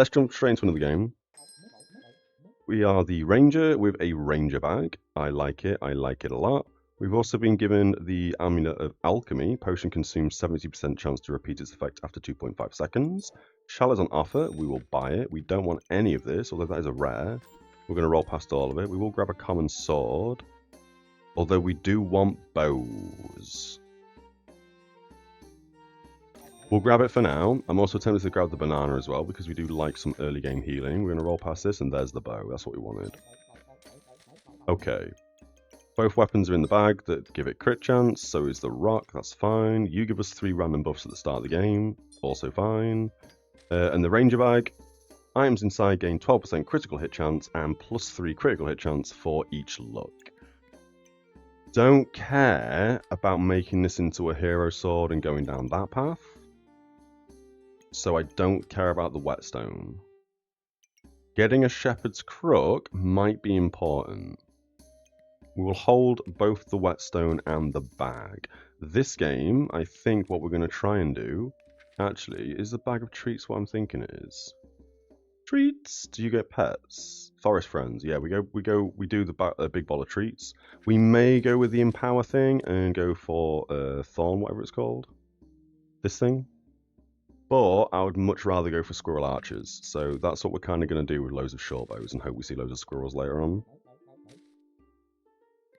let's jump straight into another game. We are the Ranger with a Ranger Bag. I like it a lot. We've also been given the Amulet of Alchemy. Potion consumes 70% chance to repeat its effect after 2.5 seconds. Shell is on offer. We will buy it. We don't want any of this, although that is a rare. We're going to roll past all of it. We will grab a common sword. Although we do want bows. We'll grab it for now. I'm also tempted to grab the banana as well because we do like some early game healing. We're going to roll past this and there's the bow. That's what we wanted. Okay. Both weapons are in the bag that give it crit chance. So is the rock. That's fine. You give us 3 random buffs at the start of the game. Also fine. And the Ranger Bag. Items inside gain 12% critical hit chance and plus 3 critical hit chance for each look. Don't care about making this into a hero sword and going down that path. So I don't care about the whetstone. Getting a shepherd's crook might be important. We will hold both the whetstone and the bag. This game, I think what we're going to try and do, actually, is the bag of treats what I'm thinking it is. Treats? Do you get pets? Forest friends. Yeah, we do the big bowl of treats. We may go with the empower thing and go for thorn, whatever it's called. This thing. But I would much rather go for squirrel archers. So that's what we're kind of going to do with loads of short bows and hope we see loads of squirrels later on.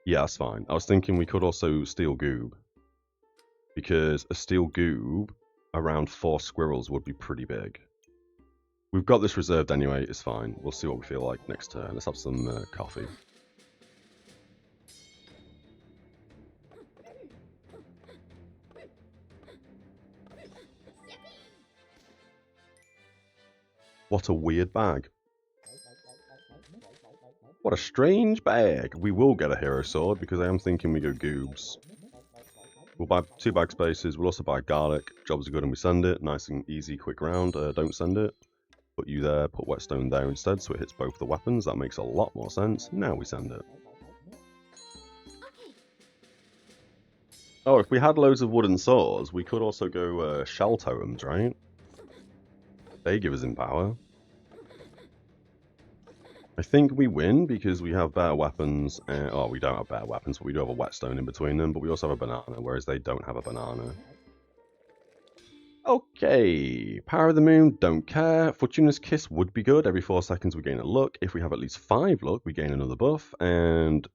Yeah, that's fine. I was thinking we could also steal goob. Because a steel goob around 4 squirrels would be pretty big. We've got this reserved anyway, it's fine. We'll see what we feel like next turn. Let's have some coffee. What a weird bag. What a strange bag. We will get a hero sword because I am thinking we go goobs. We'll buy 2 bag spaces. We'll also buy garlic. Jobs are good and we send it. Nice and easy, quick round. Don't send it. Put you there, put whetstone there instead so it hits both the weapons. That makes a lot more sense. Now we send it. Oh, if we had loads of wooden swords, we could also go shell totems, right? They give us empower. I think we win because we have better weapons. Oh, we don't have better weapons, but we do have a whetstone in between them. But we also have a banana, whereas they don't have a banana. Okay, Power of the Moon, don't care. Fortuna's Kiss would be good. Every 4 seconds we gain a luck. If we have at least 5 luck, we gain another buff. And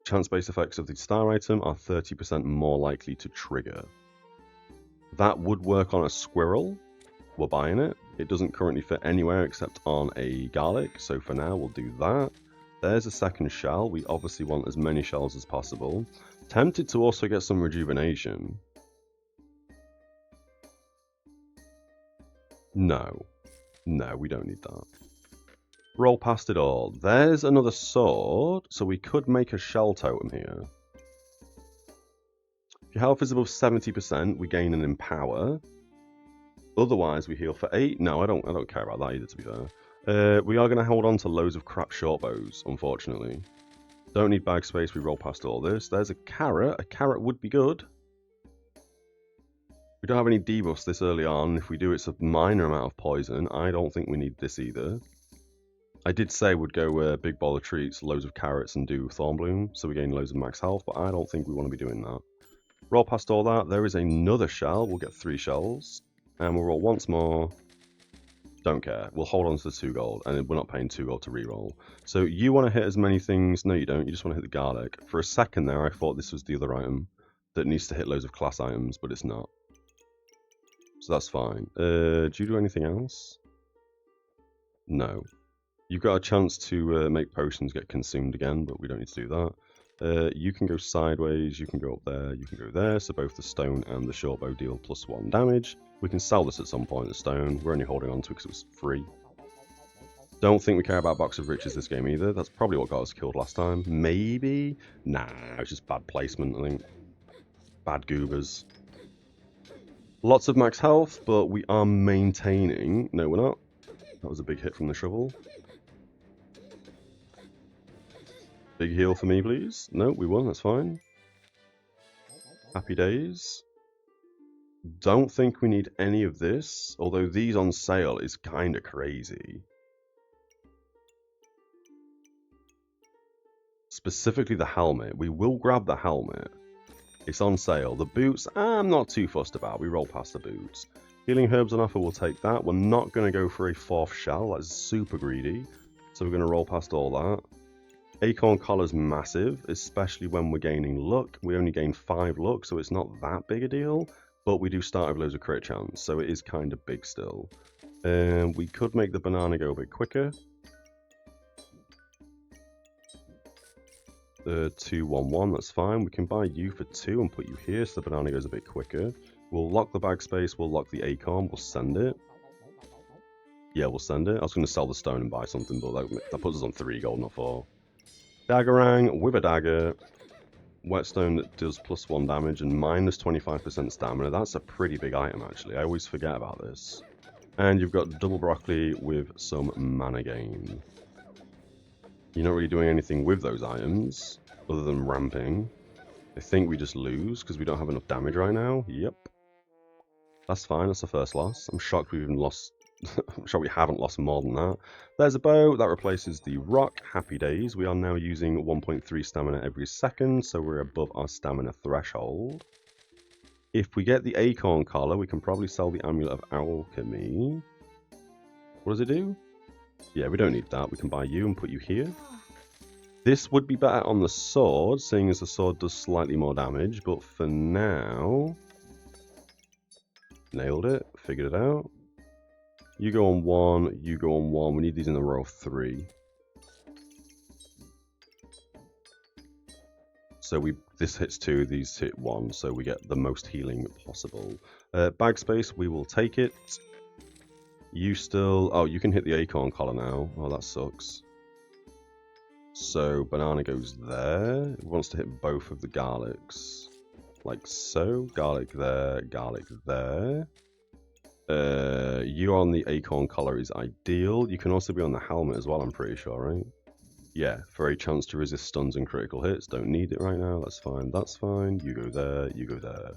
chance-based effects of the star item are 30% more likely to trigger. That would work on a squirrel. We're buying it. It doesn't currently fit anywhere except on a garlic, so for now we'll do that. There's a second shell. We obviously want as many shells as possible. Tempted to also get some rejuvenation. No. No, we don't need that. Roll past it all. There's another sword, so we could make a shell totem here. If your health is above 70%, we gain an empower. Otherwise, we heal for 8. No, I don't care about that either, to be fair. We are going to hold on to loads of crap short bows, unfortunately. Don't need bag space, we roll past all this. There's a carrot. A carrot would be good. We don't have any debuffs this early on. If we do, it's a minor amount of poison. I don't think we need this either. I did say we'd go big bowl of treats, loads of carrots, and do Thornbloom, so we gain loads of max health, but I don't think we want to be doing that. Roll past all that. There is another shell. We'll get 3 shells. And we'll roll once more. Don't care. We'll hold on to the 2 gold, and we're not paying 2 gold to reroll. So you want to hit as many things. No, you don't. You just want to hit the garlic. For a second there, I thought this was the other item that needs to hit loads of class items, but it's not. So that's fine. Do you do anything else? No. You've got a chance to make potions get consumed again, but we don't need to do that. You can go sideways, you can go up there, you can go there, so both the stone and the short bow deal +1 damage. We can sell this at some point, the stone. We're only holding on to it because it was free. Don't think we care about Box of Riches this game either. That's probably what got us killed last time. Maybe? Nah, it's just bad placement, I think. Bad goobers. Lots of max health, but we are maintaining... No, we're not. That was a big hit from the shovel. Big heal for me, please. No, we won, that's fine. Happy days. Don't think we need any of this, although these on sale is kind of crazy. Specifically the helmet. We will grab the helmet. It's on sale. The boots, I'm not too fussed about. We roll past the boots. Healing herbs on offer, we'll take that. We're not going to go for a 4th shell. That's super greedy. So we're going to roll past all that. Acorn collar's massive, especially when we're gaining luck. We only gain 5 luck, so it's not that big a deal. But we do start with loads of crit chance, so it is kind of big still. We could make the banana go a bit quicker. 211, that's fine. We can buy you for 2 and put you here so the banana goes a bit quicker. We'll lock the bag space, we'll lock the acorn, we'll send it. Yeah, we'll send it. I was going to sell the stone and buy something, but that puts us on 3 gold, not 4. Daggerang with a dagger. Whetstone that does +1 damage and minus 25% stamina. That's a pretty big item, actually. I always forget about this. And you've got double broccoli with some mana gain. You're not really doing anything with those items, other than ramping. I think we just lose, because we don't have enough damage right now. Yep. That's fine, that's the first loss. I'm shocked we've even lost... I'm sure we haven't lost more than that. There's a bow. That replaces the rock. Happy days. We are now using 1.3 stamina every second, so we're above our stamina threshold. If we get the acorn collar, we can probably sell the amulet of alchemy. What does it do? Yeah, we don't need that. We can buy you and put you here. This would be better on the sword, seeing as the sword does slightly more damage, but for now... Nailed it. Figured it out. You go on 1, you go on 1. We need these in a row of 3. So this hits 2, these hit 1, so we get the most healing possible. Bag space, we will take it. You still... Oh, you can hit the acorn collar now. Oh, that sucks. So, banana goes there. It wants to hit both of the garlics. Like so. Garlic there, garlic there. You on the acorn collar is ideal. You can also be on the helmet as well, I'm pretty sure, right? Yeah, for a chance to resist stuns and critical hits. Don't need it right now, that's fine, that's fine. You go there, you go there.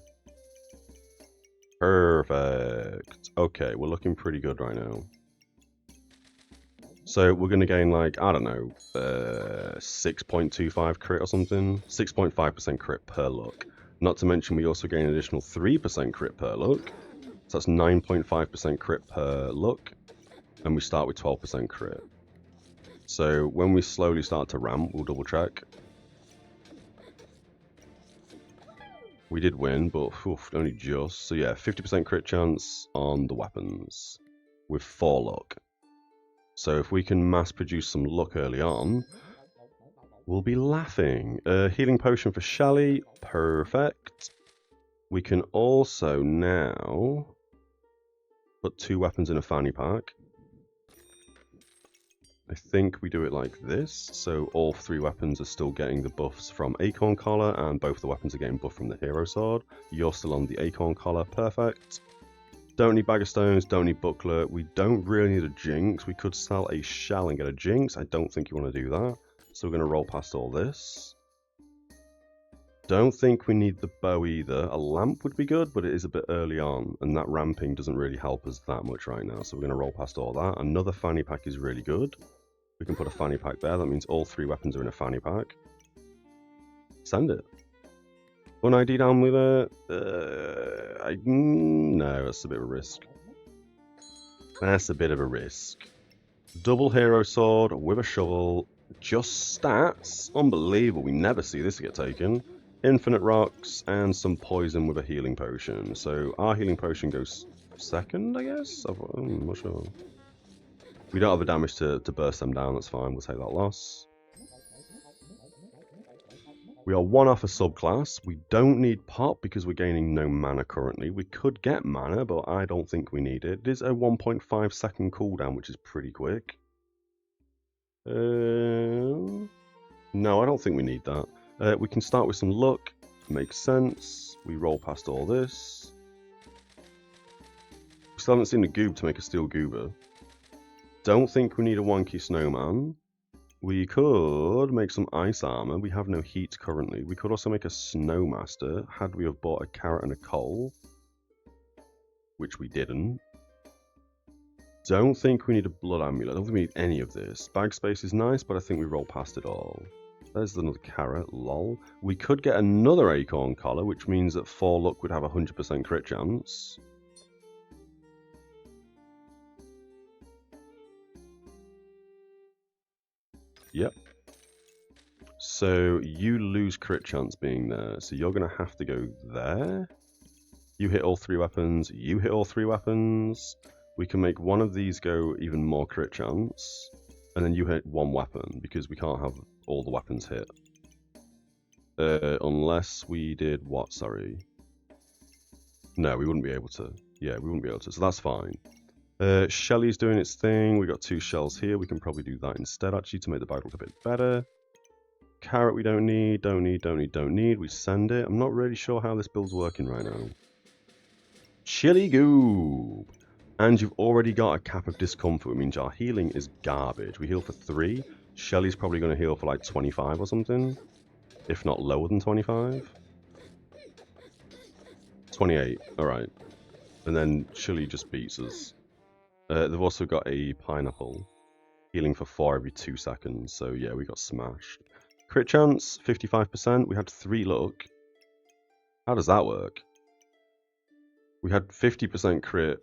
Perfect. Okay, we're looking pretty good right now. So we're going to gain like, I don't know, 6.25 crit or something. 6.5% crit per look. Not to mention we also gain an additional 3% crit per look. So that's 9.5% crit per look. And we start with 12% crit. So when we slowly start to ramp, we'll double check. We did win, but only just. So yeah, 50% crit chance on the weapons with 4 luck. So if we can mass produce some luck early on, we'll be laughing. Healing potion for Shelly, perfect. We can also now put 2 weapons in a fanny pack. I think we do it like this, so all 3 weapons are still getting the buffs from Acorn Collar, and both the weapons are getting buffed from the Hero Sword. You're still on the Acorn Collar, perfect. Don't need Bag of Stones, don't need Buckler. We don't really need a Jinx. We could sell a Shell and get a Jinx. I don't think you want to do that. So we're going to roll past all this. Don't think we need the bow either. A lamp would be good, but it is a bit early on, and that ramping doesn't really help us that much right now. So we're going to roll past all that. Another fanny pack is really good. We can put a fanny pack there. That means all 3 weapons are in a fanny pack. Send it. 1 ID down with it. No, that's a bit of a risk. That's a bit of a risk. Double hero sword with a shovel. Just stats. Unbelievable. We never see this get taken. Infinite rocks and some poison with a healing potion. So our healing potion goes second, I guess? I'm not sure. We don't have the damage to burst them down. That's fine. We'll take that loss. We are 1 off a subclass. We don't need pop because we're gaining no mana currently. We could get mana, but I don't think we need it. It is a 1.5 second cooldown, which is pretty quick. No, I don't think we need that. We can start with some luck. Makes sense. We roll past all this. We still haven't seen the goob to make a steel goober. Don't think we need a wonky snowman. We could make some ice armor. We have no heat currently. We could also make a snowmaster had we have bought a carrot and a coal. which we didn't. Don't think we need a blood amulet. I don't think we need any of this. Bag space is nice, but I think we roll past it all. There's another carrot, lol. We could get another acorn collar, which means that 4 luck would have a 100% crit chance. Yep. So you lose crit chance being there, so you're going to have to go there. You hit all 3 weapons, you hit all 3 weapons. We can make one of these go even more crit chance, and then you hit 1 weapon, because we can't have all the weapons hit. Unless we did what, sorry? No, we wouldn't be able to. Yeah, we wouldn't be able to, so that's fine. Shelly's doing its thing. We got 2 shells here. We can probably do that instead, actually, to make the bag look a bit better. Carrot we don't need. We send it. I'm not really sure how this build's working right now. Chili Goob! And you've already got a cap of discomfort, which means our healing is garbage. We heal for 3. Shelly's probably going to heal for like 25 or something. If not lower than 25. 28, alright. And then Chili just beats us. They've also got a pineapple. Healing for 4 every 2 seconds. So yeah, we got smashed. Crit chance, 55%. We had 3 luck. How does that work? We had 50% crit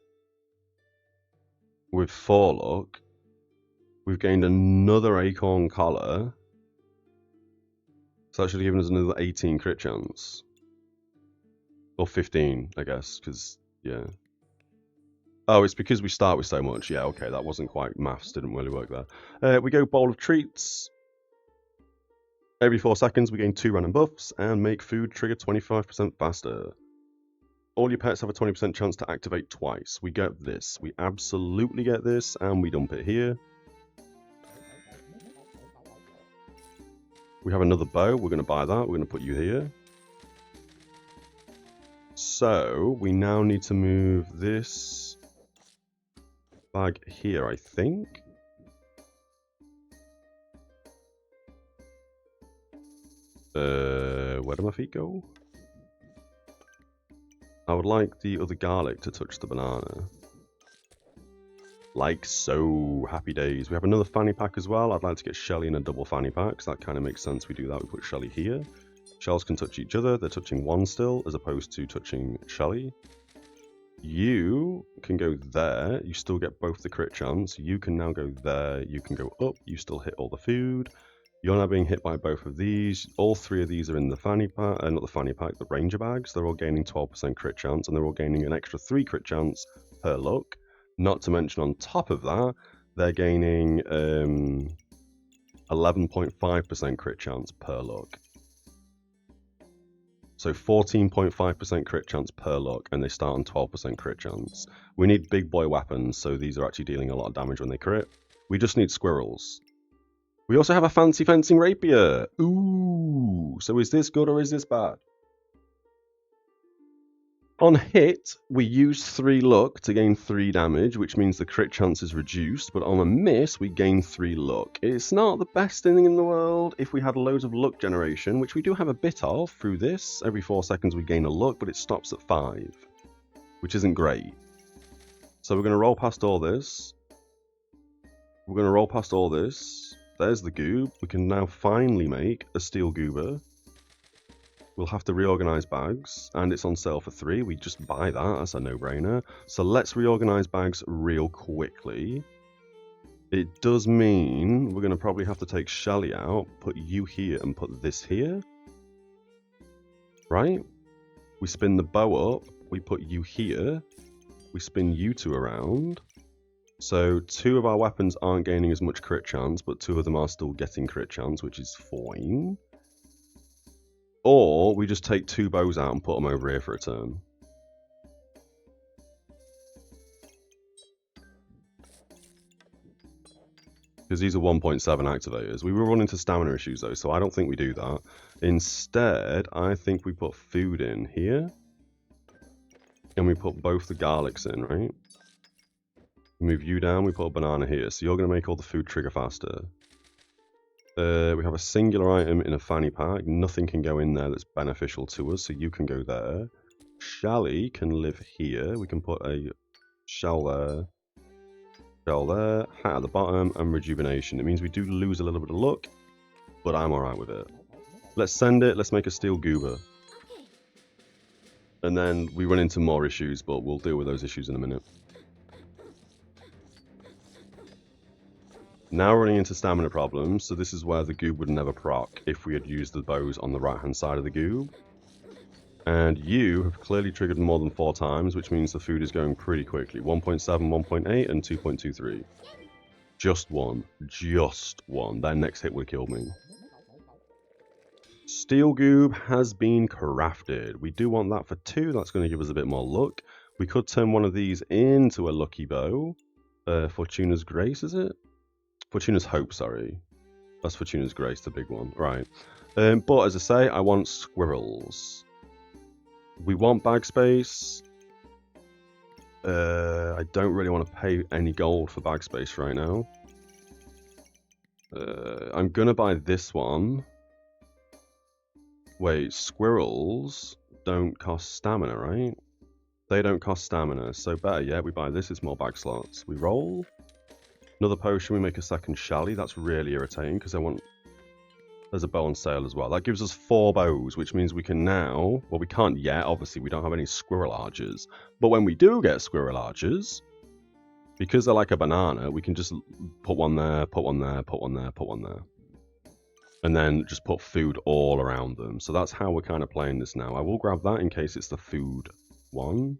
with 4 luck. We've gained another acorn collar. So that should have given us another 18 crit chance. Or 15, I guess, because, yeah. Oh, it's because we start with so much. Yeah, okay, that wasn't quite maths, didn't really work there. We go bowl of treats. Every 4 seconds, we gain 2 random buffs and make food trigger 25% faster. All your pets have a 20% chance to activate twice. We get this. We absolutely get this, and we dump it here. We have another bow. We're going to buy that. We're going to put you here. So, we now need to move this bag here, I think. Where do my feet go? I would like the other garlic to touch the banana. Like so. Happy days. We have another fanny pack as well. I'd like to get Shelly in a double fanny pack, so that kind of makes sense we do that. We put Shelly here. Shells can touch each other. They're touching one still, as opposed to touching Shelly. You can go there. You still get both the crit chance. You can now go there. You can go up. You still hit all the food. You're now being hit by both of these. All 3 of these are in the fanny pack, not the fanny pack, the ranger bags. They're all gaining 12% crit chance, and they're all gaining an extra 3 crit chance per luck. Not to mention on top of that, they're gaining 11.5% crit chance per luck. So 14.5% crit chance per luck, and they start on 12% crit chance. We need big boy weapons, so these are actually dealing a lot of damage when they crit. We just need squirrels. We also have a fancy fencing rapier. Ooh, so is this good or is this bad? On hit, we use 3 luck to gain 3 damage, which means the crit chance is reduced, but on a miss, we gain 3 luck. It's not the best thing in the world if we had loads of luck generation, which we do have a bit of through this. Every 4 seconds we gain a luck, but it stops at 5, which isn't great. So we're going to roll past all this. We're going to roll past all this. There's the goob. We can now finally make a steel goober. We'll have to reorganize bags, and it's on sale for 3. We just buy that. That's a no-brainer. So let's reorganize bags real quickly. It does mean we're going to probably have to take Shelly out, put you here, and put this here. Right? We spin the bow up. We put you here. We spin you 2 around. So 2 of our weapons aren't gaining as much crit chance, but 2 of them are still getting crit chance, which is fine. Or we just take 2 bows out and put them over here for a turn. Because these are 1.7 activators. We will run into stamina issues though, so I don't think we do that. Instead, I think we put food in here. And we put both the garlics in, right? Move you down, we put a banana here. So you're going to make all the food trigger faster. We have a singular item in a fanny pack. Nothing can go in there that's beneficial to us, so you can go there. Shally can live here. We can put a shell there, hat at the bottom, and rejuvenation. It means we do lose a little bit of luck, but I'm alright with it. Let's send it. Let's make a steel goober. And then we run into more issues, but we'll deal with those issues in a minute. Now we're running into stamina problems, so this is where the goob would never proc if we had used the bows on the right-hand side of the goob. And you have clearly triggered more than 4 times, which means the food is going pretty quickly. 1.7, 1.8, and 2.23. Just one. Just one. That next hit would have killed me. Steel Goob has been crafted. We do want that for 2. That's going to give us a bit more luck. We could turn one of these into a lucky bow. Fortuna's Grace, is it? Fortuna's Hope, sorry. That's Fortuna's Grace, the big one. Right. But as I say, I want squirrels. We want bag space. I don't really want to pay any gold for bag space right now. I'm going to buy this one. Wait, squirrels don't cost stamina, right? They don't cost stamina, so better yet, we buy this, it's more bag slots. We roll. Another potion, we make a second Shally. That's really irritating, because I want... There's a bow on sale as well. That gives us 4 bows, which means we can now... Well, we can't yet, obviously, we don't have any squirrel archers. But when we do get squirrel archers, because they're like a banana, we can just put one there, put one there, put one there, put one there. And then just put food all around them. So that's how we're kind of playing this now. I will grab that in case it's the food one.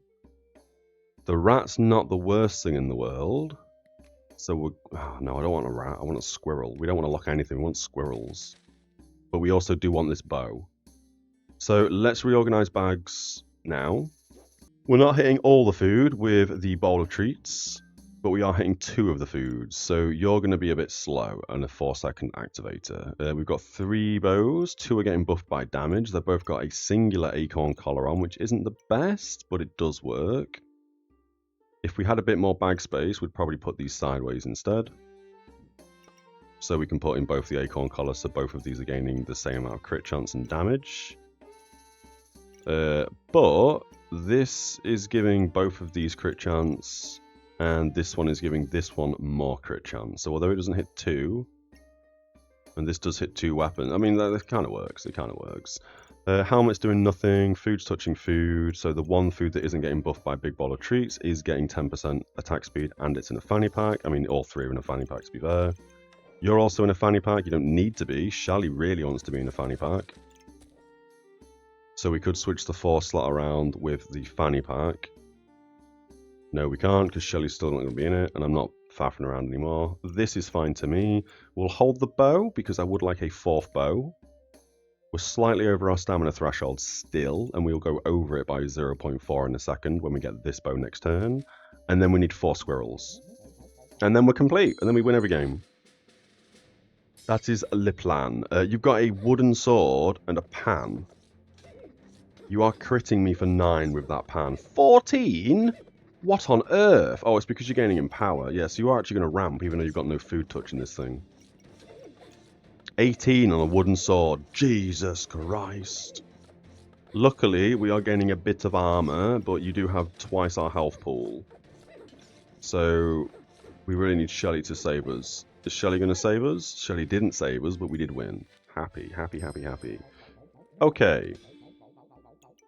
The rat's not the worst thing in the world. So we're... Oh, no, I don't want a rat. I want a squirrel. We don't want to lock anything. We want squirrels. But we also do want this bow. So let's reorganize bags now. We're not hitting all the food with the bowl of treats, but we are hitting 2 of the foods. So you're going to be a bit slow and a 4-second activator. We've got 3 bows. 2 are getting buffed by damage. They've both got a singular acorn collar on, which isn't the best, but it does work. If we had a bit more bag space, we'd probably put these sideways instead. So we can put in both the acorn collars, so both of these are gaining the same amount of crit chance and damage. But this is giving both of these crit chance, and this one is giving this one more crit chance. So although it doesn't hit 2, and this does hit 2 weapons, I mean, that kind of works. It kind of works. Helmet's doing nothing. Food's touching food. So the one food that isn't getting buffed by Big Ball of Treats is getting 10% attack speed, and it's in a fanny pack. I mean, all 3 are in a fanny pack, to be fair. You're also in a fanny pack. You don't need to be. Shally really wants to be in a fanny pack. So we could switch the 4 slot around with the fanny pack. No, we can't, because Shelly's still not going to be in it, and I'm not faffing around anymore. This is fine to me. We'll hold the bow, because I would like a 4th bow. We're slightly over our stamina threshold still, and we'll go over it by 0.4 in a second when we get this bow next turn. And then we need 4 squirrels. And then we're complete, and then we win every game. That is le plan. You've got a wooden sword and a pan. You are critting me for 9 with that pan. 14? What on earth? Oh, it's because you're gaining in power. Yes, yeah, so you are actually going to ramp even though you've got no food touch in this thing. 18 on a wooden sword. Jesus Christ. Luckily, we are gaining a bit of armor, but you do have twice our health pool. So, we really need Shelly to save us. Is Shelly going to save us? Shelly didn't save us, but we did win. Happy, happy, happy, happy. Okay.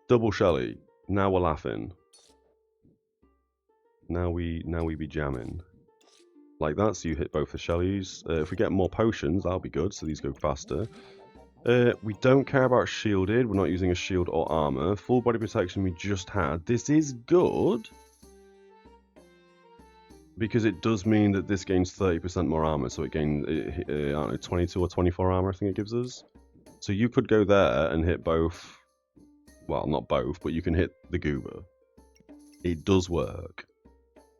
Double Shelly. Now we're laughing. Now we be jamming. Like that, so you hit both the Shellys. If we get more potions, that'll be good, so these go faster. We don't care about shielded. We're not using a shield or armor. Full body protection we just had. This is good, because it does mean that this gains 30% more armor, so it gains, I don't know, 22 or 24 armor, I think it gives us. So you could go there and hit both, well, not both, but you can hit the goober. It does work.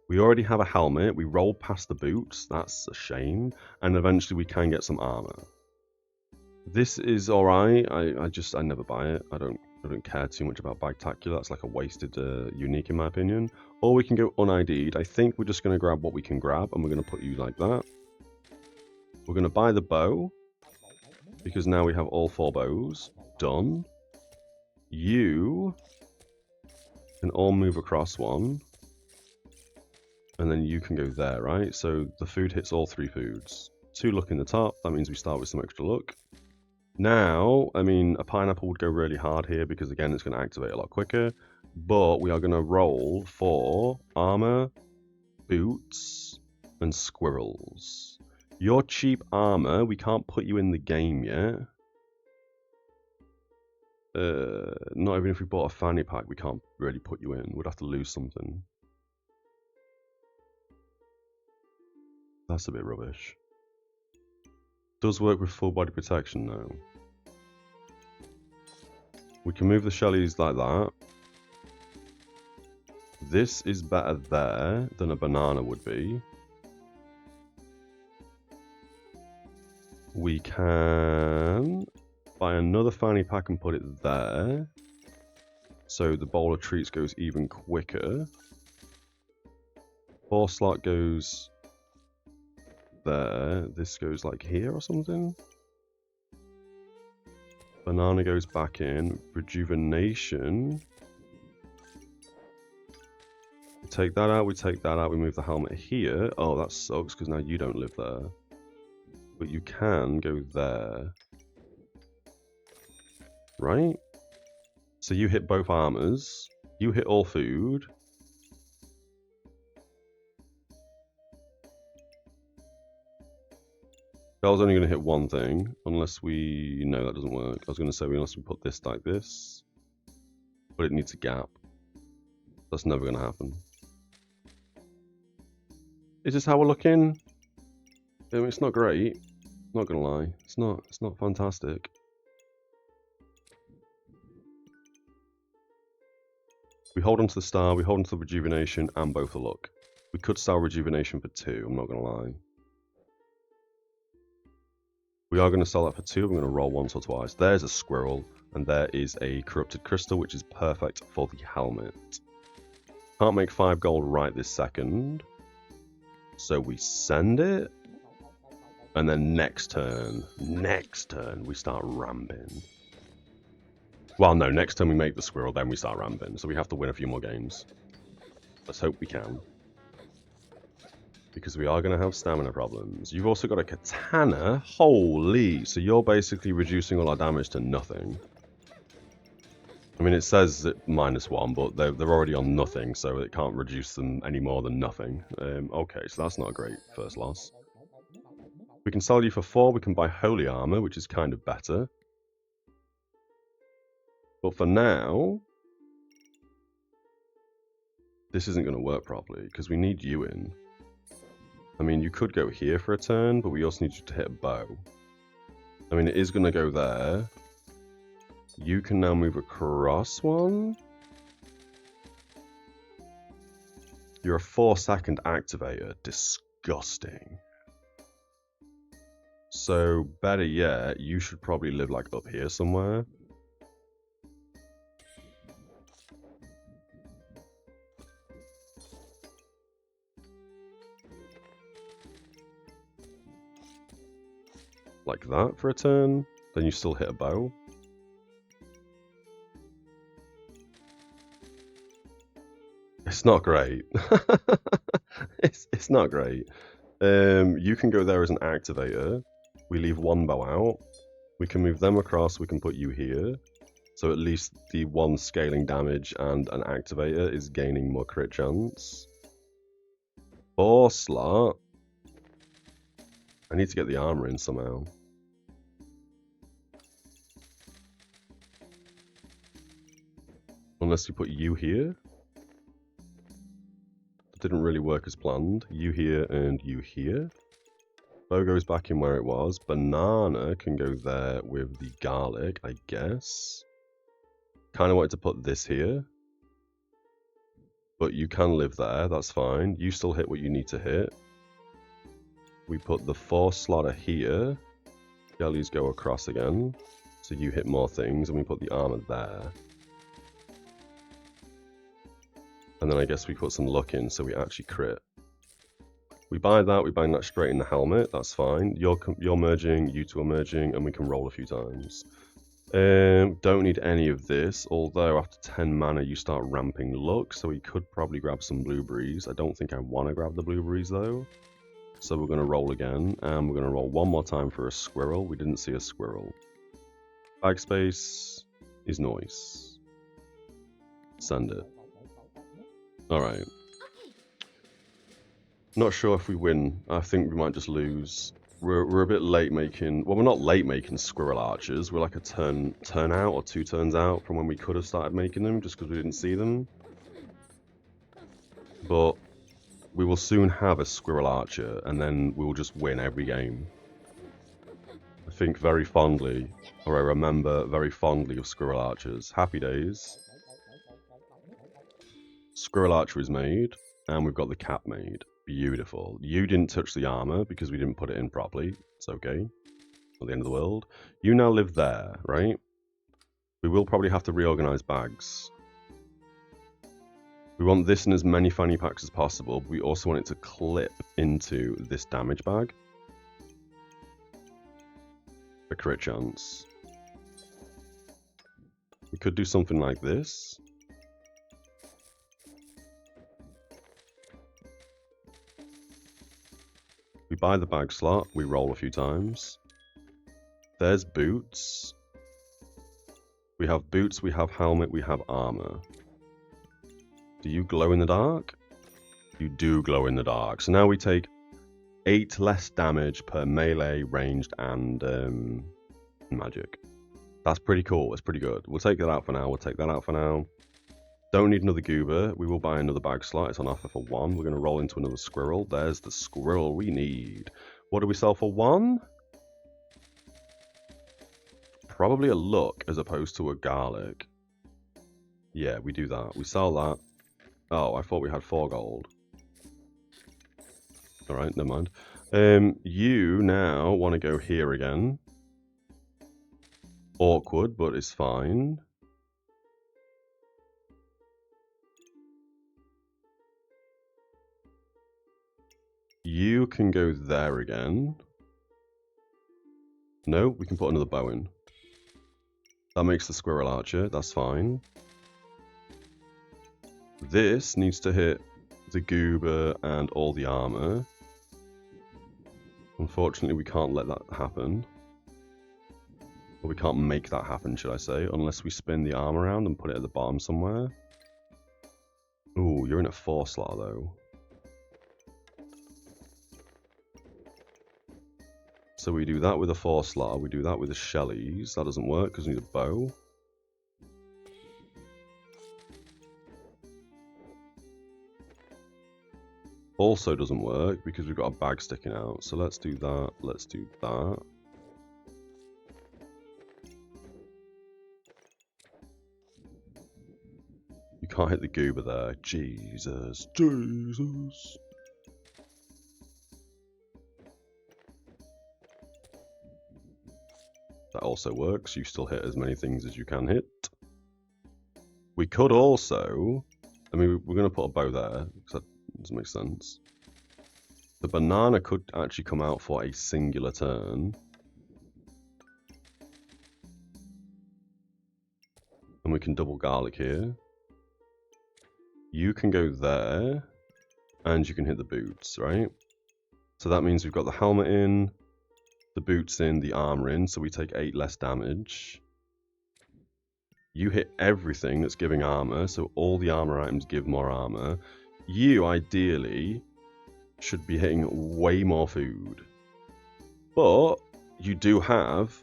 We already have a helmet, we rolled past the boots, that's a shame, and eventually we can get some armor. This is alright, I never buy it, I don't care too much about Bagtacular, that's like a wasted unique in my opinion. Or we can go un-ID'd. I think we're just going to grab what we can grab, and we're going to put you like that. We're going to buy the bow, because now we have all 4 bows. Done. You can all move across one. And then you can go there, right? So the food hits all 3 foods. 2 luck in the top, that means we start with some extra luck. Now, I mean, a pineapple would go really hard here because, again, it's going to activate a lot quicker. But we are going to roll for armor, boots, and squirrels. Your cheap armor, we can't put you in the game yet. Not even if we bought a fanny pack, we can't really put you in. We'd have to lose something. That's a bit rubbish. Does work with full body protection though. We can move the shellies like that. This is better there than a banana would be. We can buy another fanny pack and put it there. So the bowl of treats goes even quicker. 4 slot goes there. This goes like here or something. Banana goes back in. Rejuvenation. We take that out, we take that out, we move the helmet here. Oh, that sucks because now you don't live there. But you can go there. Right? So you hit both armors. You hit all food. I was only going to hit one thing, unless we... No, that doesn't work. I was going to say unless we put this like this. But it needs a gap. That's never going to happen. Is this how we're looking? I mean, it's not great. Not going to lie. It's not fantastic. We hold onto the star, we hold onto the rejuvenation, and both the luck. We could sell rejuvenation for 2, I'm not going to lie. We are going to sell that for 2, I'm going to roll once or twice. There's a squirrel, and there is a corrupted crystal, which is perfect for the helmet. Can't make 5 gold right this second. So we send it. And then next turn, we start ramping. Well, no, next turn we make the squirrel, then we start ramping. So we have to win a few more games. Let's hope we can. Because we are going to have stamina problems. You've also got a katana. Holy! So you're basically reducing all our damage to nothing. I mean, it says -1, but they're already on nothing, so it can't reduce them any more than nothing. Okay, so that's not a great first loss. We can sell you for 4, we can buy holy armor, which is kind of better. But for now, this isn't going to work properly, because we need you in. I mean, you could go here for a turn, but we also need you to hit a bow. I mean, it is going to go there. You can now move across one. You're a 4-second activator. Disgusting. So, better yet, you should probably live like up here somewhere. Like that for a turn. Then you still hit a bow. It's not great. it's not great. You can go there as an activator. We leave 1 bow out. We can move them across. We can put you here. So at least the 1 scaling damage and an activator is gaining more crit chance. 4 slot. I need to get the armor in somehow. Unless we put you here. That didn't really work as planned. You here and you here. Bow goes back in where it was. Banana can go there with the garlic, I guess. Kind of wanted to put this here. But you can live there, that's fine. You still hit what you need to hit. We put the 4 slotter here. Jellies go across again. So you hit more things, and we put the armor there. And then I guess we put some luck in so we actually crit. We buy that straight in the helmet, that's fine. You're merging, you two are merging, and we can roll a few times. Don't need any of this, although after 10 mana you start ramping luck, so we could probably grab some blueberries. I don't think I want to grab the blueberries though. So we're going to roll again, and we're going to roll one more time for a squirrel. We didn't see a squirrel. Bag space is nice. Send it. Alright. Not sure if we win. I think we might just lose. We're a bit late making... Well, we're not late making squirrel archers. We're like a turn out or 2 turns out from when we could have started making them, just because we didn't see them. But we will soon have a squirrel archer, and then we will just win every game. I think very fondly, or I remember very fondly of squirrel archers. Happy days. Squirrel archer is made, and we've got the cap made. Beautiful. You didn't touch the armor because we didn't put it in properly. It's okay. Not the end of the world. You now live there, right? We will probably have to reorganize bags. We want this in as many fanny packs as possible, but we also want it to clip into this damage bag. A crit chance. We could do something like this. We buy the bag slot, we roll a few times. There's boots. We have boots, we have helmet, we have armor. Do you glow in the dark? You do glow in the dark. So now we take 8 less damage per melee, ranged, and magic. That's pretty cool. It's pretty good. We'll take that out for now. We'll take that out for now. Don't need another goober. We will buy another bag slot. It's on offer for 1. We're going to roll into another squirrel. There's the squirrel we need. What do we sell for 1? Probably a luck as opposed to a garlic. Yeah, we do that. We sell that. Oh, I thought we had 4 gold. Alright, never mind. You now want to go here again. Awkward, but it's fine. You can go there again. No, we can put another bow in. That makes the squirrel archer, that's fine. This needs to hit the goober and all the armor. Unfortunately, we can't let that happen. Or we can't make that happen, should I say, unless we spin the arm around and put it at the bottom somewhere. Ooh, you're in a 4 slot though. So we do that with a 4 slot, we do that with the shellies. That doesn't work because we need a bow. Also doesn't work because we've got a bag sticking out. So let's do that, let's do that. You can't hit the goober there. Jesus, Jesus. That also works. You still hit as many things as you can hit. We could also... I mean, we're going to put a bow there, because that doesn't make sense. The banana could actually come out for a singular turn. And we can double garlic here. You can go there, and you can hit the boots, right? So that means we've got the helmet in, the boots in, the armor in, so we take 8 less damage. You hit everything that's giving armor, so all the armor items give more armor. You, ideally, should be hitting way more food. But you do have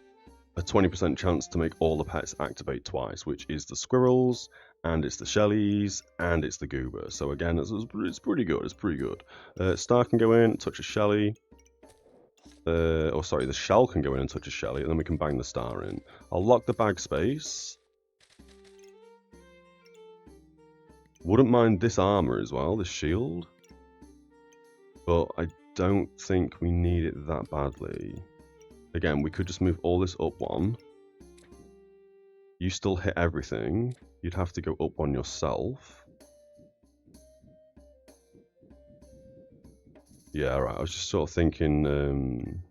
a 20% chance to make all the pets activate twice, which is the squirrels, and it's the shellies, and it's the goober. So again, it's pretty good, it's pretty good. Star can go in, touch a shelly. Or sorry, the shell can go in and touch a shelly, and then we can bang the star in. I'll lock the bag space. Wouldn't mind this armor as well, this shield. But I don't think we need it that badly. Again, we could just move all this up 1. You still hit everything. You'd have to go up 1 yourself. Yeah, right. I was just sort of thinking...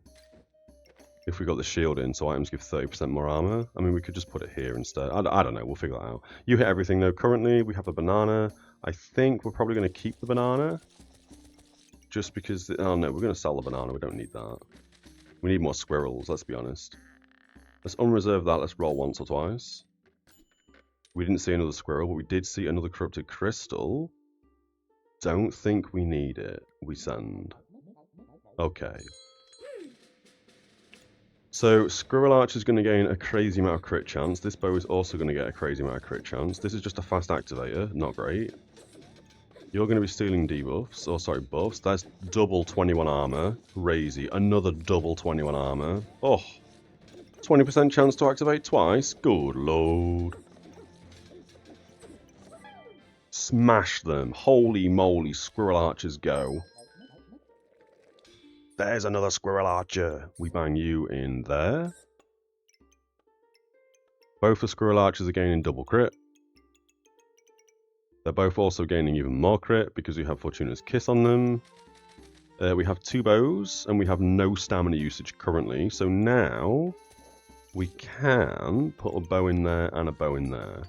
if we got the shield in, so items give 30% more armor. I mean, we could just put it here instead. I don't know, we'll figure that out. You hit everything though. Currently, we have a banana. I think we're probably going to keep the banana. Just because, oh no, we're going to sell the banana. We don't need that. We need more squirrels, let's be honest. Let's unreserve that. Let's roll once or twice. We didn't see another squirrel, but we did see another corrupted crystal. Don't think we need it. We send. Okay. So, Squirrel Archer is going to gain a crazy amount of crit chance. This bow is also going to get a crazy amount of crit chance. This is just a fast activator. Not great. You're going to be stealing debuffs. Or, sorry, buffs. That's double 21 armor. Crazy. Another double 21 armor. Oh. 20% chance to activate twice. Good lord. Smash them. Holy moly. Squirrel Archers go. There's another Squirrel Archer. We bang you in there. Both the Squirrel Archers are gaining double crit. They're both also gaining even more crit because we have Fortuna's Kiss on them. We have 2 bows and we have no stamina usage currently. So now we can put a bow in there and a bow in there.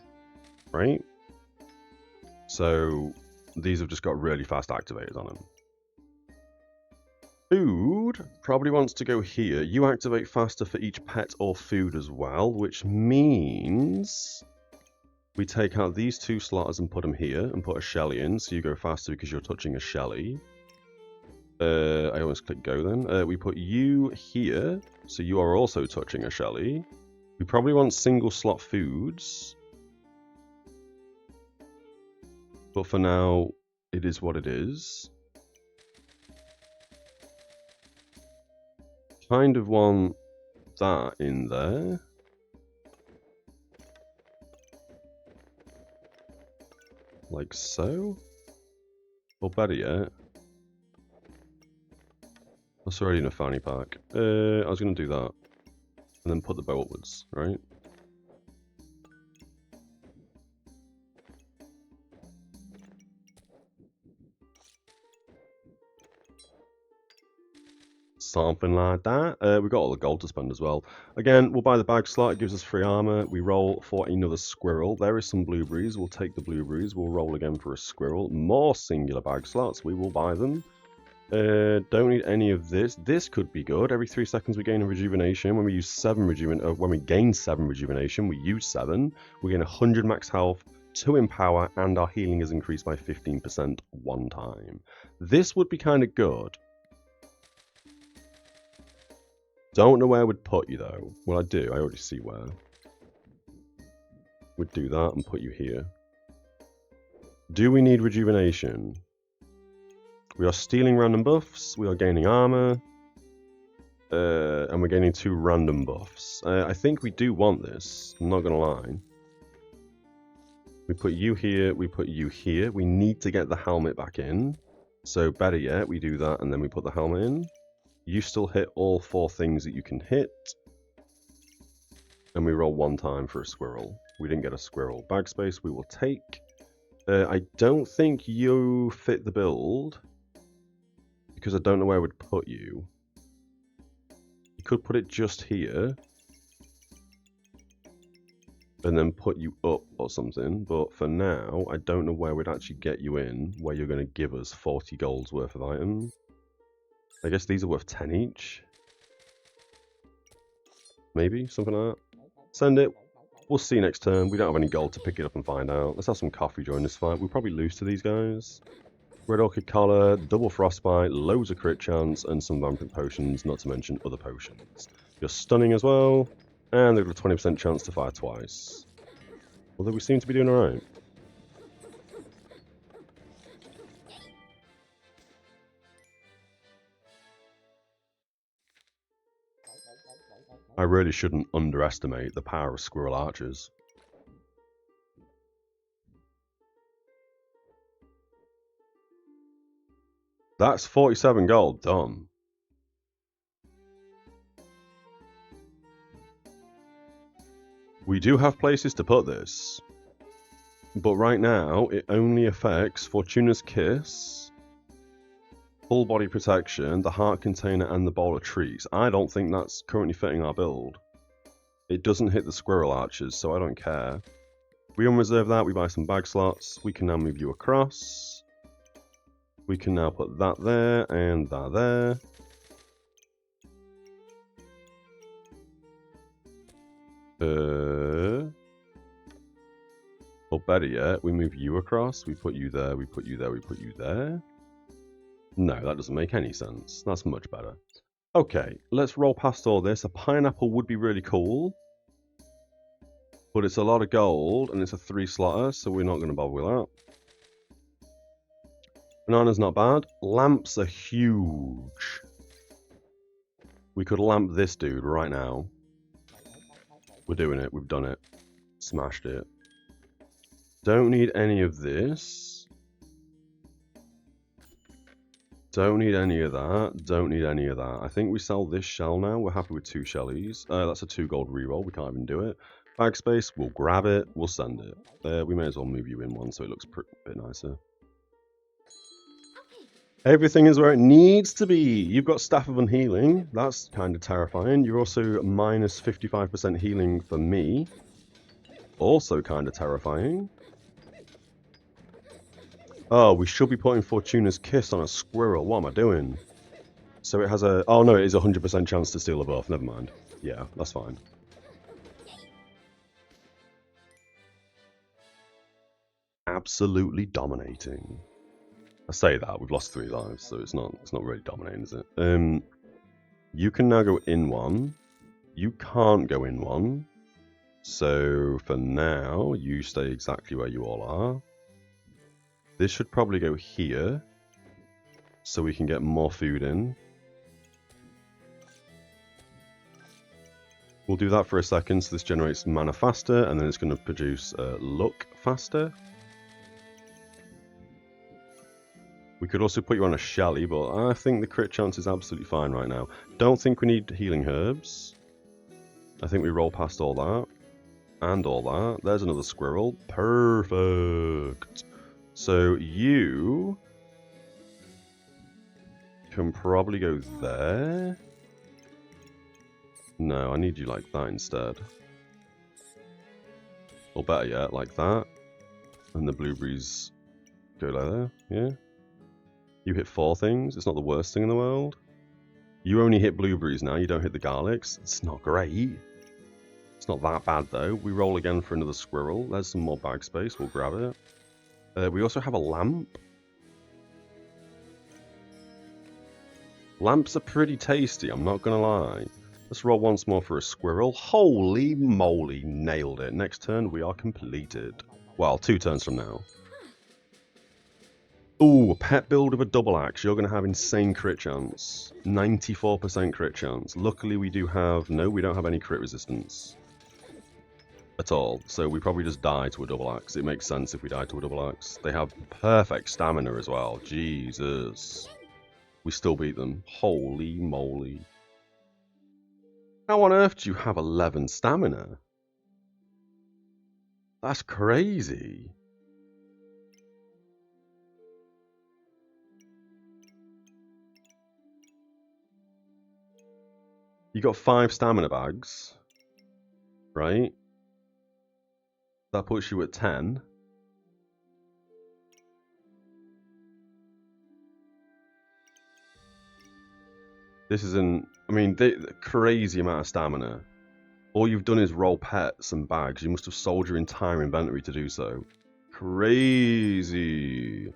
Right? So these have just got really fast activators on them. Food probably wants to go here. You activate faster for each pet or food as well, which means we take out these 2 slotters and put them here and put a Shelly in, so you go faster because you're touching a Shelly. I always click go then. We put you here, so you are also touching a Shelly. We probably want single slot foods. But for now, it is what it is. Kind of want that in there. Like so. Or better yet. That's already in a fanny pack. I was going to do that. And then put the bow upwards, right? Something like that. We've got all the gold to spend as well. Again, we'll buy the bag slot. It gives us free armor. We roll for another squirrel. There is some blueberries. We'll take the blueberries. We'll roll again for a squirrel. More singular bag slots. We will buy them. Don't need any of this. This could be good. Every 3 seconds we gain a rejuvenation. When we use 7 rejuvenation, when we gain 7 rejuvenation, we use 7. We gain 100 max health, 2 in power, and our healing is increased by 15% one time. This would be kind of good. Don't know where I would put you though. Well, I do. I already see where. We'd do that and put you here. Do we need rejuvenation? We are stealing random buffs. We are gaining armor. And we're gaining 2 random buffs. I think we do want this. I'm not going to lie. We put you here. We put you here. We need to get the helmet back in. So better yet, we do that and then we put the helmet in. You still hit all 4 things that you can hit. And we roll 1 time for a squirrel. We didn't get a squirrel. Bag space we will take. I don't think you fit the build. Because I don't know where I would put you. You could put it just here. And then put you up or something. But for now, I don't know where we'd actually get you in. Where you're going to give us 40 gold's worth of items. I guess these are worth 10 each. Maybe, something like that. Send it. We'll see next turn. We don't have any gold to pick it up and find out. Let's have some coffee during this fight. We'll probably lose to these guys. Red Orchid Collar, double frostbite, loads of crit chance, and some vampiric potions, not to mention other potions. You're stunning as well, and they've got a 20% chance to fire twice. Although we seem to be doing alright. I really shouldn't underestimate the power of Squirrel Archers. That's 47 gold, done. We do have places to put this. But right now, it only affects Fortuna's Kiss Full body protection, the heart container, and the bowl of treats. I don't think that's currently fitting our build. It doesn't hit the squirrel archers, so I don't care. We unreserve that, we buy some bag slots. We can now move you across. We can now put that there and that there. Or better yet, we move you across. We put you there, we put you there, we put you there. No, that doesn't make any sense. That's much better. Okay, let's roll past all this. A pineapple would be really cool. But it's a lot of gold, and it's a 3-slotter, so we're not going to bother with that. Banana's not bad. Lamps are huge. We could lamp this dude right now. We're doing it. We've done it. Smashed it. Don't need any of this. Don't need any of that. Don't need any of that. I think we sell this shell now. We're happy with 2 shellies. That's a 2 gold reroll. We can't even do it. Bag space. We'll grab it. We'll send it. We may as well move you in one so it looks a bit nicer. Everything is where it needs to be. You've got Staff of Unhealing. That's kind of terrifying. You're also minus 55% healing for me. Also kind of terrifying. Oh, we should be putting Fortuna's Kiss on a squirrel. What am I doing? So it has a... Oh no, it is a 100% chance to steal a buff. Never mind. Yeah, that's fine. Absolutely dominating. I say that, we've lost 3 lives, so it's not really dominating, is it? You can now go in one. You can't go in one. So for now, you stay exactly where you all are. This should probably go here, so we can get more food in. We'll do that for a second, so this generates mana faster, and then it's going to produce luck faster. We could also put you on a Shelly, but I think the crit chance is absolutely fine right now. Don't think we need healing herbs. I think we roll past all that. And all that. There's another squirrel. Perfect. So you can probably go there. No, I need you like that instead. Or better yet, like that. And the blueberries go like there. Yeah. You hit 4 things. It's not the worst thing in the world. You only hit blueberries now. You don't hit the garlics. It's not great. It's not that bad though. We roll again for another squirrel. There's some more bag space. We'll grab it. We also have a lamp. Lamps are pretty tasty, I'm not going to lie. Let's roll once more for a squirrel. Holy moly, nailed it. Next turn, we are completed. Well, 2 turns from now. Ooh, a pet build of a double axe. You're going to have insane crit chance. 94% crit chance. Luckily, we do have... No, we don't have any crit resistance. At all. So we probably just die to a double axe. It makes sense if we die to a double axe. They have perfect stamina as well. Jesus. We still beat them. Holy moly. How on earth do you have 11 stamina? That's crazy. You got 5 stamina bags, right? That puts you at 10. This is an, I mean, crazy amount of stamina. All you've done is roll pets and bags. You must have sold your entire inventory to do so. Crazy.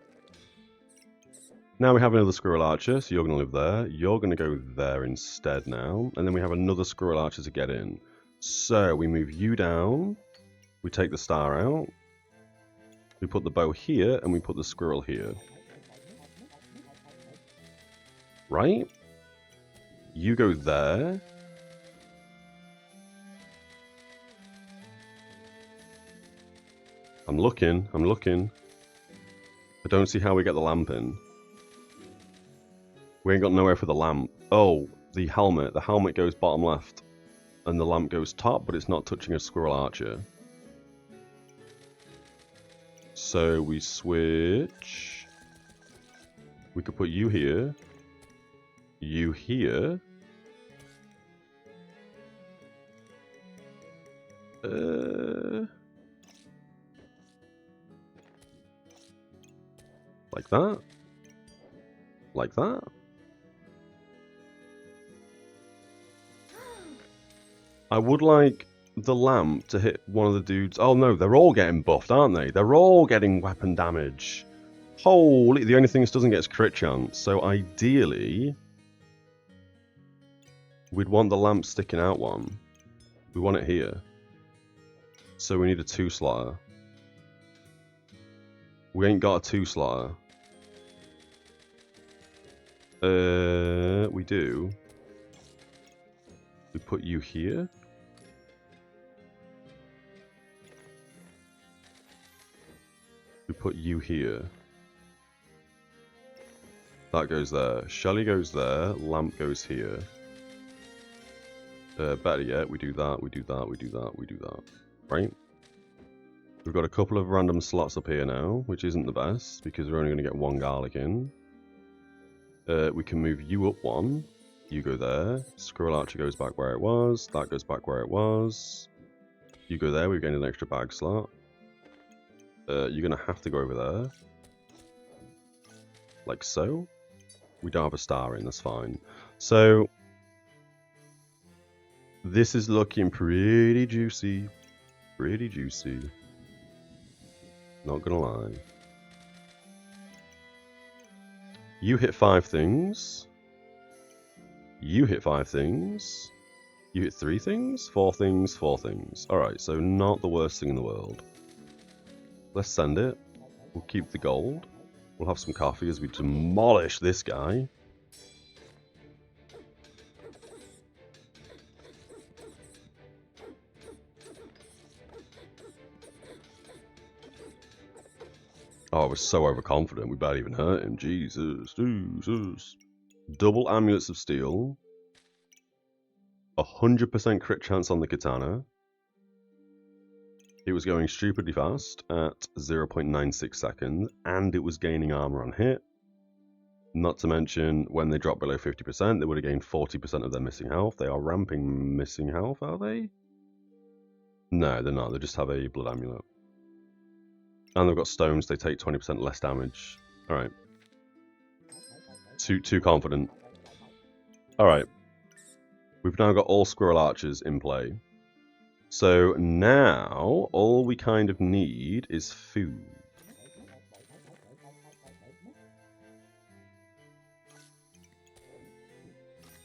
Now we have another squirrel archer, so you're going to live there. You're going to go there instead now. And then we have another squirrel archer to get in. So we move you down. We take the star out. We put the bow here, and we put the squirrel here. Right? You go there. I'm looking. I don't see how we get the lamp in. We ain't got nowhere for the lamp. Oh, the helmet. The helmet goes bottom left. And the lamp goes top, but it's not touching a squirrel archer. So we switch. We could put you here. You here. Like that. Like that. I would like the lamp to hit one of the dudes. Oh no, they're all getting buffed, aren't they? They're all getting weapon damage. Holy, the only thing this doesn't get is crit chance. So ideally, we'd want the lamp sticking out one. We want it here. So we need a 2-slotter. We ain't got a 2-slotter. We do. We put you here. We put you here. That goes there. Shelly goes there. Lamp goes here. Better yet, we do that, we do that, we do that, we do that. Right? We've got a couple of random slots up here now, which isn't the best, because we're only going to get one garlic in. We can move you up one. You go there. Squirrel Archer goes back where it was. That goes back where it was. You go there, we've gained an extra bag slot. You're going to have to go over there. Like so. We don't have a star in, that's fine. So, this is looking pretty juicy. Pretty juicy. Not gonna lie. You hit 5 things. You hit 5 things. You hit 3 things? 4 things, 4 things. Alright, so not the worst thing in the world. Let's send it. We'll keep the gold. We'll have some coffee as we demolish this guy. Oh, I was so overconfident, we barely even hurt him. Jesus, Jesus. Double Amulets of Steel. 100% crit chance on the katana. It was going stupidly fast at 0.96 seconds, and it was gaining armor on hit. Not to mention, when they drop below 50%, they would have gained 40% of their missing health. They are ramping missing health, are they? No, they're not. They just have a blood amulet. And they've got stones, they take 20% less damage. Alright. Too confident. Alright. We've now got all Squirrel Archers in play. So now, all we kind of need is food.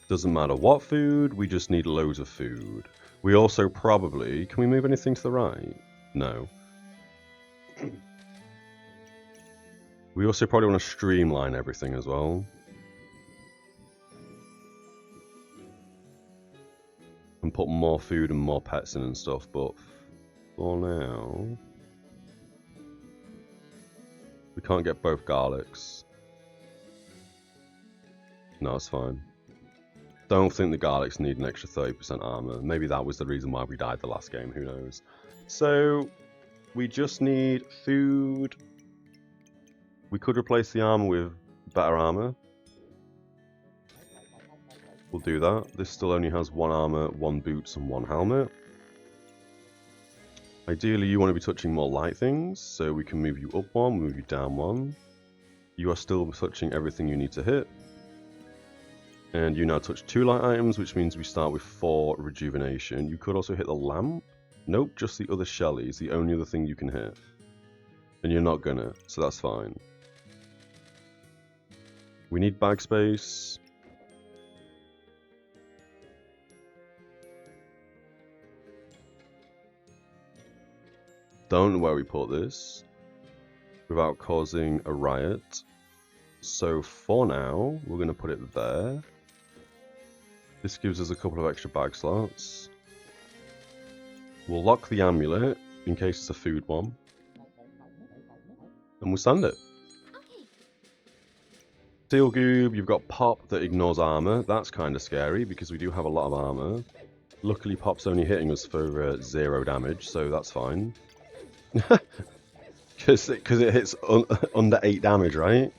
Doesn't matter what food, we just need loads of food. We also probably... Can we move anything to the right? No. We also probably want to streamline everything as well. And put more food and more pets in and stuff, but for now... We can't get both garlics. No, it's fine. Don't think the garlics need an extra 30% armor. Maybe that was the reason why we died the last game, who knows. So, we just need food. We could replace the armor with better armor. We'll do that. This still only has 1 armor, 1 boots, and 1 helmet. Ideally, you want to be touching more light things, so we can move you up 1, move you down 1. You are still touching everything you need to hit. And you now touch 2 light items, which means we start with 4 rejuvenation. You could also hit the lamp. Nope, just the other Shelly is the only other thing you can hit. And you're not gonna, so that's fine. We need bag space. Don't know where we put this without causing a riot. So for now, we're going to put it there. This gives us a couple of extra bag slots. We'll lock the amulet in case it's a food one. And we'll send it. Steel Goob, you've got Pop that ignores armor. That's kind of scary because we do have a lot of armor. Luckily Pop's only hitting us for 0 damage, so that's fine. Because it hits under 8 damage, right?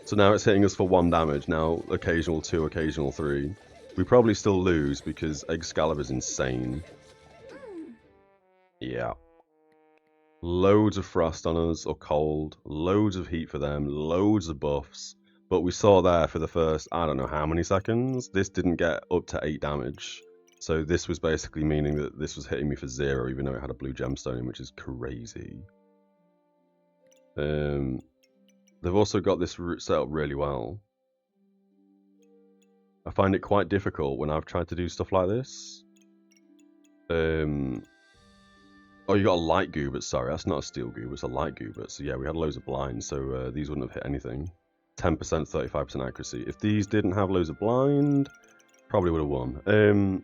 So now it's hitting us for 1 damage. Now occasional 2, occasional 3. We probably still lose because Excalibur's insane. Yeah. Loads of frost on us, or cold. Loads of heat for them. Loads of buffs. But we saw there for the first, I don't know how many seconds, this didn't get up to 8 damage. So this was basically meaning that this was hitting me for 0, even though it had a blue gemstone in, which is crazy. They've also got this route set up really well. I find it quite difficult when I've tried to do stuff like this. Oh, you got a light goobet, sorry, that's not a steel goobet, it's a light goobet. So yeah, we had loads of blinds, so these wouldn't have hit anything. 10%, 35% accuracy. If these didn't have loads of blind, probably would have won.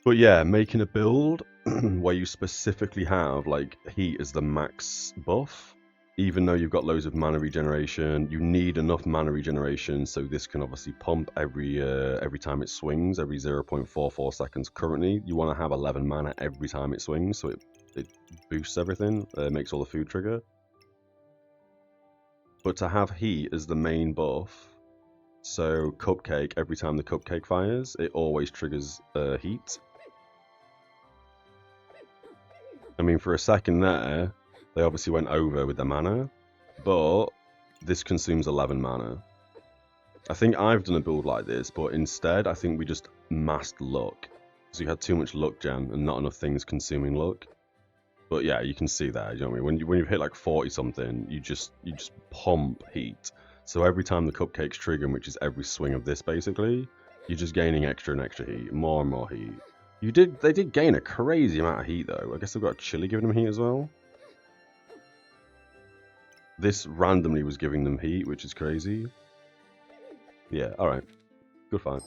But yeah, making a build where you specifically have like heat as the max buff, even though you've got loads of mana regeneration, you need enough mana regeneration, so this can obviously pump every time it swings, every 0.44 seconds. Currently, you want to have 11 mana every time it swings, so it boosts everything, makes all the food trigger. But to have heat as the main buff, so Cupcake, every time the Cupcake fires, it always triggers heat. I mean, for a second there, they obviously went over with the mana, but this consumes 11 mana. I think I've done a build like this, but instead I think we just masked luck. So you had too much luck gen and not enough things consuming luck. But yeah, you can see that, you know what I mean? When you hit like 40 something, you just pump heat. So every time the Cupcake's triggering, which is every swing of this basically, you're just gaining extra and extra heat, more and more heat. They did gain a crazy amount of heat though. I guess they've got Chili giving them heat as well. This randomly was giving them heat, which is crazy. Yeah, alright. Good fight.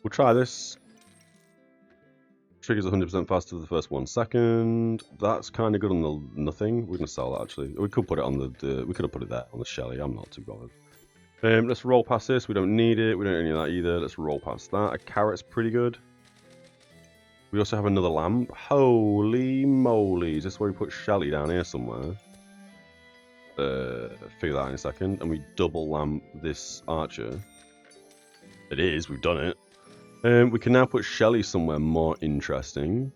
We'll try this. Triggers 100% faster the first 1 second. That's kind of good on the nothing. We're going to sell that actually. We could put it on the we could have put it there on the Shelly. I'm not too bothered. Let's roll past this. We don't need it. We don't need any of that either. Let's roll past that. A carrot's pretty good. We also have another lamp. Holy moly. Is this where we put Shelly down here somewhere? Figure that out in a second. And we double lamp this archer. It is. We've done it. We can now put Shelly somewhere more interesting.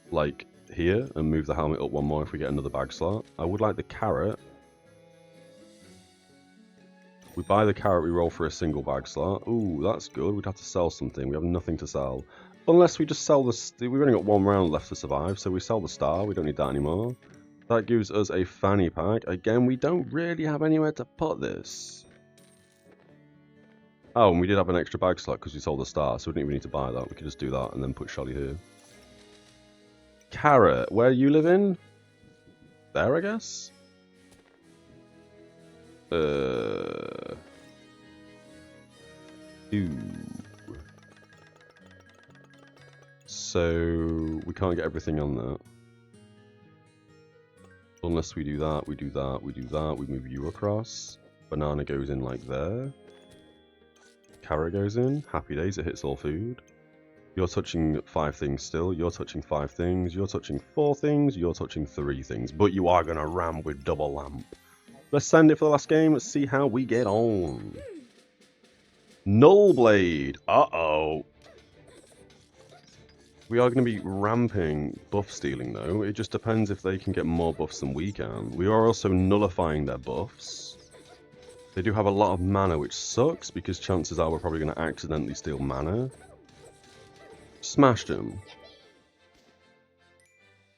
Like here, and move the helmet up 1 more if we get another bag slot. I would like the carrot. We buy the carrot, we roll for a single bag slot. Ooh, that's good. We'd have to sell something. We have nothing to sell. Unless we just sell the... We've only got 1 round left to survive, so we sell the star. We don't need that anymore. That gives us a fanny pack. Again, we don't really have anywhere to put this. Oh, and we did have an extra bag slot because we sold the star, so we didn't even need to buy that. We could just do that and then put Shelly here. Carrot, where you live in? There, I guess? Ooh. So, we can't get everything on that. Unless we do that, we do that, we do that, we move you across. Banana goes in like there. Carrot goes in. Happy days, it hits all food. You're touching 5 things still. You're touching 5 things. You're touching 4 things. You're touching 3 things. But you are going to ram with double lamp. Let's send it for the last game. Let's see how we get on. Null Blade. Uh-oh. We are going to be ramping buff stealing though. It just depends if they can get more buffs than we can. We are also nullifying their buffs. They do have a lot of mana, which sucks, because chances are we're probably going to accidentally steal mana. Smashed him.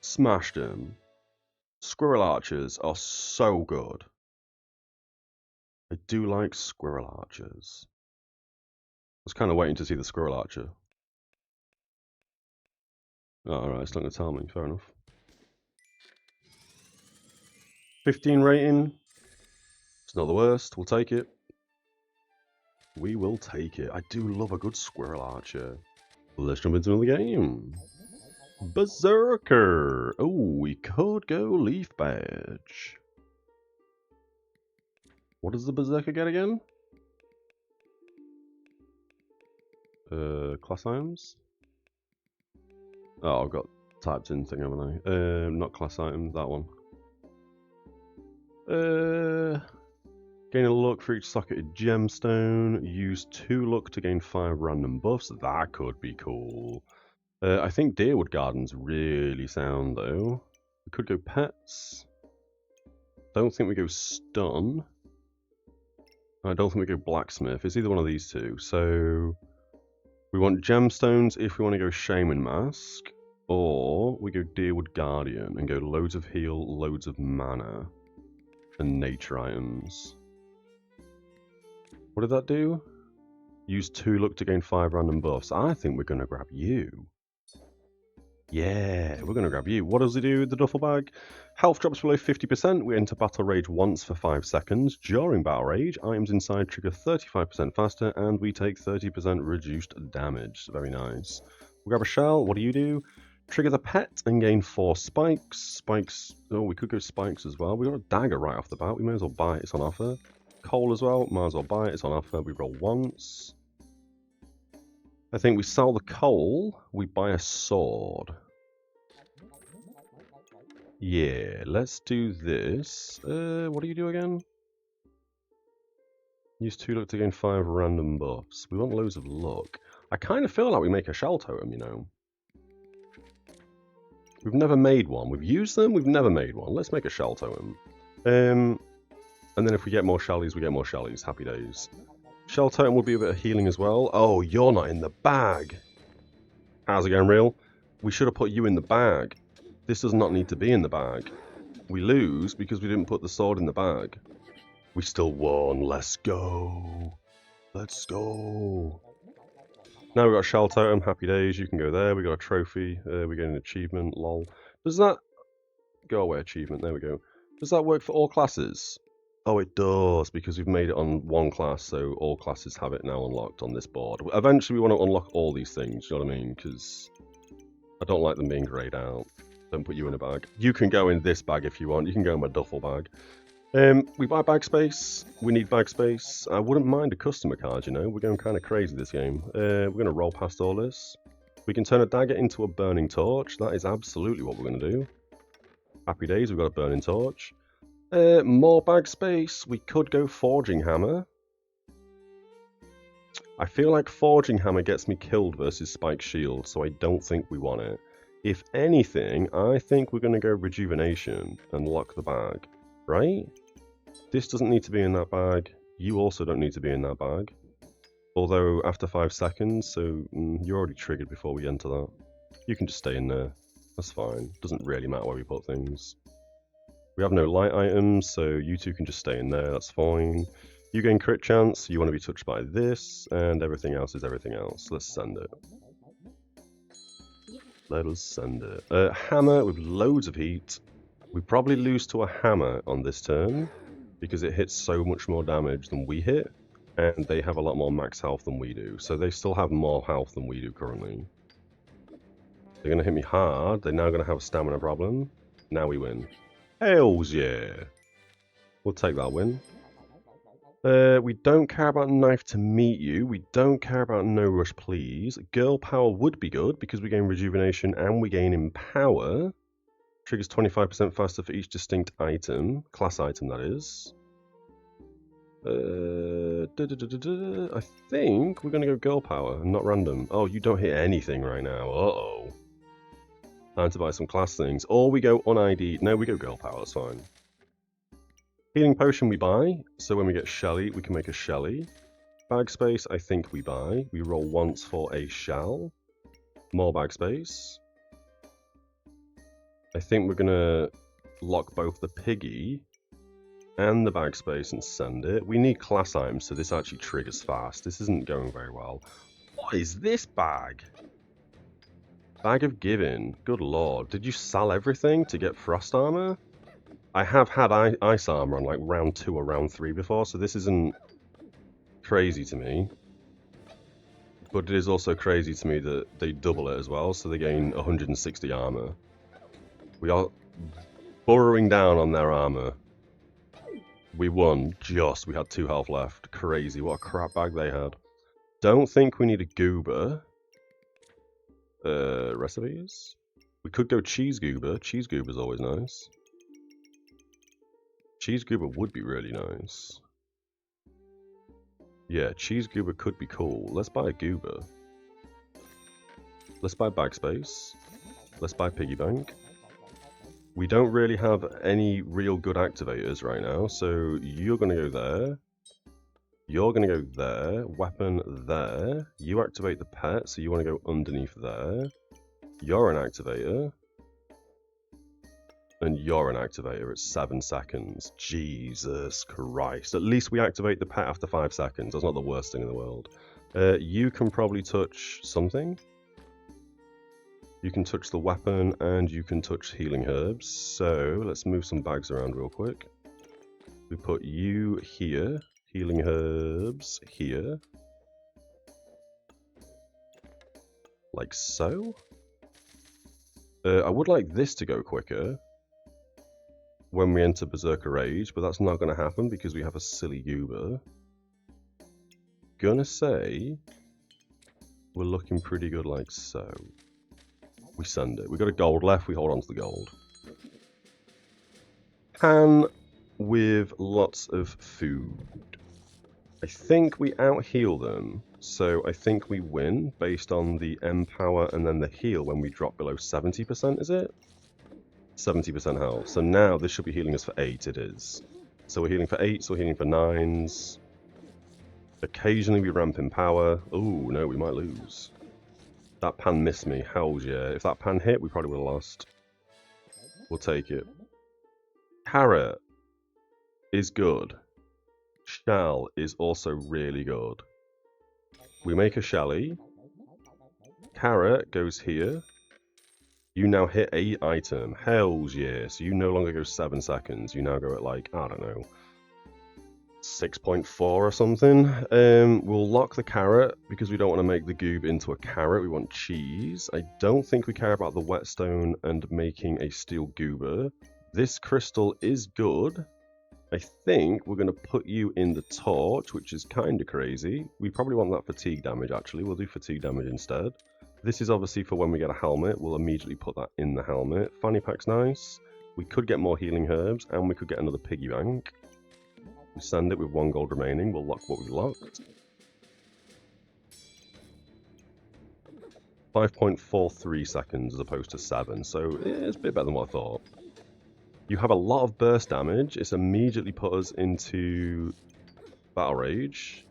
Smashed him. Squirrel archers are so good. I do like squirrel archers. I was kind of waiting to see the squirrel archer. Oh, alright, it's not going to tell me. Fair enough. 15 rating. It's not the worst. We'll take it. We will take it. I do love a good squirrel archer. Let's jump into another game. Berserker. Oh, we could go Leaf Badge. What does the Berserker get again? Class items? Oh, I've got typed in thing, haven't I? Not class item, that one. Gain a luck for each socketed gemstone. Use 2 luck to gain 5 random buffs. That could be cool. I think Deerwood Garden's really sound though. We could go pets. Don't think we go stun. I don't think we go blacksmith. It's either one of these two. So we want gemstones if we want to go shaman mask, or we go Deerwood Guardian and go loads of heal, loads of mana, and nature items. What did that do? Use 2 luck to gain 5 random buffs. I think we're going to grab you. Yeah, we're going to grab you. What does it do with the duffel bag? Health drops below 50%. We enter battle rage once for 5 seconds. During battle rage, items inside trigger 35% faster, and we take 30% reduced damage. Very nice. We'll grab a shell. What do? Trigger the pet and gain 4 spikes. Spikes. Oh, we could go spikes as well. We got a dagger right off the bat. We may as well buy it. It's on offer. Coal as well. Might as well buy it. It's on offer. We roll once. I think we sell the coal. We buy a sword. Yeah, let's do this. What do you do again? Use 2 luck to gain 5 random buffs. We want loads of luck. I kind of feel like we make a shell totem, you know. We've never made one. We've used them, we've never made one. Let's make a shell totem. And then if we get more shellies, we get more shellies. Happy days. Shell totem will be a bit of healing as well. Oh, you're not in the bag. How's it going, real? We should have put you in the bag. This does not need to be in the bag. We lose because we didn't put the sword in the bag. We still won. Let's go. Let's go. Now we've got a shell totem. Happy days. You can go there. We got a trophy. We get an achievement. Lol. Does that... Go away achievement. There we go. Does that work for all classes? Oh, it does, because we've made it on one class, so all classes have it now unlocked on this board. Eventually we want to unlock all these things, you know what I mean? Because I don't like them being greyed out. Don't put you in a bag. You can go in this bag if you want. You can go in my duffel bag. We buy bag space. We need bag space. I wouldn't mind a customer card, you know. We're going kind of crazy this game. We're going to roll past all this. We can turn a dagger into a burning torch. That is absolutely what we're going to do. Happy days, we've got a burning torch. More bag space. We could go forging hammer. I feel like forging hammer gets me killed versus spike shield, so I don't think we want it. If anything, I think we're going to go rejuvenation and lock the bag, right? This doesn't need to be in that bag. You also don't need to be in that bag. Although after 5 seconds, so you're already triggered before we enter that. You can just stay in there. That's fine. Doesn't really matter where we put things. We have no light items, so you two can just stay in there, that's fine. You gain crit chance, you want to be touched by this, and everything else is everything else. Let's send it. Let us send it. Hammer with loads of heat. We probably lose to a hammer on this turn, because it hits so much more damage than we hit, and they have a lot more max health than we do, so they still have more health than we do currently. They're going to hit me hard, they're now going to have a stamina problem. Now we win. Hells yeah! We'll take that win. We don't care about knife to meet you. We don't care about no rush please. Girl power would be good because we gain rejuvenation and we gain empower. Triggers 25% faster for each distinct item. Class item, that is. I think we're going to go girl power and not random. Oh, you don't hit anything right now. Uh-oh. Time to buy some class things. Or we go un-ID'd. No, we go girl power, that's fine. Healing potion we buy, so when we get Shelly, we can make a Shelly. Bag space, I think we buy. We roll once for a shell. More bag space. I think we're gonna lock both the piggy and the bag space and send it. We need class items, so this actually triggers fast. This isn't going very well. What is this bag? Bag of Giving. Good lord. Did you sell everything to get frost armor? I have had ice armor on like round 2 or round 3 before, so this isn't crazy to me. But it is also crazy to me that they double it as well, so they gain 160 armor. We are burrowing down on their armor. We won, just. We had 2 health left. Crazy. What a crap bag they had. Don't think we need a goober. Recipes? We could go Cheese Goober. Cheese Goober's always nice. Cheese Goober would be really nice. Yeah, Cheese Goober could be cool. Let's buy a Goober. Let's buy Bag Space. Let's buy Piggy Bank. We don't really have any real good activators right now, so you're going to go there. You're going to go there. Weapon there. You activate the pet, so you want to go underneath there. You're an activator. And you're an activator at 7 seconds. Jesus Christ. At least we activate the pet after 5 seconds. That's not the worst thing in the world. You can probably touch something. You can touch the weapon and you can touch healing herbs. So let's move some bags around real quick. We put you here. Healing herbs here. Like so. I would like this to go quicker when we enter Berserker Rage, but that's not going to happen because we have a silly goober. Gonna say we're looking pretty good like so. We send it. We got a gold left, we hold on to the gold. Pan with lots of food. I think we out-heal them, so I think we win based on the M power and then the heal when we drop below 70%, is it? 70% health. So now this should be healing us for 8, it is. So we're healing for 8s, so we're healing for 9s. Occasionally we ramp in power. Oh no, we might lose. That pan missed me. Hells yeah. If that pan hit, we probably would have lost. We'll take it. Carrot is good. Shell is also really good. We make a Shelly. Carrot goes here. You now hit 8 item. Hells yeah. So you no longer go 7 seconds. You now go at like, I don't know, 6.4 or something. We'll lock the carrot because we don't want to make the goob into a carrot. We want cheese. I don't think we care about the whetstone and making a steel goober. This crystal is good. I think we're going to put you in the torch, which is kind of crazy. We probably want that fatigue damage, actually. We'll do fatigue damage instead. This is obviously for when we get a helmet. We'll immediately put that in the helmet. Fanny pack's nice. We could get more healing herbs, and we could get another piggy bank. We send it with 1 gold remaining. We'll lock what we locked. 5.43 seconds as opposed to 7, so it's a bit better than what I thought. You have a lot of burst damage. It's immediately put us into Battle Rage.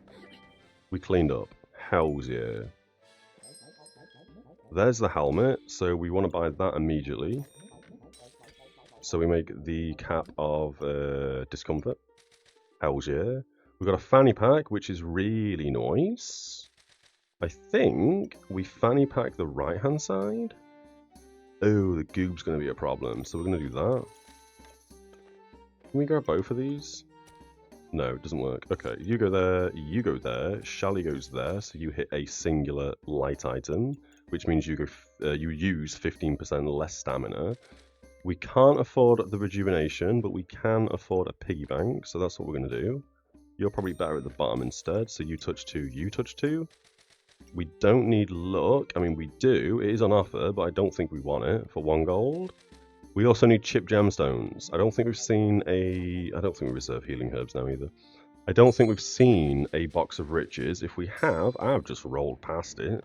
We cleaned up. Hells yeah. There's the helmet, so we want to buy that immediately. So we make the cap of discomfort. Hells yeah. We've got a fanny pack, which is really nice. I think we fanny pack the right-hand side. Oh, the goob's going to be a problem, so we're going to do that. Can we grab both of these? No, it doesn't work. Okay, you go there, you go there, Shally goes there, so you hit a singular light item, which means you use 15% less stamina. We can't afford the rejuvenation, but we can afford a piggy bank, so that's what we're going to do. You're probably better at the bottom instead, so you touch 2, you touch 2. We don't need luck. I mean, we do. It is on offer, but I don't think we want it for 1 gold. We also need chip gemstones. I don't think we've seen a... I don't think we reserve healing herbs now either. I don't think we've seen a box of riches. If we have, I've just rolled past it.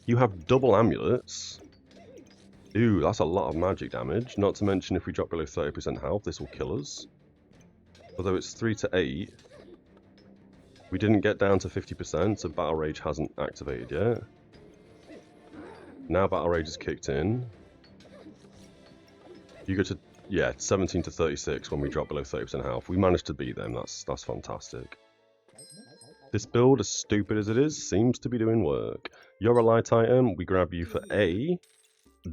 You have double amulets. Ooh, that's a lot of magic damage. Not to mention if we drop below 30% health, this will kill us. Although it's 3 to 8. We didn't get down to 50%, so Battle Rage hasn't activated yet. Now Battle Rage is kicked in. You go to, yeah, 17 to 36 when we drop below 30% health. We managed to beat them. That's fantastic. This build, as stupid as it is, seems to be doing work. You're a light item. We grab you for a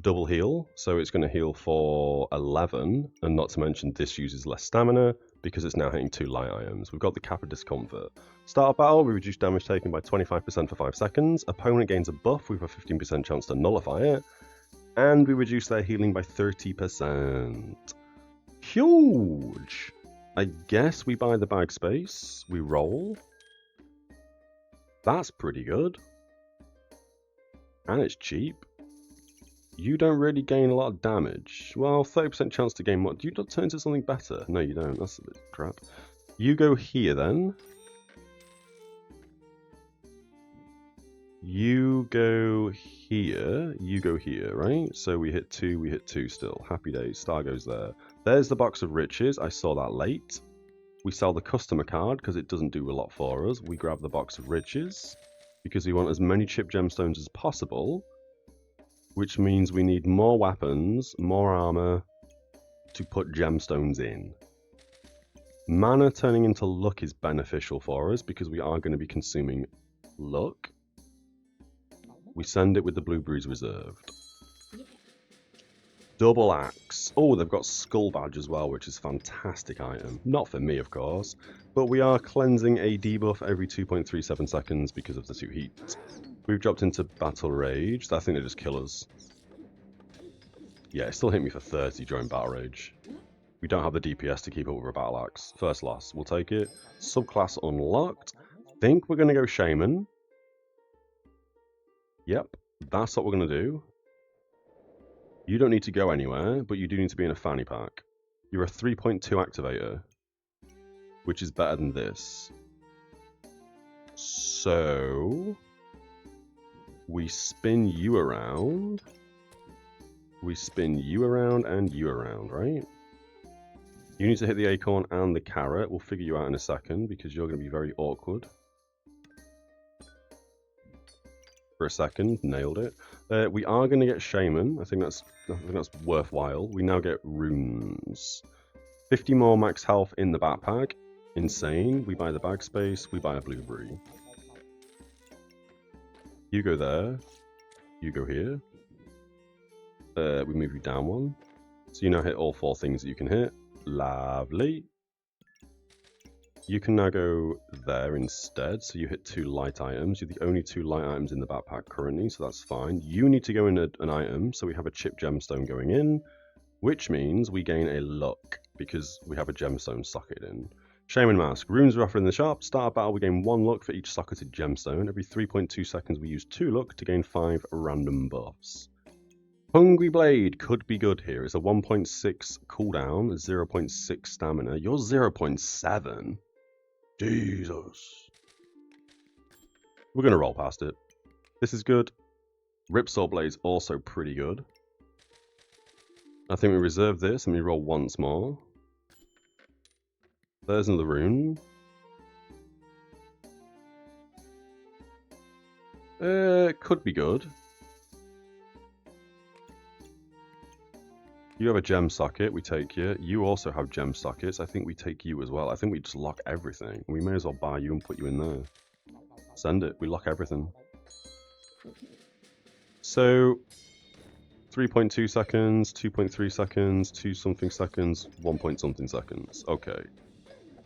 double heal. So it's going to heal for 11. And not to mention this uses less stamina because it's now hitting 2 light items. We've got the cap of discomfort. Start of battle, we reduce damage taken by 25% for 5 seconds. Opponent gains a buff with a 15% chance to nullify it. And we reduce their healing by 30%. Huge! I guess we buy the bag space. We roll. That's pretty good. And it's cheap. You don't really gain a lot of damage. Well, 30% chance to gain more. Do you not turn into something better? No, you don't. That's a bit crap. You go here then. You go here. You go here, right? So we hit 2, we hit 2 still. Happy days. Star goes there. There's the box of riches. I saw that late. We sell the customer card because it doesn't do a lot for us. We grab the box of riches because we want as many chip gemstones as possible, which means we need more weapons, more armor to put gemstones in. Mana turning into luck is beneficial for us because we are going to be consuming luck. We send it with the blueberries reserved. Double axe. Oh, they've got skull badge as well, which is a fantastic item. Not for me, of course, but we are cleansing a debuff every 2.37 seconds because of the 2 heat. We've dropped into battle rage. I think they just kill us. Yeah, it still hit me for 30 during battle rage. We don't have the DPS to keep up with a battle axe. First loss, we'll take it. Subclass unlocked. Think we're going to go shaman. Yep, that's what we're going to do. You don't need to go anywhere, but you do need to be in a fanny pack. You're a 3.2 activator, which is better than this. So we spin you around. We spin you around and you around, right? You need to hit the acorn and the carrot. We'll figure you out in a second because you're going to be very awkward. For a second, nailed it. We are going to get shaman. I think that's worthwhile. We now get runes. 50 more max health in the backpack. Insane. We buy the bag space. We buy a blueberry. You go there. You go here. We move you down 1. So you now hit all 4 things that you can hit. Lovely. You can now go there instead, so you hit 2 light items. You're the only 2 light items in the backpack currently, so that's fine. You need to go in an item, so we have a chip gemstone going in, which means we gain a luck, because we have a gemstone socket in. Shaman Mask. Runes are offered in the shop. Start a battle, we gain 1 luck for each socketed gemstone. Every 3.2 seconds we use 2 luck to gain 5 random buffs. Hungry Blade could be good here. It's a 1.6 cooldown, 0.6 stamina. You're 0.7. Jesus. We're going to roll past it. This is good. Ripsaw Blade's also pretty good. I think we reserve this and we roll once more. There's another rune. Could be good. You have a gem socket, we take you. You also have gem sockets. I think we take you as well. I think we just lock everything. We may as well buy you and put you in there. Send it. We lock everything. So, 3.2 seconds, 2.3 seconds, 2 something seconds, 1 point something seconds. Okay.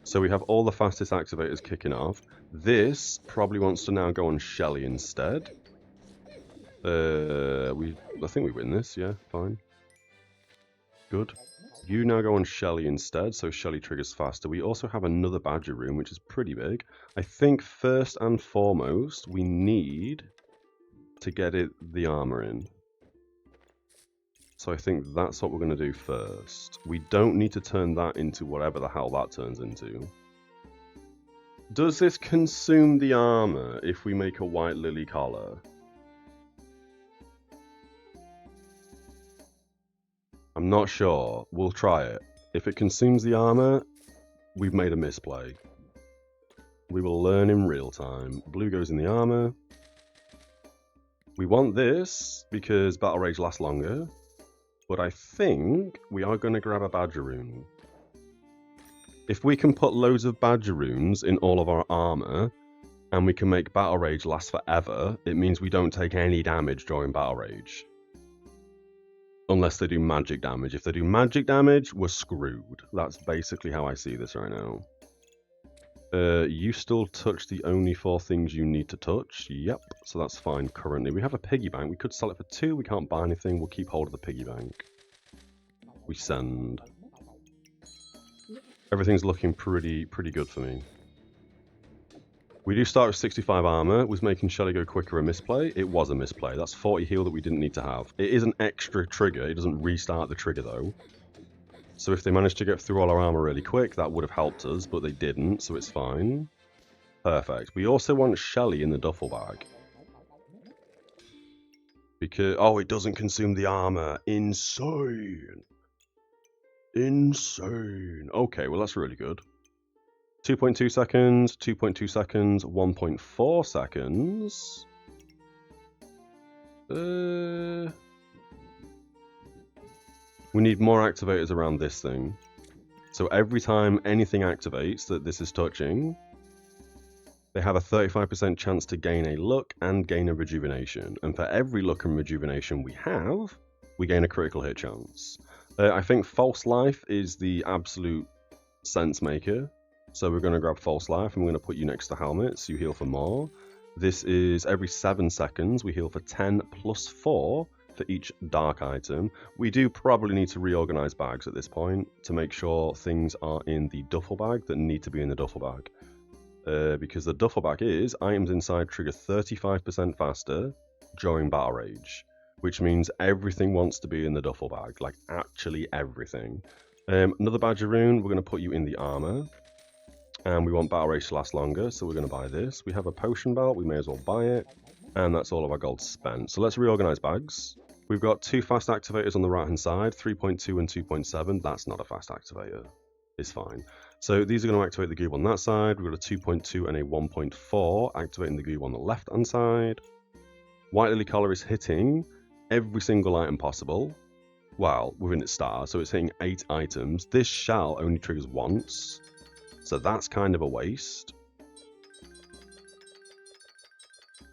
So we have all the fastest activators kicking off. This probably wants to now go on Shelly instead. I think we win this, yeah, fine. Good. You now go on Shelly instead, so Shelly triggers faster. We also have another Badger room, which is pretty big. I think first and foremost, we need to get the armor in. So I think that's what we're going to do first. We don't need to turn that into whatever the hell that turns into. Does this consume the armor if we make a white lily collar? I'm not sure. We'll try it. If it consumes the armor, we've made a misplay. We will learn in real time. Blue goes in the armor. We want this because Battle Rage lasts longer. But I think we are going to grab a Badger rune. If we can put loads of Badger runes in all of our armor, and we can make Battle Rage last forever, it means we don't take any damage during Battle Rage. Unless they do magic damage. If they do magic damage, we're screwed. That's basically how I see this right now. You still touch the only 4 things you need to touch. Yep, so that's fine currently. We have a piggy bank. We could sell it for 2. We can't buy anything. We'll keep hold of the piggy bank. We send. Everything's looking pretty good for me. We do start with 65 armor. Was making Shelly go quicker a misplay? It was a misplay. That's 40 heal that we didn't need to have. It is an extra trigger. It doesn't restart the trigger though. So if they managed to get through all our armor really quick, that would have helped us, but they didn't, so it's fine. Perfect. We also want Shelly in the duffel bag. Because, oh, it doesn't consume the armor. Insane. Insane. Okay, well that's really good. 2.2 seconds, 2.2 seconds, 1.4 seconds. We need more activators around this thing. So every time anything activates that this is touching, they have a 35% chance to gain a luck and gain a rejuvenation. And for every luck and rejuvenation we have, we gain a critical hit chance. I think False Life is the absolute sense maker. So we're going to grab False Life and we're going to put you next to Helmet so you heal for more. This is every 7 seconds. We heal for 10 plus 4 for each dark item. We do probably need to reorganize bags at this point to make sure things are in the duffel bag that need to be in the duffel bag. Because the duffel bag is items inside trigger 35% faster during battle rage, which means everything wants to be in the duffel bag, like actually everything. Another badger rune, we're going to put you in the armor. And we want battle rage to last longer, so we're going to buy this. We have a potion belt, we may as well buy it. And that's all of our gold spent. So let's reorganize bags. We've got 2 fast activators on the right hand side, 3.2 and 2.7. That's not a fast activator. It's fine. So these are going to activate the goob on that side. We've got a 2.2 and a 1.4 activating the goob on the left hand side. White Lily Collar is hitting every single item possible. Well, within its star, so it's hitting 8 items. This shell only triggers once. So that's kind of a waste.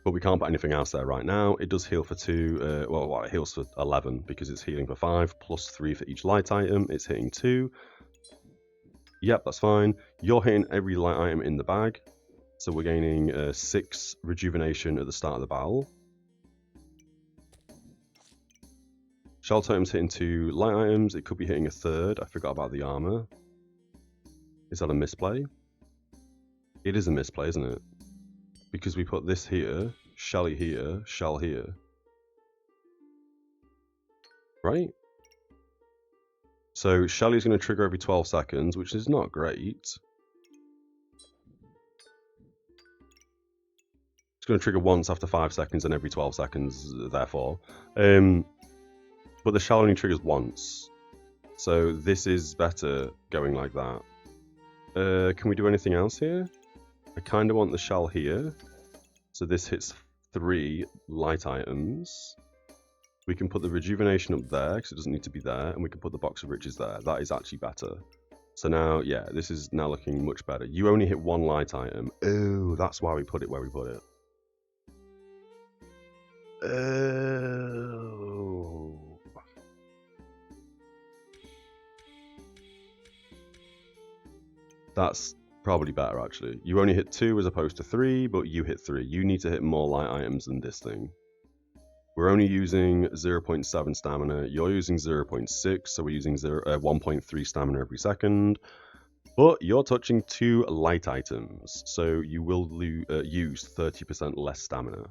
But we can't put anything else there right now. It does heal for 2, well, it heals for 11 because it's healing for 5, plus 3 for each light item. It's hitting 2. Yep, that's fine. You're hitting every light item in the bag. So we're gaining 6 rejuvenation at the start of the battle. Shell Totem's hitting 2 light items. It could be hitting a 3rd. I forgot about the armor. Is that a misplay? It is a misplay, isn't it? Because we put this here, Shelly here, Shell here. Right? So Shelly's going to trigger every 12 seconds, which is not great. It's going to trigger once after 5 seconds and every 12 seconds, therefore. But the Shell only triggers once. So this is better going like that. Can we do anything else here? I kind of want the shell here. So this hits 3 light items. We can put the rejuvenation up there because it doesn't need to be there. And we can put the box of riches there. That is actually better. So now, yeah, this is now looking much better. You only hit 1 light item. Oh, that's why we put it where we put it. Oh. That's probably better, actually. You only hit 2 as opposed to 3, but you hit 3. You need to hit more light items than this thing. We're only using 0.7 stamina. You're using 0.6, so we're using 1.3 stamina every second. But you're touching 2 light items, so you will use 30% less stamina.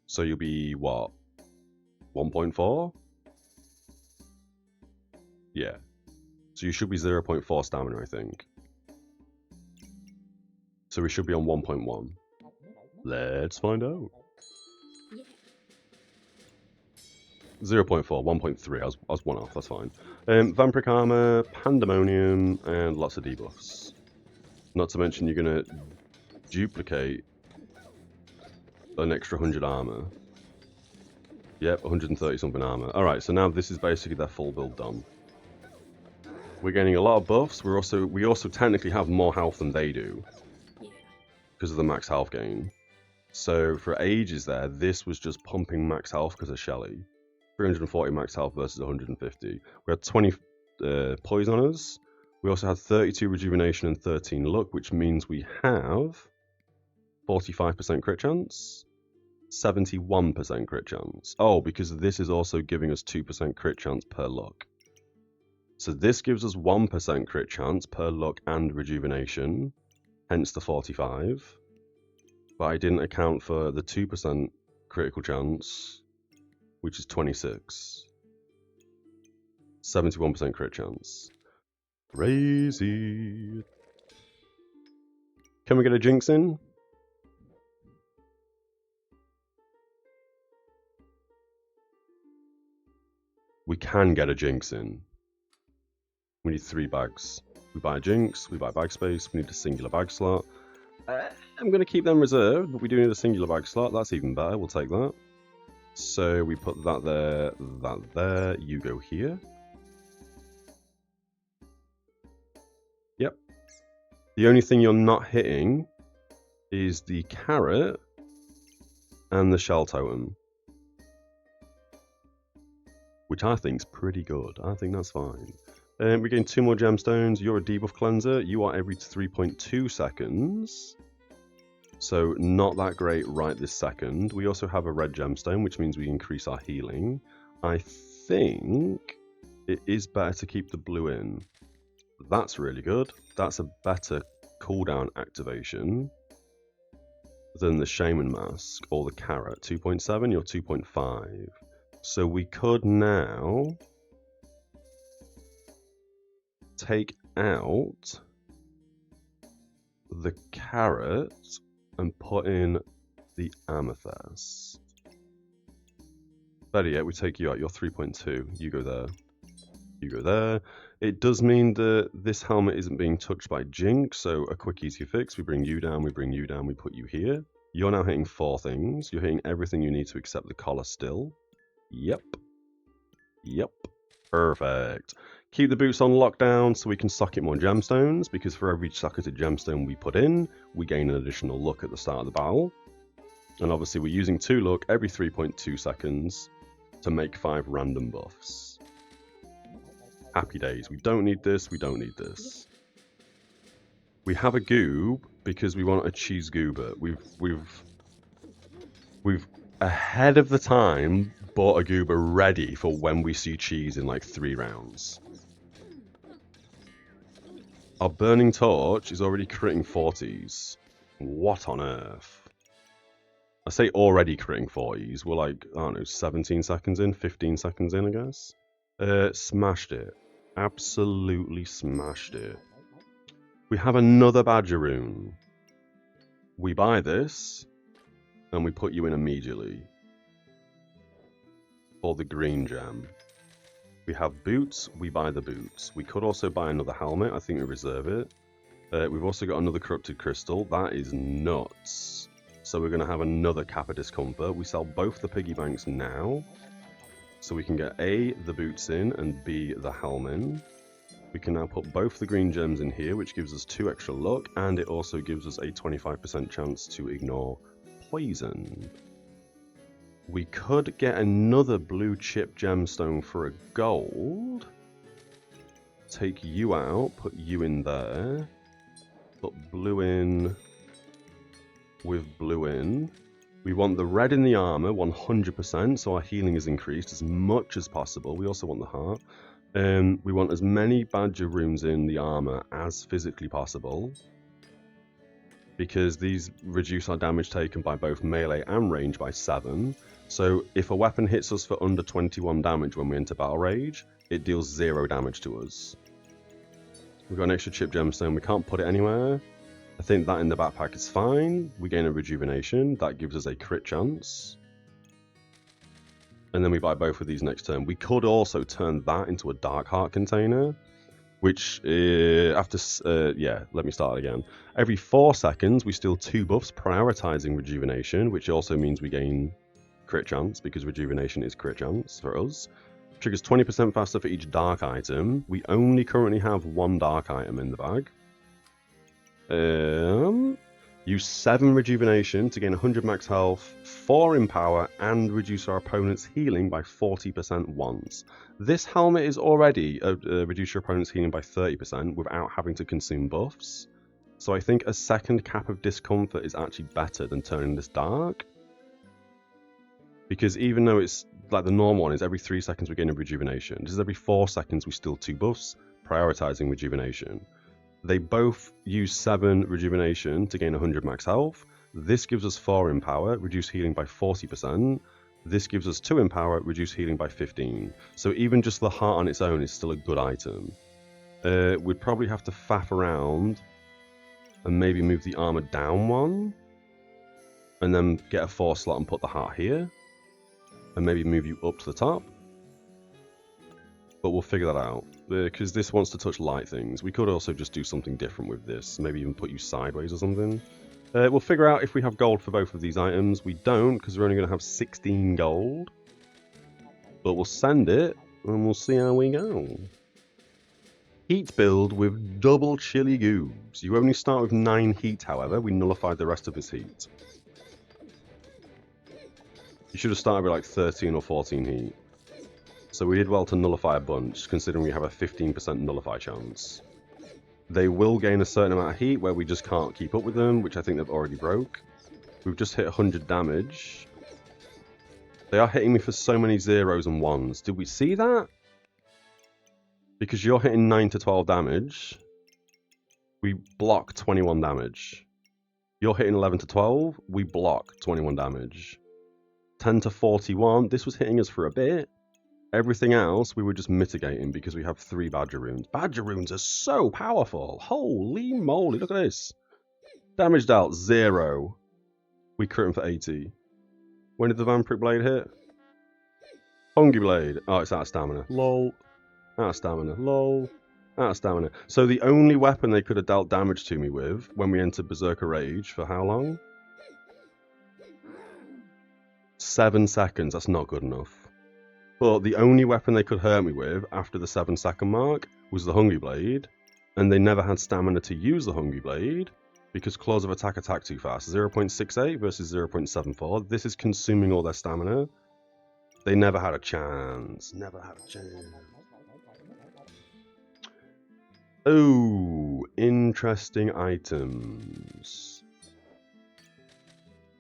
So you'll be, what, 1.4? Yeah. So you should be 0.4 stamina, I think. So we should be on 1.1. Let's find out. 0.4, 1.3. I was 1 off, that's fine. Vampiric Armor, Pandemonium, and lots of debuffs. Not to mention you're going to duplicate an extra 100 armor. Yep, 130 something armor. Alright, so now this is basically their full build done. We're getting a lot of buffs. We also technically have more health than they do. Because of the max health gain. So for ages there, this was just pumping max health because of Shelly. 340 max health versus 150. We had 20 poison on us. We also had 32 rejuvenation and 13 luck, which means we have 45% crit chance, 71% crit chance. Oh, because this is also giving us 2% crit chance per luck. So this gives us 1% crit chance per luck and rejuvenation. hence the 45. But I didn't account for the 2% critical chance, which is 26. 71% crit chance. Crazy. Can we get a jinx in? We can get a jinx in. We need 3 bags. We buy a jinx, we buy bag space, we need a singular bag slot. I'm going to keep them reserved, but we do need a singular bag slot. That's even better, we'll take that. So we put that there, you go here. Yep. The only thing you're not hitting is the carrot and the shell totem. Which I think is pretty good. I think that's fine. We're getting 2 more gemstones. You're a debuff cleanser. You are every 3.2 seconds. So not that great right this second. We also have a red gemstone, which means we increase our healing. I think it is better to keep the blue in. That's really good. That's a better cooldown activation than the Shaman Mask or the carrot. 2.7, you're 2.5. So we could now take out the carrot and put in the amethyst. Better yet, we take you out. You're 3.2. You go there. You go there. It does mean that this helmet isn't being touched by Jinx, so a quick easy fix. We bring you down, we bring you down, we put you here. You're now hitting 4 things. You're hitting everything you need to accept the collar still. Yep. Yep. Perfect. Keep the boots on lockdown so we can socket more gemstones, because for every socketed gemstone we put in, we gain an additional luck at the start of the battle. And obviously we're using 2 luck every 3.2 seconds to make 5 random buffs. Happy days. We don't need this, we don't need this. We have a goob because we want a cheese goober. We've ahead of the time bought a goober ready for when we see cheese in like 3 rounds. Our burning torch is already critting 40s. What on earth? I say already critting 40s. We're like, I don't know, 17 seconds in, 15 seconds in, I guess. Smashed it. Absolutely smashed it. We have another badger rune. We buy this, and we put you in immediately. For the green gem. We have boots, we buy the boots. We could also buy another helmet, I think we reserve it. We've also got another corrupted crystal. That is nuts. So we're going to have another Kappa Discomfort. We sell both the piggy banks now. So we can get A, the boots in, and B, the helm in. We can now put both the green gems in here, which gives us 2 extra luck, and it also gives us a 25% chance to ignore poison. We could get another blue chip gemstone for a gold. Take you out, put you in there. Put blue in with blue in. We want the red in the armor 100%, so our healing is increased as much as possible. We also want the heart. We want as many badger runes in the armor as physically possible, because these reduce our damage taken by both melee and range by 7. So if a weapon hits us for under 21 damage when we enter battle rage, it deals 0 damage to us. We've got an extra chip gemstone, we can't put it anywhere. I think that in the backpack is fine. We gain a rejuvenation, that gives us a crit chance. And then we buy both of these next turn. We could also turn that into a Dark Heart container, which yeah, let me start again. Every 4 seconds, we steal 2 buffs, prioritizing rejuvenation, which also means we gain crit chance, because rejuvenation is crit chance for us. Triggers 20% faster for each dark item. We only currently have 1 dark item in the bag. Use 7 rejuvenation to gain 100 max health, 4 in power, and reduce our opponent's healing by 40% once. This helmet is already reduce your opponent's healing by 30% without having to consume buffs. So I think a second cap of discomfort is actually better than turning this dark. Because even though it's like the normal one is every 3 seconds we gain a rejuvenation, this is every 4 seconds we steal 2 buffs, prioritizing rejuvenation. They both use 7 rejuvenation to gain 100 max health. This gives us 4 in power, reduce healing by 40%. This gives us 2 in power, reduce healing by 15. So even just the heart on its own is still a good item. We'd probably have to faff around and maybe move the armor down 1. And then get a 4 slot and put the heart here. And maybe move you up to the top. But we'll figure that out. Because this wants to touch light things. We could also just do something different with this. Maybe even put you sideways or something. We'll figure out if we have gold for both of these items. We don't, because we're only going to have 16 gold. But we'll send it, and we'll see how we go. Heat build with double chili goobs. You only start with 9 heat, however. We nullified the rest of his heat. You should have started with like 13 or 14 heat. So we did well to nullify a bunch, considering we have a 15% nullify chance. They will gain a certain amount of heat where we just can't keep up with them, which I think they've already broke. We've just hit 100 damage. They are hitting me for so many zeros and ones. Did we see that? Because you're hitting 9 to 12 damage. We block 21 damage. You're hitting 11 to 12. We block 21 damage. 10 to 41. This was hitting us for a bit. Everything else we were just mitigating because we have 3 Badger Runes. Badger Runes are so powerful. Holy moly, look at this. Damage dealt, 0. We crit him for 80. When did the Vampiric Blade hit? Hungry Blade. Oh, it's out of stamina. Lol. Out of stamina. Lol. Out of stamina. So the only weapon they could have dealt damage to me with when we entered Berserker Rage for how long? 7 seconds. That's not good enough. But the only weapon they could hurt me with after the 7-second mark was the Hungry Blade, and they never had stamina to use the Hungry Blade because claws of attack too fast. 0.68 versus 0.74. This is consuming all their stamina. They never had a chance. Never had a chance. Oh, interesting items.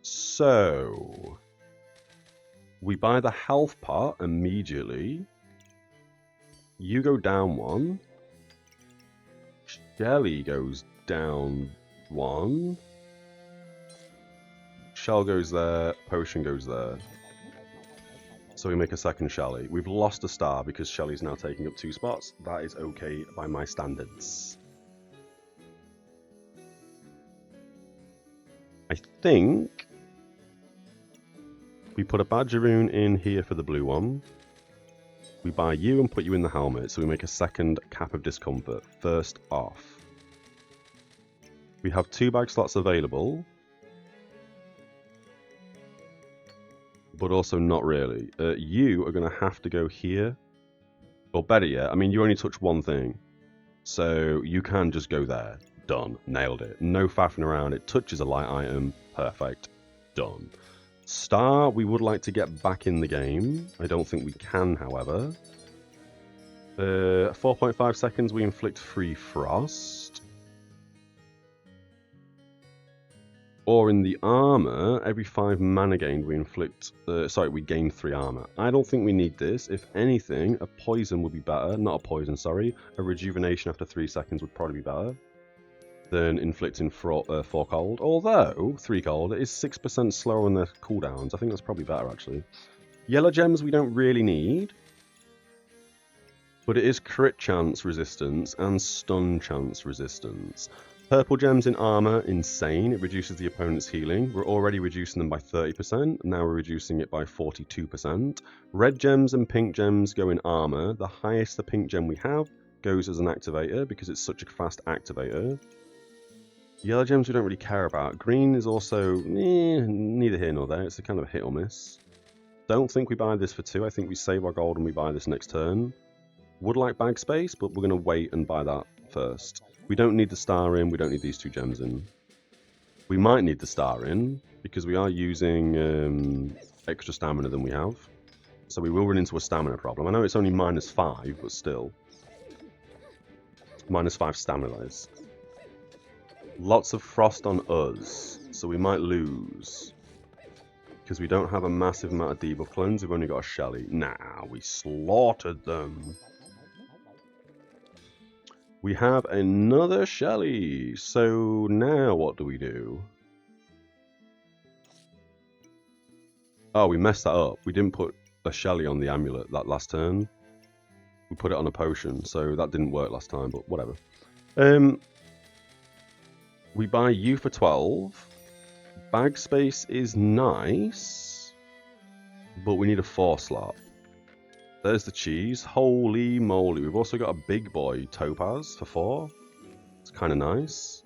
So we buy the health pot immediately. You go down 1. Shelly goes down 1. Shell goes there. Potion goes there. So we make a second Shelly. We've lost a star because Shelly's now taking up 2 spots. That is okay by my standards. I think we put a Badger Rune in here for the blue one. We buy you and put you in the helmet, so we make a second Cap of Discomfort. First off. We have 2 bag slots available. But also not really. You are going to have to go here. Or better yet, I mean, you only touch 1 thing. So you can just go there. Done. Nailed it. No faffing around. It touches a light item. Perfect. Done. Star, we would like to get back in the game. I don't think we can, however. 4.5 seconds, we inflict free frost. Or in the armor, every 5 mana gained, we inflict... we gain 3 armor. I don't think we need this. If anything, a poison would be better. Not a poison, sorry. A rejuvenation after 3 seconds would probably be better than inflicting 4 cold. Although, 3 cold is 6% slower on their cooldowns. I think that's probably better, actually. Yellow gems we don't really need. But it is crit chance resistance and stun chance resistance. Purple gems in armor, insane. It reduces the opponent's healing. We're already reducing them by 30%. Now we're reducing it by 42%. Red gems and pink gems go in armor. The highest the pink gem we have goes as an activator because it's such a fast activator. Yellow gems we don't really care about. Green is also neither here nor there. It's a kind of hit or miss. Don't think we buy this for 2. I think we save our gold and we buy this next turn. Would like bag space, but we're going to wait and buy that first. We don't need the star in. We don't need these 2 gems in. We might need the star in because we are using extra stamina than we have. So we will run into a stamina problem. I know it's only -5, but still. -5 stamina, that is. Lots of frost on us, so we might lose. Because we don't have a massive amount of debuff clones, we've only got a Shelly. Nah, we slaughtered them. We have another Shelly. So now what do we do? Oh, we messed that up. We didn't put a Shelly on the amulet that last turn. We put it on a potion, so that didn't work last time, but whatever. We buy you for 12. Bag space is nice, but we need a 4 slot. There's the cheese. Holy moly. We've also got a big boy topaz for 4. It's kind of nice.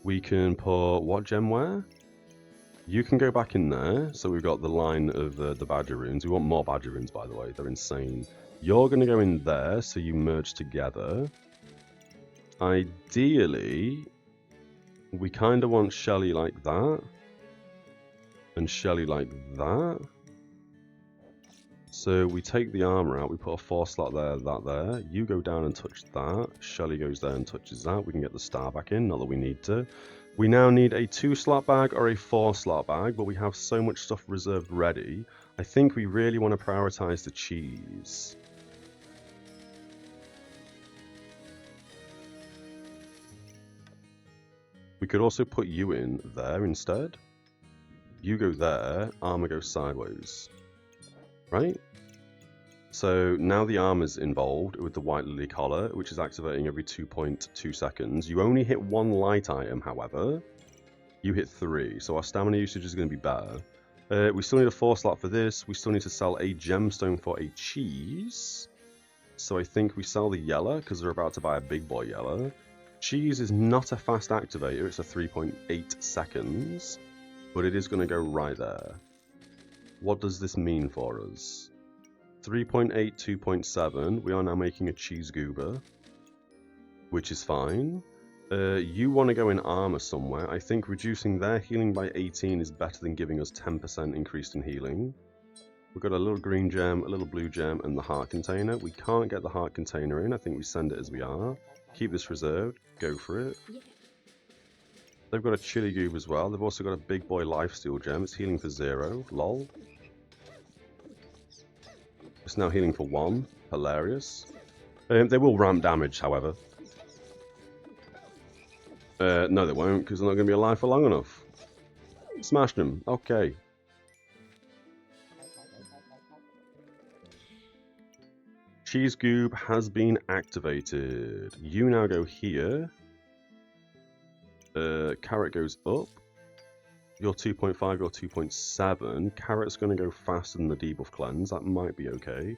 We can put what gem where? You can go back in there. So we've got the line of the badger runes. We want more badger runes, by the way. They're insane. You're going to go in there, so you merge together. Ideally, we kind of want Shelly like that. And Shelly like that. So we take the armor out, we put a 4 slot there, that there. You go down and touch that. Shelly goes there and touches that. We can get the star back in, not that we need to. We now need a 2 slot bag or a 4 slot bag, but we have so much stuff reserved ready. I think we really want to prioritize the cheese. We could also put you in there instead. You go there, armor goes sideways. Right? So now the armor's involved with the white lily collar, which is activating every 2.2 seconds. You only hit 1 light item, however. You hit 3, so our stamina usage is going to be better. We still need a 4 slot for this. We still need to sell a gemstone for a cheese. So I think we sell the yellow, because we're about to buy a big boy yellow. Cheese is not a fast activator, it's a 3.8 seconds. But it is going to go right there. What does this mean for us? 3.8, 2.7. We are now making a cheese goober, which is fine. You want to go in armor somewhere. I think reducing their healing by 18 is better than giving us 10% increase in healing. We've got a little green gem, a little blue gem, and the heart container. We can't get the heart container in. I think we send it as we are. Keep this reserved. Go for it. They've got a chili goob as well. They've also got a big boy lifesteal gem. It's healing for 0. Lol. It's now healing for 1. Hilarious. They will ramp damage, however. No, they won't, because they're not going to be alive for long enough. Smashed them. Okay. Cheese goob has been activated. You now go here. Carrot goes up. You're 2.5, you're 2.7. Carrot's going to go faster than the debuff cleanse. That might be okay.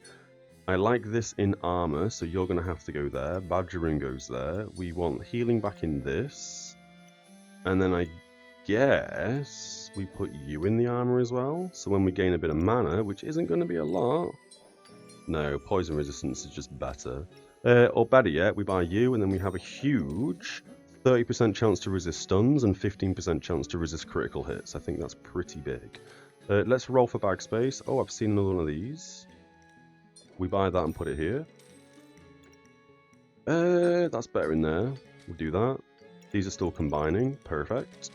I like this in armor, so you're going to have to go there. Badgering goes there. We want healing back in this. And then I guess we put you in the armor as well. So when we gain a bit of mana, which isn't going to be a lot. No, poison resistance is just better. Or better yet, we buy you, and then we have a huge 30% chance to resist stuns and 15% chance to resist critical hits. I think that's pretty big. Let's roll for bag space. Oh, I've seen another one of these. We buy that and put it here. That's better in there. We'll do that. These are still combining. Perfect.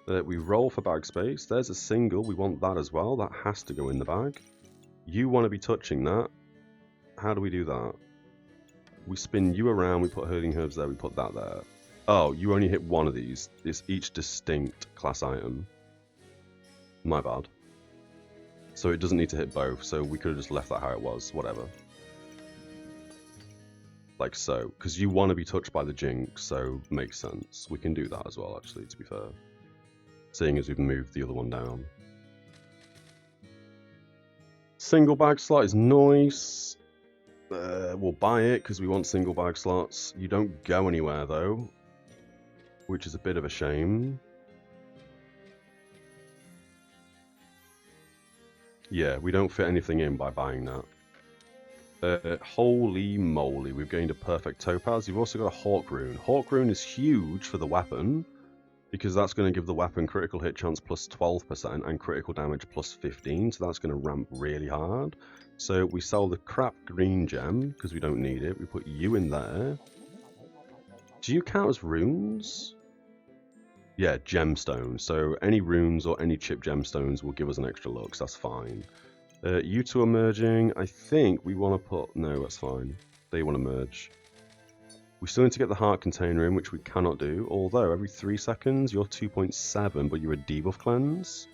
We roll for bag space. There's a single. We want that as well. That has to go in the bag. You want to be touching that. How do we do that? We spin you around. We put herding herbs there. We put that there. Oh, you only hit 1 of these. It's each distinct class item. My bad. So it doesn't need to hit both. So we could have just left that how it was. Whatever. Like so. Because you want to be touched by the jinx. So makes sense. We can do that as well, actually, to be fair. Seeing as we've moved the other one down. Single bag slot is nice. We'll buy it because we want single bag slots. You don't go anywhere though, which is a bit of a shame. Yeah, we don't fit anything in by buying that. Holy moly, we've gained a perfect topaz. You've also got a hawk rune. Hawk rune is huge for the weapon, because that's going to give the weapon critical hit chance plus 12% and critical damage plus 15, so that's going to ramp really hard. So we sell the crap green gem, because we don't need it. We put you in there. Do you count as runes? Yeah, gemstones. So any runes or any chip gemstones will give us an extra look, so that's fine. You two are merging. I think we want to put... No, that's fine. They want to merge. We still need to get the heart container in, which we cannot do. Although, every 3 seconds, you're 2.7, but you're a debuff cleanse.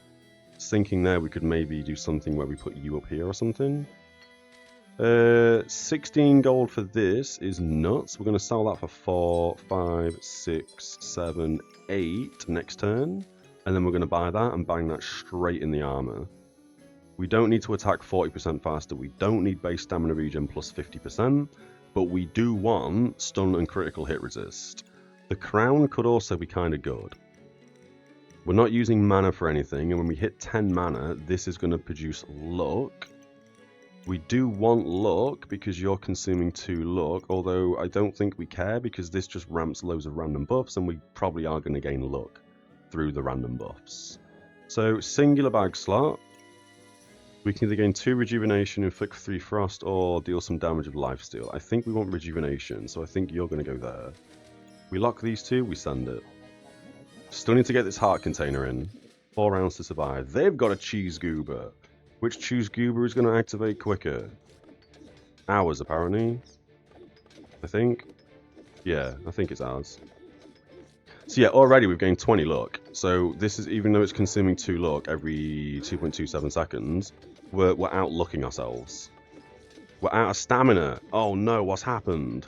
Thinking there we could maybe do something where we put you up here or something. 16 gold for this is nuts. We're going to sell that for 4, 5, 6, 7, 8 next turn. And then we're going to buy that and bang that straight in the armor. We don't need to attack 40% faster. We don't need base stamina regen plus 50%. But we do want stun and critical hit resist. The crown could also be kind of good. We're not using mana for anything. And when we hit 10 mana, this is going to produce luck. We do want luck because you're consuming 2 luck, although I don't think we care because this just ramps loads of random buffs and we probably are going to gain luck through the random buffs. So, singular bag slot. We can either gain 2 rejuvenation, inflict 3 frost, or deal some damage with lifesteal. I think we want rejuvenation, so I think you're going to go there. We lock these 2, we send it. Still need to get this heart container in. 4 rounds to survive. They've got a cheese goober. Which choose goober is going to activate quicker? Ours, apparently. I think. Yeah, I think it's ours. So yeah, already we've gained 20 luck. So this is, even though it's consuming 2 luck every 2.27 seconds, we're outlooking ourselves. We're out of stamina. Oh no, what's happened?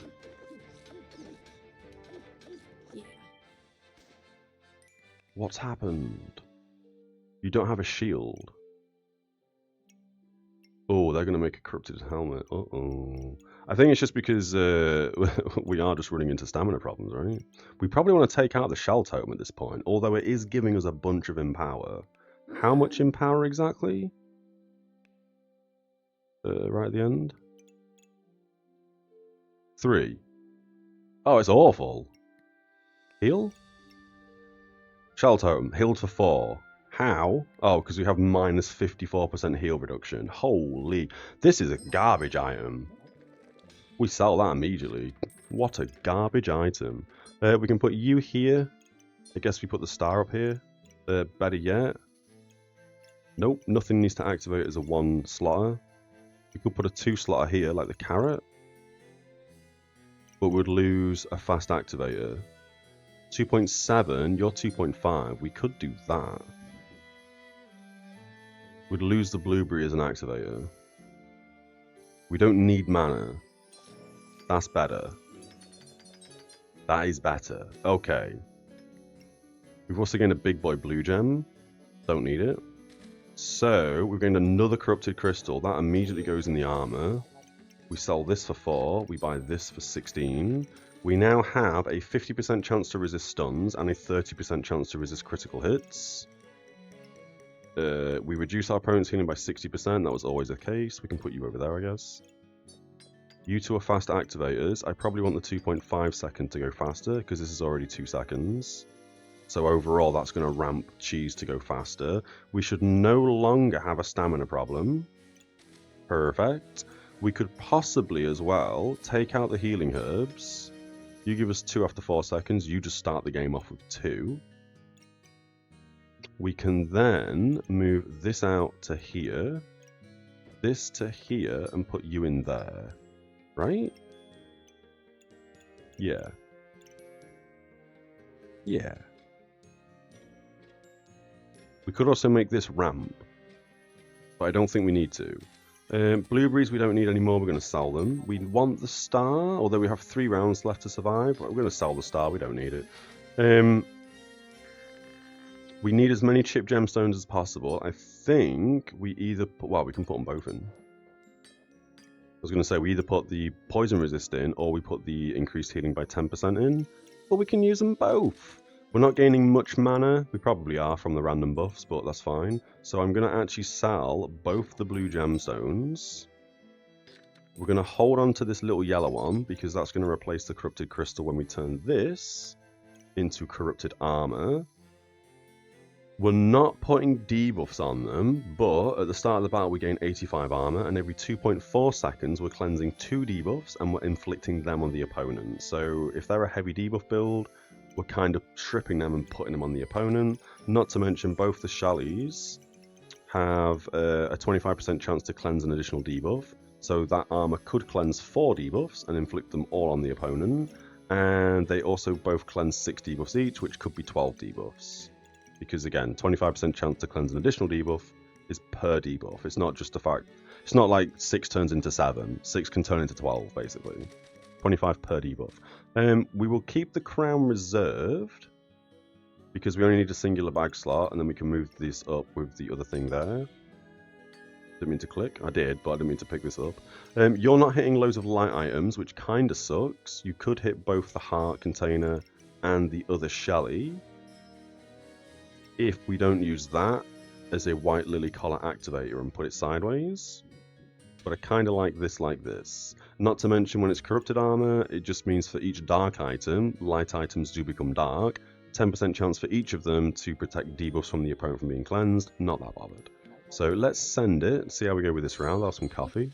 What's happened? You don't have a shield. Oh, they're going to make a corrupted helmet. Uh-oh. I think it's just because we are just running into stamina problems, right? We probably want to take out the shell totem at this point, although it is giving us a bunch of empower. How much empower exactly? Right at the end? 3. Oh, it's awful. Heal? Shell totem, healed for 4. How? Oh, because we have minus 54% heal reduction. Holy, this is a garbage item. We sell that immediately. What a garbage item. We can put you here. I guess we put the star up here. Better yet. Nope, nothing needs to activate as a 1 slotter. We could put a 2 slotter here, like the carrot. But we'd lose a fast activator. 2.7, you're 2.5. We could do that. We'd lose the blueberry as an activator. We don't need mana. That's better. That is better. Okay. We've also gained a big boy blue gem. Don't need it. So, we've gained another corrupted crystal. That immediately goes in the armor. We sell this for 4. We buy this for 16. We now have a 50% chance to resist stuns and a 30% chance to resist critical hits. We reduce our opponent's healing by 60%. That was always the case. We can put you over there, I guess. You 2 are fast activators. I probably want the 2.5 second to go faster because this is already 2 seconds. So overall, that's going to ramp cheese to go faster. We should no longer have a stamina problem. Perfect. We could possibly as well take out the healing herbs. You give us 2 after 4 seconds. You just start the game off with 2. We can then move this out to here, this to here, and put you in there, right? Yeah. Yeah. We could also make this ramp, but I don't think we need to. Blueberries we don't need anymore, we're going to sell them. We want the star, although we have 3 rounds left to survive. We're going to sell the star, we don't need it. We need as many chip gemstones as possible. I think we either put, well, we can put them both in. I was going to say we either put the poison resist in or we put the increased healing by 10% in, but we can use them both. We're not gaining much mana. We probably are from the random buffs, but that's fine. So I'm going to actually sell both the blue gemstones. We're going to hold on to this little yellow one because that's going to replace the corrupted crystal when we turn this into corrupted armor. We're not putting debuffs on them, but at the start of the battle we gain 85 armor, and every 2.4 seconds we're cleansing 2 debuffs and we're inflicting them on the opponent. So if they're a heavy debuff build, we're kind of stripping them and putting them on the opponent. Not to mention both the Shallies have a 25% chance to cleanse an additional debuff. So that armor could cleanse 4 debuffs and inflict them all on the opponent. And they also both cleanse 6 debuffs each, which could be 12 debuffs. Because again, 25% chance to cleanse an additional debuff is per debuff. It's not just a fact. It's not like 6 turns into 7. 6 can turn into 12, basically. 25 per debuff. We will keep the crown reserved, because we only need a singular bag slot, and then we can move this up with the other thing there. Didn't mean to click. I did, but I didn't mean to pick this up. You're not hitting loads of light items, which kind of sucks. You could hit both the heart container and the other Shelly. If we don't use that as a white lily collar activator and put it sideways. But I kind of like this. Not to mention when it's corrupted armor, it just means for each dark item, light items do become dark. 10% chance for each of them to protect debuffs from the opponent from being cleansed. Not that bothered. So let's send it, see how we go with this round. I'll have some coffee.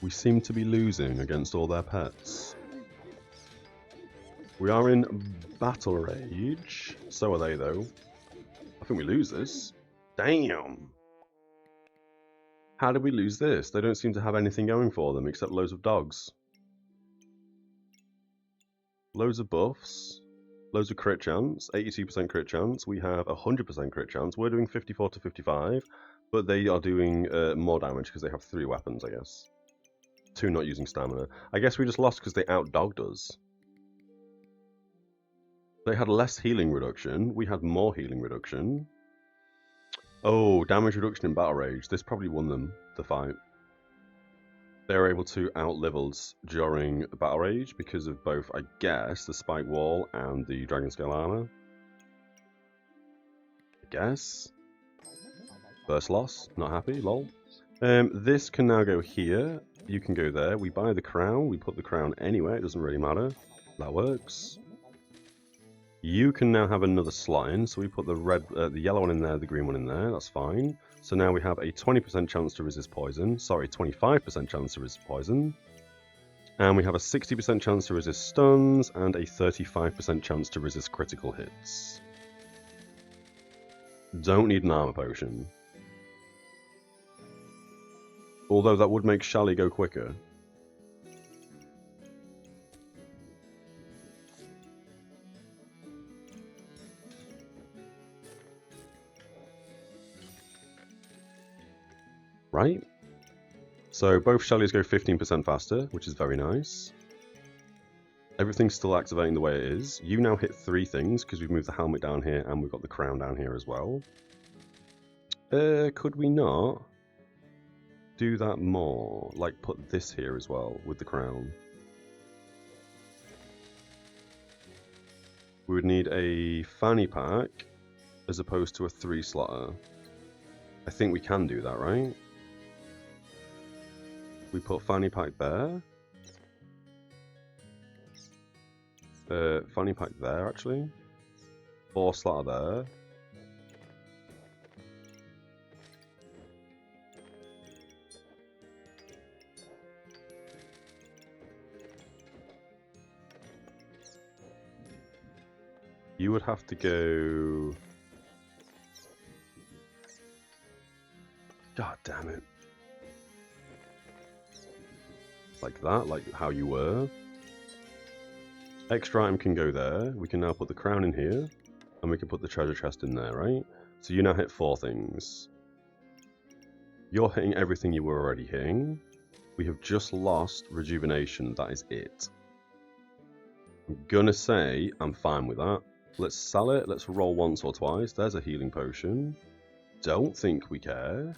We seem to be losing against all their pets. We are in battle rage. So are they, though. I think we lose this. Damn! How did we lose this? They don't seem to have anything going for them except loads of dogs. Loads of buffs. Loads of crit chance. 82% crit chance. We have 100% crit chance. We're doing 54 to 55. But they are doing more damage because they have 3 weapons, I guess. 2 not using stamina. I guess we just lost because they outdogged us. They had less healing reduction. We had more healing reduction. Oh, damage reduction in battle rage. This probably won them the fight. They were able to outlive us during battle rage because of both, I guess, the spike wall and the dragon scale armor. I guess. First loss. Not happy. Lol. This can now go here. You can go there. We buy the crown. We put the crown anywhere. It doesn't really matter. That works. You can now have another slot in. So we put the yellow one in there, the green one in there. That's fine. So now we have a 20% chance to resist poison. Sorry, 25% chance to resist poison. And we have a 60% chance to resist stuns and a 35% chance to resist critical hits. Don't need an armor potion. Although that would make Shelly go quicker. Right? So both Shellys go 15% faster, which is very nice. Everything's still activating the way it is. You now hit 3 things, because we've moved the helmet down here and we've got the crown down here as well. Could we not do that more? Like put this here as well, with the crown. We would need a fanny pack, as opposed to a 3-slotter. I think we can do that, right? We put fanny pack there. Fanny pack there, actually. 4-slotter there. You would have to go... God damn it. Like that, like how you were. Extra item can go there. We can now put the crown in here. And we can put the treasure chest in there, right? So you now hit 4 things. You're hitting everything you were already hitting. We have just lost rejuvenation. That is it. I'm gonna say I'm fine with that. Let's sell it. Let's roll once or twice. There's a healing potion. Don't think we care.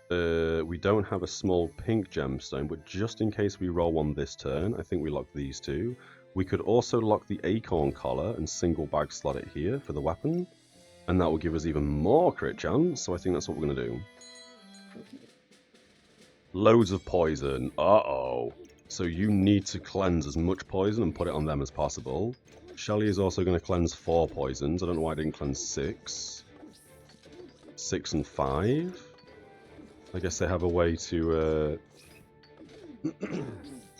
We don't have a small pink gemstone, but just in case we roll one this turn, I think we lock these 2. We could also lock the acorn collar and single bag slot it here for the weapon, and that will give us even more crit chance, so I think that's what we're going to do. Loads of poison. Uh-oh. So you need to cleanse as much poison and put it on them as possible. Shelly is also going to cleanse 4 poisons. I don't know why I didn't cleanse 6. 6 and 5. I guess they have a way to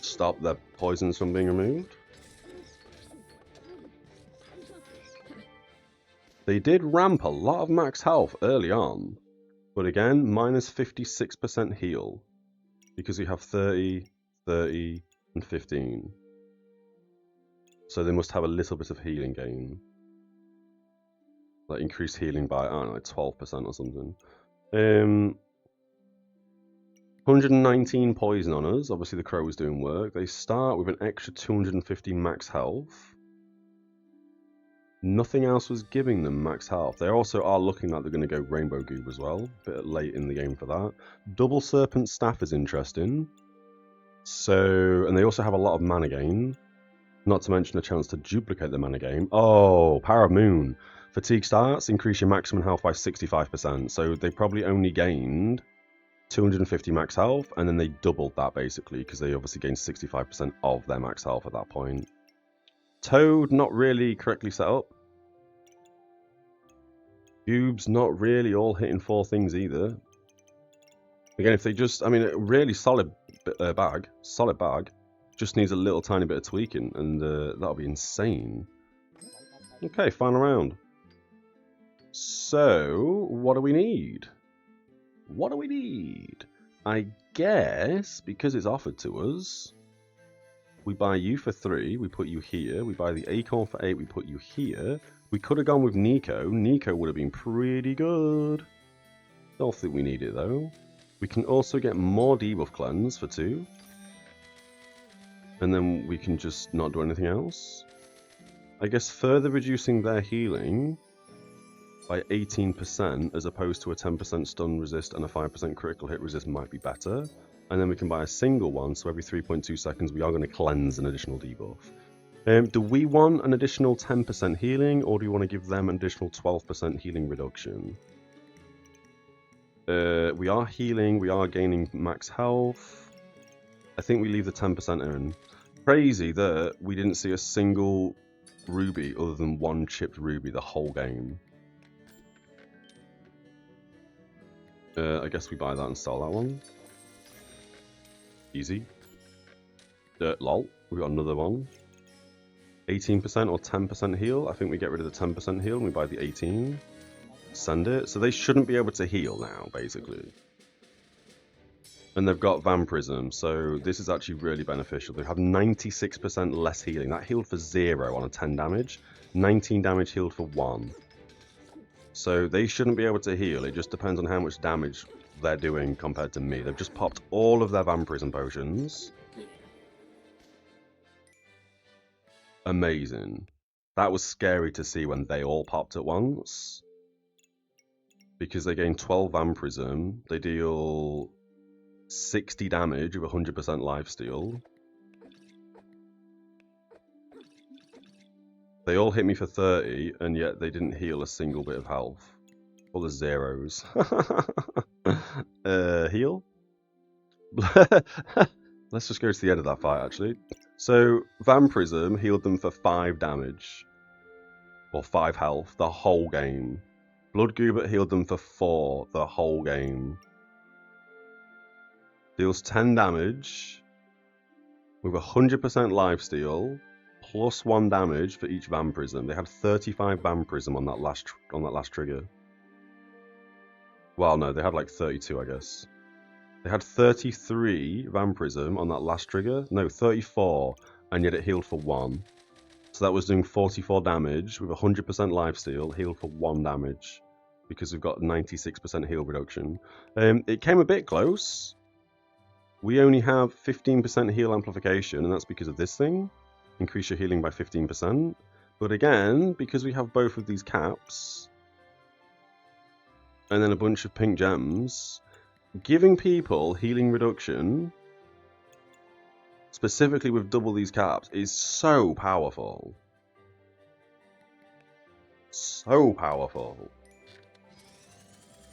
stop their poisons from being removed. They did ramp a lot of max health early on, but again, minus 56% heal, because we have 30, 30, and 15. So they must have a little bit of healing gain. Like increased healing by, I don't know, like 12% or something. 119 poison on us. Obviously the crow is doing work. They start with an extra 250 max health. Nothing else was giving them max health. They also are looking like they're going to go Rainbow Goob as well. A bit late in the game for that. Double Serpent Staff is interesting. So, and they also have a lot of mana gain. Not to mention a chance to duplicate the mana gain. Oh, Power of Moon. Fatigue starts, increase your maximum health by 65%. So they probably only gained 250 max health, and then they doubled that basically, because they obviously gained 65% of their max health at that point. Toad, not really correctly set up. Goob's not really all hitting 4 things either. Again, if they just, I mean, a really solid bag, just needs a little tiny bit of tweaking, and that'll be insane. Okay, final round. So, what do we need? What do we need? I guess, because it's offered to us, we buy you for 3, we put you here. We buy the Acorn for 8, we put you here. We could have gone with Nico. Nico would have been pretty good. Don't think we need it though. We can also get more debuff cleanse for 2. And then we can just not do anything else. I guess further reducing their healing by 18% as opposed to a 10% stun resist and a 5% critical hit resist might be better. And then we can buy a single one, so every 3.2 seconds we are going to cleanse an additional debuff. Do we want an additional 10% healing, or do we want to give them an additional 12% healing reduction? We are healing, we are gaining max health. I think we leave the 10% in. Crazy that we didn't see a single ruby other than one chipped ruby the whole game. I guess we buy that and sell that one. Easy. Lol, we got another one. 18% or 10% heal. I think we get rid of the 10% heal and we buy the 18. Send it. So they shouldn't be able to heal now, basically. And they've got Vampirism, so this is actually really beneficial. They have 96% less healing. That healed for 0 on a 10 damage. 19 damage healed for 1. So they shouldn't be able to heal. It just depends on how much damage they're doing compared to me. They've just popped all of their Vampirism potions. Amazing. That was scary to see when they all popped at once. Because they gain 12 Vampirism. They deal 60 damage with 100% lifesteal. They all hit me for 30, and yet they didn't heal a single bit of health. All the zeros. Heal? Let's just go to the end of that fight, actually. So, Vampirism healed them for 5 damage. Or 5 health, the whole game. Blood Goobert healed them for 4, the whole game. Deals 10 damage. With 100% lifesteal. Plus 1 damage for each Vampirism. They had 35 Vampirism on that last trigger. Well, no, they had like 32, I guess. They had 33 Vampirism on that last trigger. No, 34, and yet it healed for 1. So that was doing 44 damage with 100% lifesteal, healed for 1 damage. Because we've got 96% heal reduction. It came a bit close. We only have 15% heal amplification, and that's because of this thing. Increase your healing by 15%. But again, because we have both of these caps, and then a bunch of pink gems, giving people healing reduction, specifically with double these caps, is so powerful. So powerful.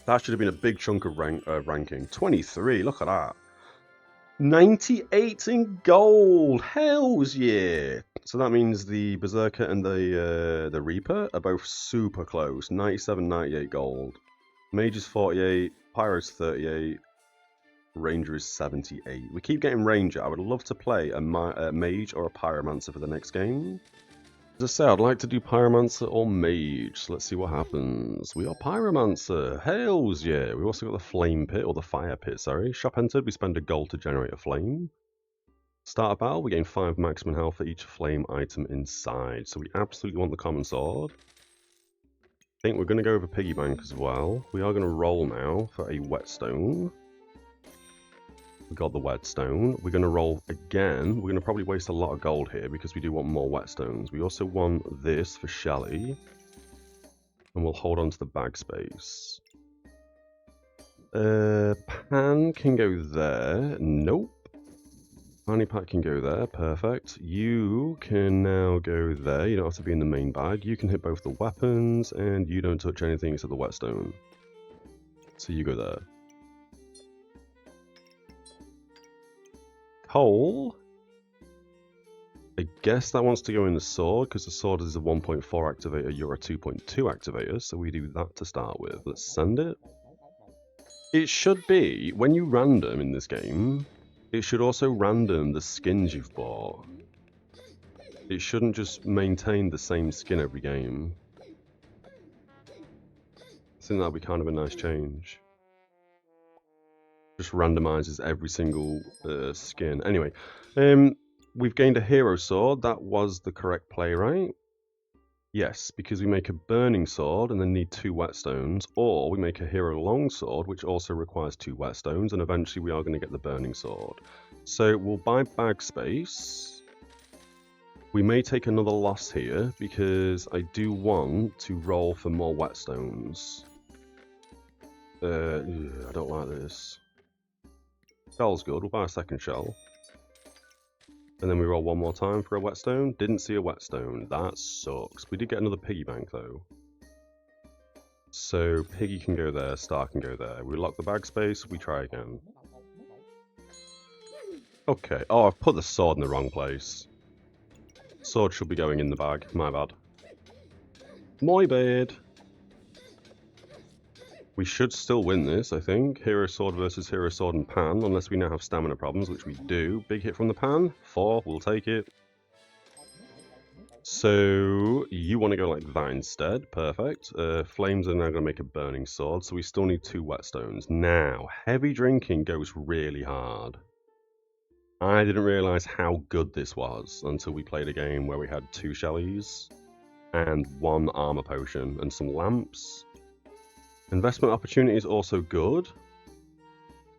That should have been a big chunk of ranking. 23, look at that. 98 in gold! Hells yeah! So that means the Berserker and the Reaper are both super close. 97, 98 gold. Mage is 48, Pyro's 38, Ranger is 78. We keep getting Ranger. I would love to play a Mage or a Pyromancer for the next game. As I say, I'd like to do Pyromancer or Mage, so let's see what happens. We are Pyromancer. Hails, yeah. We've also got the Flame Pit, or the Fire Pit, sorry. Shop entered, we spend a gold to generate a flame. Start a battle, we gain 5 maximum health for each flame item inside. So we absolutely want the common sword. I think we're going to go over Piggy Bank as well. We are going to roll now for a whetstone. We got the whetstone. We're going to roll again. We're going to probably waste a lot of gold here because we do want more whetstones. We also want this for Shelly. And we'll hold on to the bag space. Pan can go there. Nope. Fanny pack can go there, perfect. You can now go there, you don't have to be in the main bag. You can hit both the weapons, and you don't touch anything except the whetstone. So you go there. Coal. I guess that wants to go in the sword, because the sword is a 1.4 activator, you're a 2.2 activator, so we do that to start with. Let's send it. It should be, when you random in this game, it should also random the skins you've bought. It shouldn't just maintain the same skin every game. I think that'd be kind of a nice change. Just randomizes every single skin. Anyway, we've gained a hero sword. That was the correct play, right? Yes, because we make a burning sword and then need 2 whetstones, or we make a hero longsword, which also requires 2 whetstones, and eventually we are going to get the burning sword. So we'll buy bag space. We may take another loss here, because I do want to roll for more whetstones. I don't like this. Shell's good, we'll buy a second shell. And then we roll one more time for a whetstone. Didn't see a whetstone. That sucks. We did get another piggy bank though. So Piggy can go there, Star can go there. We lock the bag space, we try again. Okay. Oh, I've put the sword in the wrong place. Sword should be going in the bag. My bad. My bad. We should still win this, I think. Hero Sword versus Hero Sword and Pan, unless we now have stamina problems, which we do. Big hit from the Pan. 4, we'll take it. So, you want to go like that instead. Perfect. Flames are now going to make a burning sword, so we still need 2 whetstones. Now, heavy drinking goes really hard. I didn't realise how good this was until we played a game where we had 2 Shellys and 1 armor potion and some lamps. Investment opportunity is also good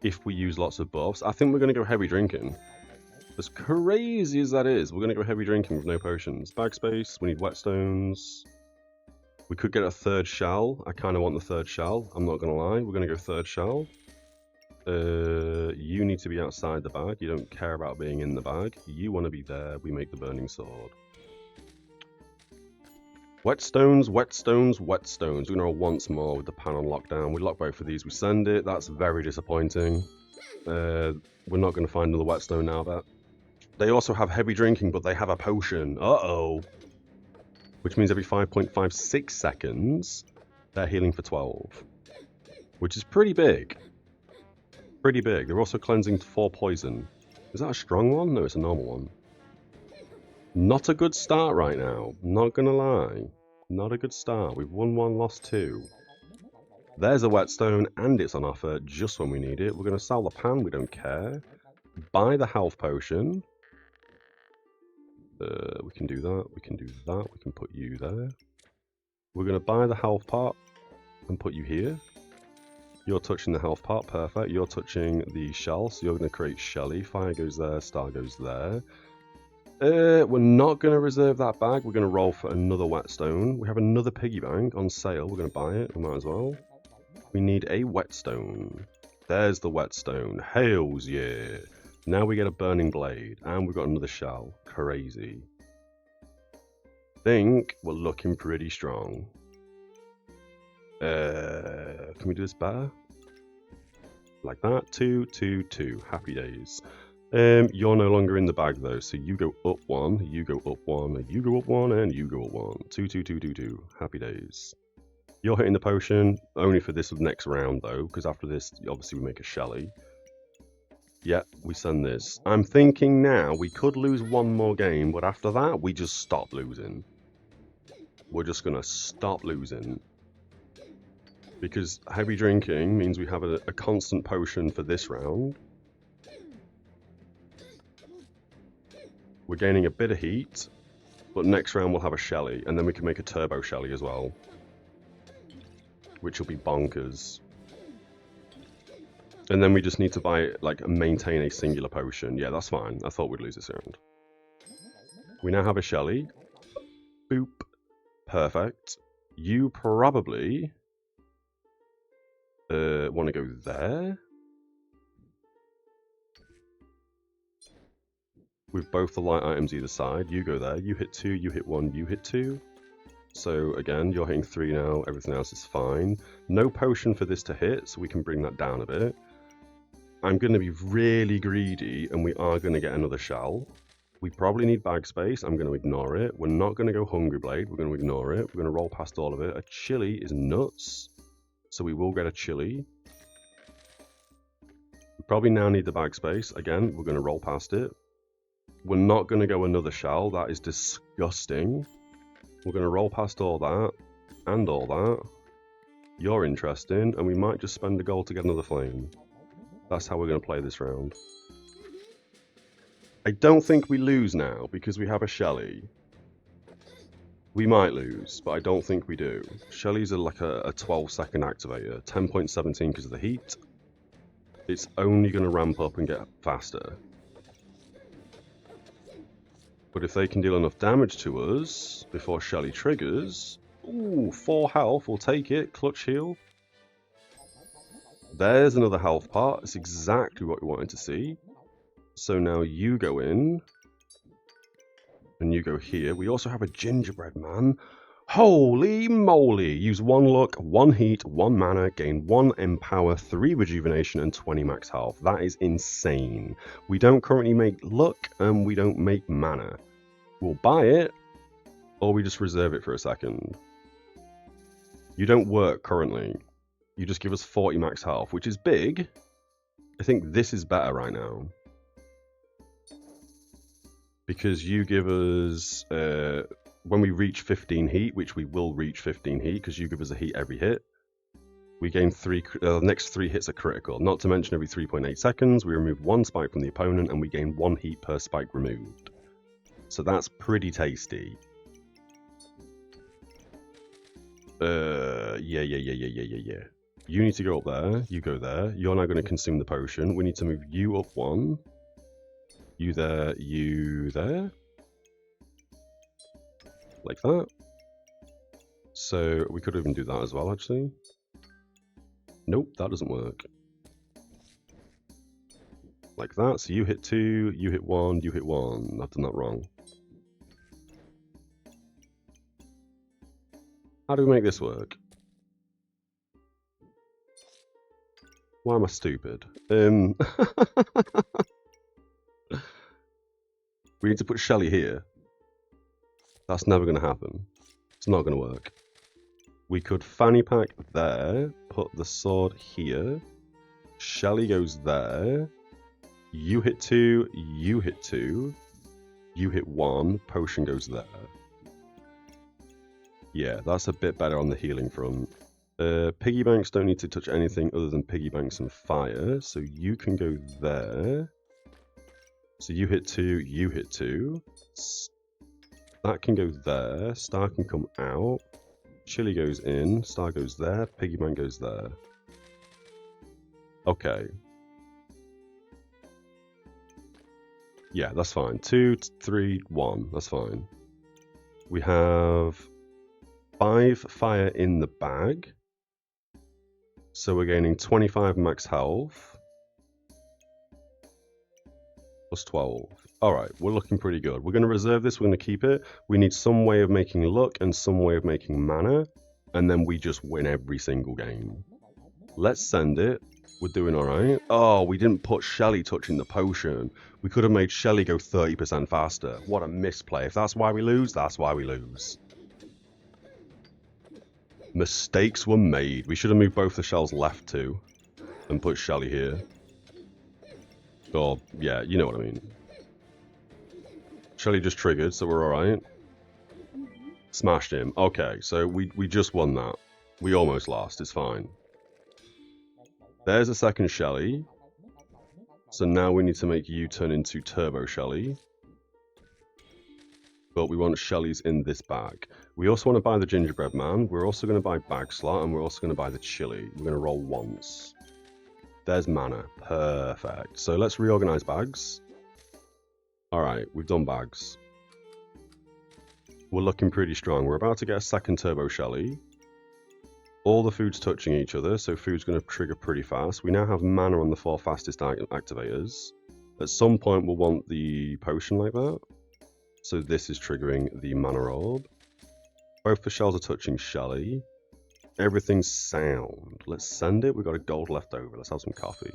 if we use lots of buffs. I think we're going to go heavy drinking. As crazy as that is, we're going to go heavy drinking with no potions. Bag space, we need whetstones. We could get a 3rd shell. I kind of want the 3rd shell, I'm not going to lie. We're going to go 3rd shell. You need to be outside the bag. You don't care about being in the bag. You want to be there. We make the burning sword. Whetstones, whetstones, whetstones. We're going to roll once more with the pan on lockdown. We lock both of these, we send it. That's very disappointing. We're not going to find another whetstone now, but they also have heavy drinking, but they have a potion. Uh-oh. Which means every 5.56 seconds, they're healing for 12. Which is pretty big. Pretty big. They're also cleansing 4 poison. Is that a strong one? No, it's a normal one. Not a good start right now, not gonna lie. Not a good start. We've won 1, lost 2. There's a whetstone, and it's on offer just when we need it. We're gonna sell the pan, we don't care. Buy the health potion. We can do that, we can do that, we can put you there. We're gonna buy the health pot and put you here. You're touching the health pot, perfect. You're touching the shell, so you're gonna create Shelly. Fire goes there, Star goes there. We're not going to reserve that bag. We're going to roll for another whetstone. We have another piggy bank on sale. We're going to buy it. We might as well. We need a whetstone. There's the whetstone. Hails, yeah. Now we get a burning blade. And we've got another shell. Crazy. Think we're looking pretty strong. Can we do this better? Like that. 2, 2, 2. Happy days. You're no longer in the bag though, so you go up 1, you go up 1, you go up 1, and you go up 1. 2, 2, 2, 2, 2. Happy days. You're hitting the potion, only for this next round though, because after this, obviously we make a Shelly. Yeah, we send this. I'm thinking now we could lose one more game, but after that, we just stop losing. We're just going to stop losing. Because heavy drinking means we have a constant potion for this round. We're gaining a bit of heat, but next round we'll have a Shelly, and then we can make a Turbo Shelly as well. Which will be bonkers. And then we just need to buy, like, maintain a singular potion. Yeah, that's fine. I thought we'd lose this round. We now have a Shelly. Boop. Perfect. You probably want to go there. With both the light items either side. You go there. You hit 2, you hit 1, you hit 2. So again, you're hitting 3 now. Everything else is fine. No potion for this to hit, so we can bring that down a bit. I'm going to be really greedy, and we are going to get another shell. We probably need bag space. I'm going to ignore it. We're not going to go Hungry Blade. We're going to ignore it. We're going to roll past all of it. A Chili is nuts, so we will get a Chili. We probably now need the bag space. Again, we're going to roll past it. We're not going to go another shell. That is disgusting. We're going to roll past all that and all that. You're interesting, and we might just spend a gold to get another flame. That's how we're going to play this round. I don't think we lose now because we have a Shelly. We might lose, but I don't think we do. Shellies are like a 12-second activator. 10.17 because of the heat. It's only going to ramp up and get faster. But if they can deal enough damage to us before Shelly triggers... Ooh, 4 health, we'll take it. Clutch heal. There's another health part. It's exactly what we wanted to see. So now you go in. And you go here. We also have a gingerbread man. Holy moly! Use 1 luck, 1 heat, 1 mana, gain 1 empower, 3 rejuvenation, and 20 max health. That is insane. We don't currently make luck, and we don't make mana. We'll buy it, or we just reserve it for a second. You don't work currently. You just give us 40 max health, which is big. I think this is better right now. Because you give us, when we reach 15 heat, which we will reach 15 heat, because you give us a heat every hit, we gain 3, next 3 hits are critical. Not to mention every 3.8 seconds, we remove 1 spike from the opponent, and we gain 1 heat per spike removed. So that's pretty tasty. Yeah. You need to go up there. You go there. You're now going to consume the potion. We need to move you up 1. You there. You there. Like that. So we could even do that as well, actually. Nope, that doesn't work. Like that. So you hit 2, you hit 1, you hit 1. I've done that wrong. How do we make this work? Why am I stupid? We need to put Shelly here. That's never going to happen. It's not going to work. We could fanny pack there, put the sword here. Shelly goes there. You hit 2, you hit 2. You hit 1, potion goes there. Yeah, that's a bit better on the healing front. Piggy banks don't need to touch anything other than piggy banks and fire, so you can go there. So you hit 2, you hit 2. That can go there. Star can come out. Chili goes in. Star goes there. Piggy bank goes there. Okay. Yeah, that's fine. 2, 3, 1. That's fine. We have 5 fire in the bag. So we're gaining 25 max health. Plus 12. Alright, we're looking pretty good. We're going to reserve this. We're going to keep it. We need some way of making luck and some way of making mana. And then we just win every single game. Let's send it. We're doing alright. Oh, we didn't put Shelly touching the potion. We could have made Shelly go 30% faster. What a misplay. If that's why we lose, that's why we lose. Mistakes were made. We should have moved both the shells left too. And put Shelly here. Or, yeah, you know what I mean. Shelly just triggered, so we're alright. Smashed him. Okay, so we just won that. We almost lost, it's fine. There's a second Shelly. So now we need to make you turn into Turbo Shelly. But we want Shellies in this bag. We also want to buy the Gingerbread Man. We're also going to buy Bag Slot, and we're also going to buy the Chili. We're going to roll once. There's mana. Perfect. So let's reorganize bags. Alright, we've done bags. We're looking pretty strong. We're about to get a second Turbo Shelly. All the food's touching each other, so food's going to trigger pretty fast. We now have mana on the 4 fastest activators. At some point, we'll want the potion like that. So this is triggering the mana orb. Both the shells are touching Shelly. Everything's sound. Let's send it. We've got a gold left over. Let's have some coffee.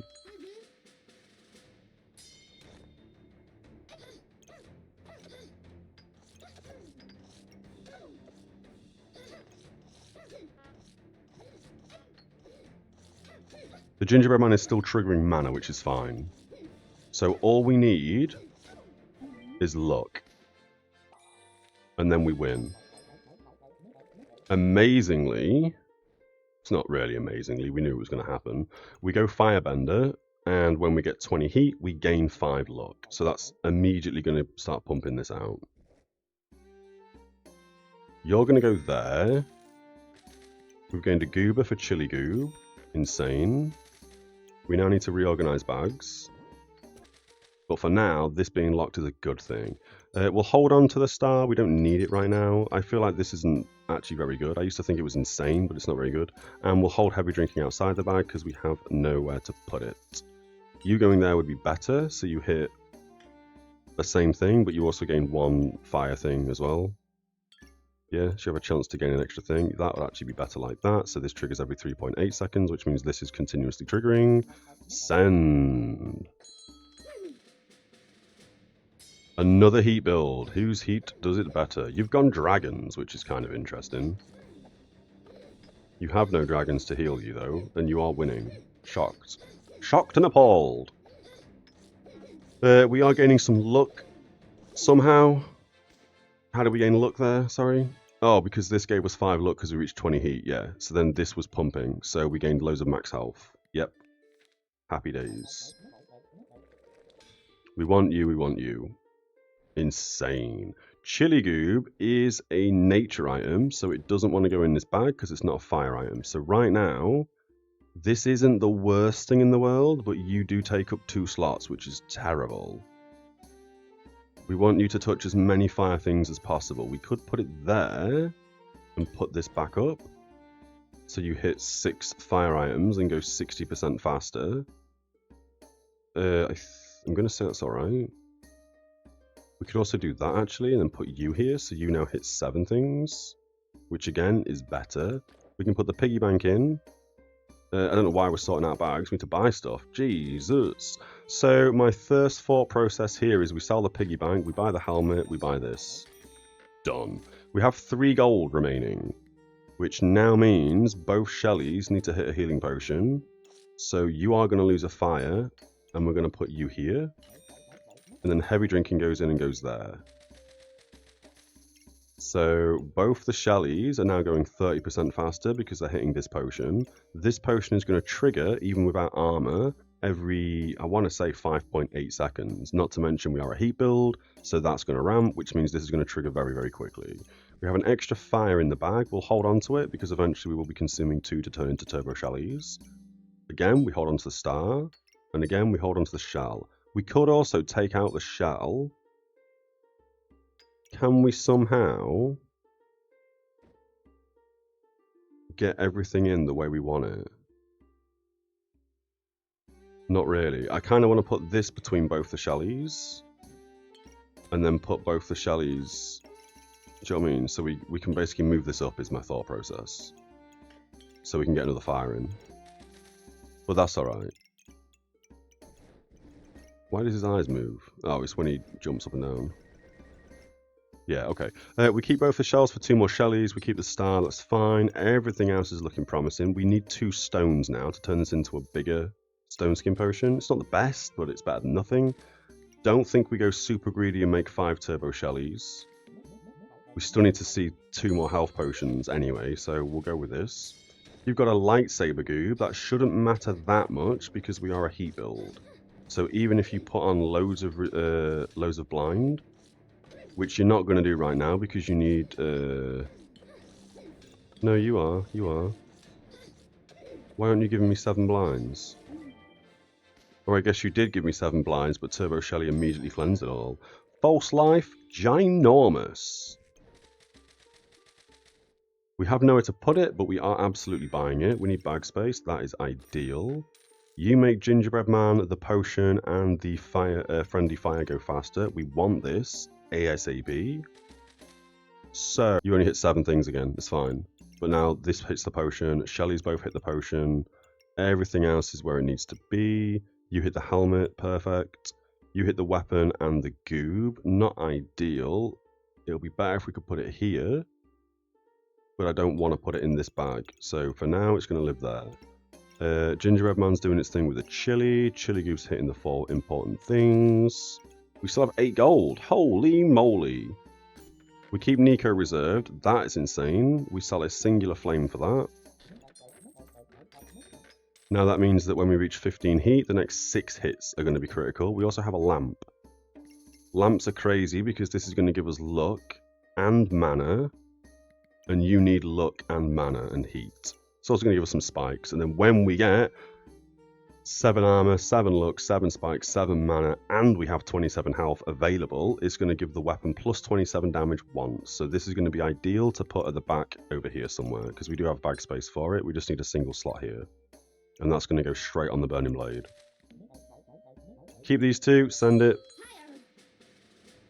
The Gingerbread Man is still triggering mana, which is fine. So all we need is luck. And then we win. Amazingly, it's not really amazingly, we knew it was going to happen. We go Firebender, and when we get 20 heat, we gain 5 luck. So that's immediately going to start pumping this out. You're going to go there. We've gained a Goober for Chili Goob. Insane. We now need to reorganize bags. But for now, this being locked is a good thing. We'll hold on to the star. We don't need it right now. I feel like this isn't actually very good. I used to think it was insane, but it's not very good. And we'll hold heavy drinking outside the bag because we have nowhere to put it. You going there would be better, so you hit the same thing, but you also gain 1 fire thing as well. Yeah, so you have a chance to gain an extra thing. That would actually be better like that. So this triggers every 3.8 seconds, which means this is continuously triggering. Send. Another heat build. Whose heat does it better? You've gone dragons, which is kind of interesting. You have no dragons to heal you, though, and you are winning. Shocked. Shocked and appalled. We are gaining some luck somehow. How did we gain luck there? Sorry. Oh, because this gave us 5 luck because we reached 20 heat, yeah. So then this was pumping, so we gained loads of max health. Yep. Happy days. We want you, we want you. Insane. Chili Goob is a nature item, so it doesn't want to go in this bag because it's not a fire item. So right now, this isn't the worst thing in the world, but you do take up 2 slots, which is terrible. We want you to touch as many fire things as possible. We could put it there and put this back up. So you hit 6 fire items and go 60% faster. I'm going to say that's alright. We could also do that actually and then put you here. So you now hit 7 things, which again is better. We can put the piggy bank in. I don't know why we're sorting out bags. We need to buy stuff. Jesus. So my first thought process here is we sell the piggy bank, we buy the helmet, we buy this. Done. We have 3 gold remaining, which now means both Shellys need to hit a healing potion. So you are going to lose a fire, and we're going to put you here. And then heavy drinking goes in and goes there. So both the Shellys are now going 30% faster because they're hitting this potion. This potion is going to trigger, even without armor, every, I want to say 5.8 seconds. Not to mention we are a heat build, so that's going to ramp, which means this is going to trigger very, very quickly. We have an extra fire in the bag. We'll hold on to it because eventually we will be consuming 2 to turn into Turbo Shellys. Again, we hold on to the star, and again, we hold on to the shell. We could also take out the shell. Can we somehow get everything in the way we want it? Not really. I kind of want to put this between both the Shellys. And then put both the Shellys... Do you know what I mean? So we can basically move this up is my thought process. So we can get another fire in. But that's alright. Why does his eyes move? Oh, it's when he jumps up and down. Yeah, okay. We keep both the shells for 2 more Shellys. We keep the star, that's fine. Everything else is looking promising. We need 2 stones now to turn this into a bigger Stone Skin Potion. It's not the best, but it's better than nothing. Don't think we go super greedy and make 5 Turbo Shellies. We still need to see 2 more health potions anyway, so we'll go with this. You've got a Lightsaber Goob. That shouldn't matter that much because we are a heat build. So even if you put on loads of blind, which you're not going to do right now because you need... No, you are. Why aren't you giving me 7 blinds? Or I guess you did give me 7 blinds, but Turbo Shelly immediately cleansed it all. False Life, ginormous. We have nowhere to put it, but we are absolutely buying it. We need bag space. That is ideal. You make Gingerbread Man, the potion, and the friendly fire go faster. We want this ASAP. So you only hit 7 things again. It's fine. But now this hits the potion. Shelly's both hit the potion. Everything else is where it needs to be. You hit the helmet. Perfect. You hit the weapon and the goob. Not ideal. It'll be better if we could put it here. But I don't want to put it in this bag. So for now, it's going to live there. Gingerbread Man's doing its thing with the chili. Chili Goob's hitting the 4 important things. We still have 8 gold. Holy moly. We keep Nico reserved. That is insane. We sell a singular flame for that. Now that means that when we reach 15 heat, the next 6 hits are going to be critical. We also have a lamp. Lamps are crazy because this is going to give us luck and mana. And you need luck and mana and heat. It's also going to give us some spikes. And then when we get 7 armor, 7 luck, 7 spikes, 7 mana, and we have 27 health available, it's going to give the weapon plus 27 damage once. So this is going to be ideal to put at the back over here somewhere, because we do have bag space for it. We just need a single slot here. And that's going to go straight on the Burning Blade. Keep these 2, send it.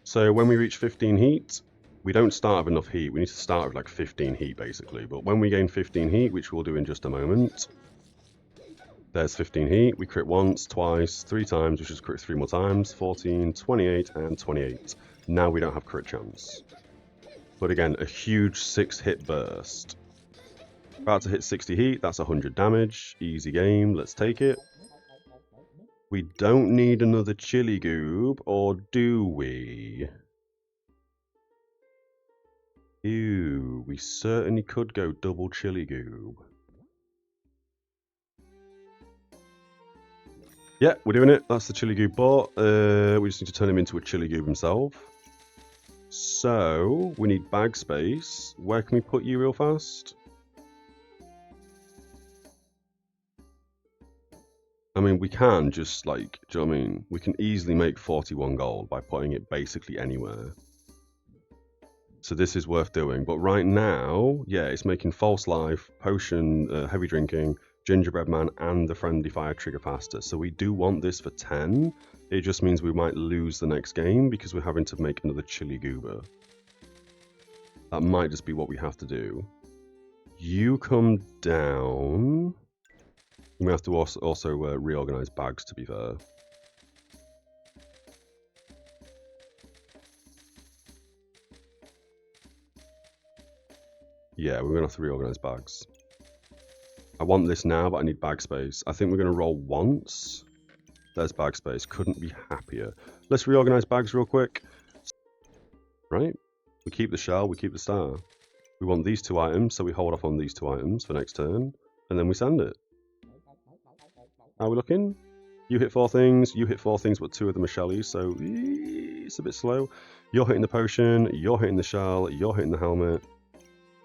So when we reach 15 heat, we don't start with enough heat. We need to start with like 15 heat basically. But when we gain 15 heat, which we'll do in just a moment, there's 15 heat. We crit once, twice, 3 times, which is crit 3 more times. 14, 28, and 28. Now we don't have crit chance. But again, a huge 6 hit burst. About to hit 60 heat. That's 100 damage. Easy game. Let's take it. We don't need another chili goob, or do we? Ew, we certainly could go double chili goob. Yeah, we're doing it. That's the chili goob bot. We just need to turn him into a chili goob himself. So, we need bag space. Where can we put you real fast? I mean, we can just like, do you know what I mean? We can easily make 41 gold by putting it basically anywhere. So this is worth doing. But right now, yeah, it's making False Life, Potion, Heavy Drinking, Gingerbread Man, and the Friendly Fire trigger faster. So we do want this for 10. It just means we might lose the next game because we're having to make another Chili Goober. That might just be what we have to do. You come down. We have to also reorganize bags, to be fair. Yeah, we're going to have to reorganize bags. I want this now, but I need bag space. I think we're going to roll once. There's bag space. Couldn't be happier. Let's reorganize bags real quick. Right? We keep the shell, we keep the star. We want these 2 items, so we hold off on these 2 items for next turn. And then we send it. How are we looking? You hit 4 things, you hit 4 things, but 2 of them are shellies, so it's a bit slow. You're hitting the potion, you're hitting the shell, you're hitting the helmet.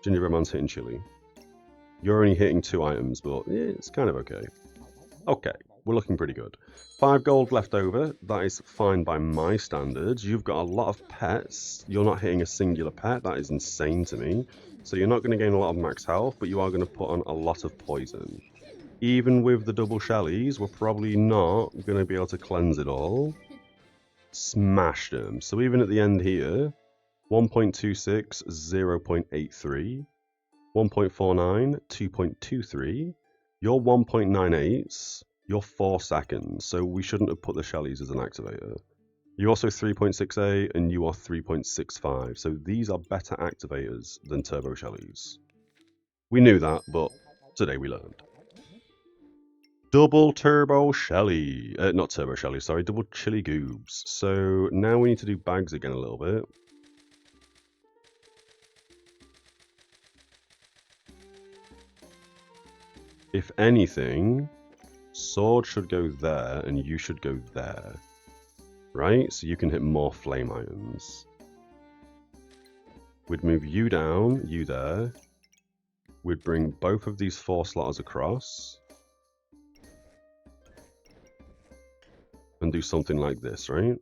Gingerbread Man's hitting chili. You're only hitting 2 items, but it's kind of okay. Okay, we're looking pretty good. 5 gold left over. That is fine by my standards. You've got a lot of pets. You're not hitting a singular pet. That is insane to me. So you're not going to gain a lot of max health, but you are going to put on a lot of poison. Even with the double shellies, we're probably not going to be able to cleanse it all. Smash them. So even at the end here, 1.26, 0.83, 1.49, 2.23, your 1.98s, you're 4 seconds, so we shouldn't have put the shellies as an activator. You're also 3.68 and you are 3.65, so these are better activators than turbo shellies. We knew that, but today we learned. Double Turbo Shelly. Not Turbo Shelly, sorry. Double Chili Goobs. So now we need to do bags again a little bit. If anything, sword should go there and you should go there. Right? So you can hit more flame items. We'd move you down, you there. We'd bring both of these 4 slotters across. And do something like this, right?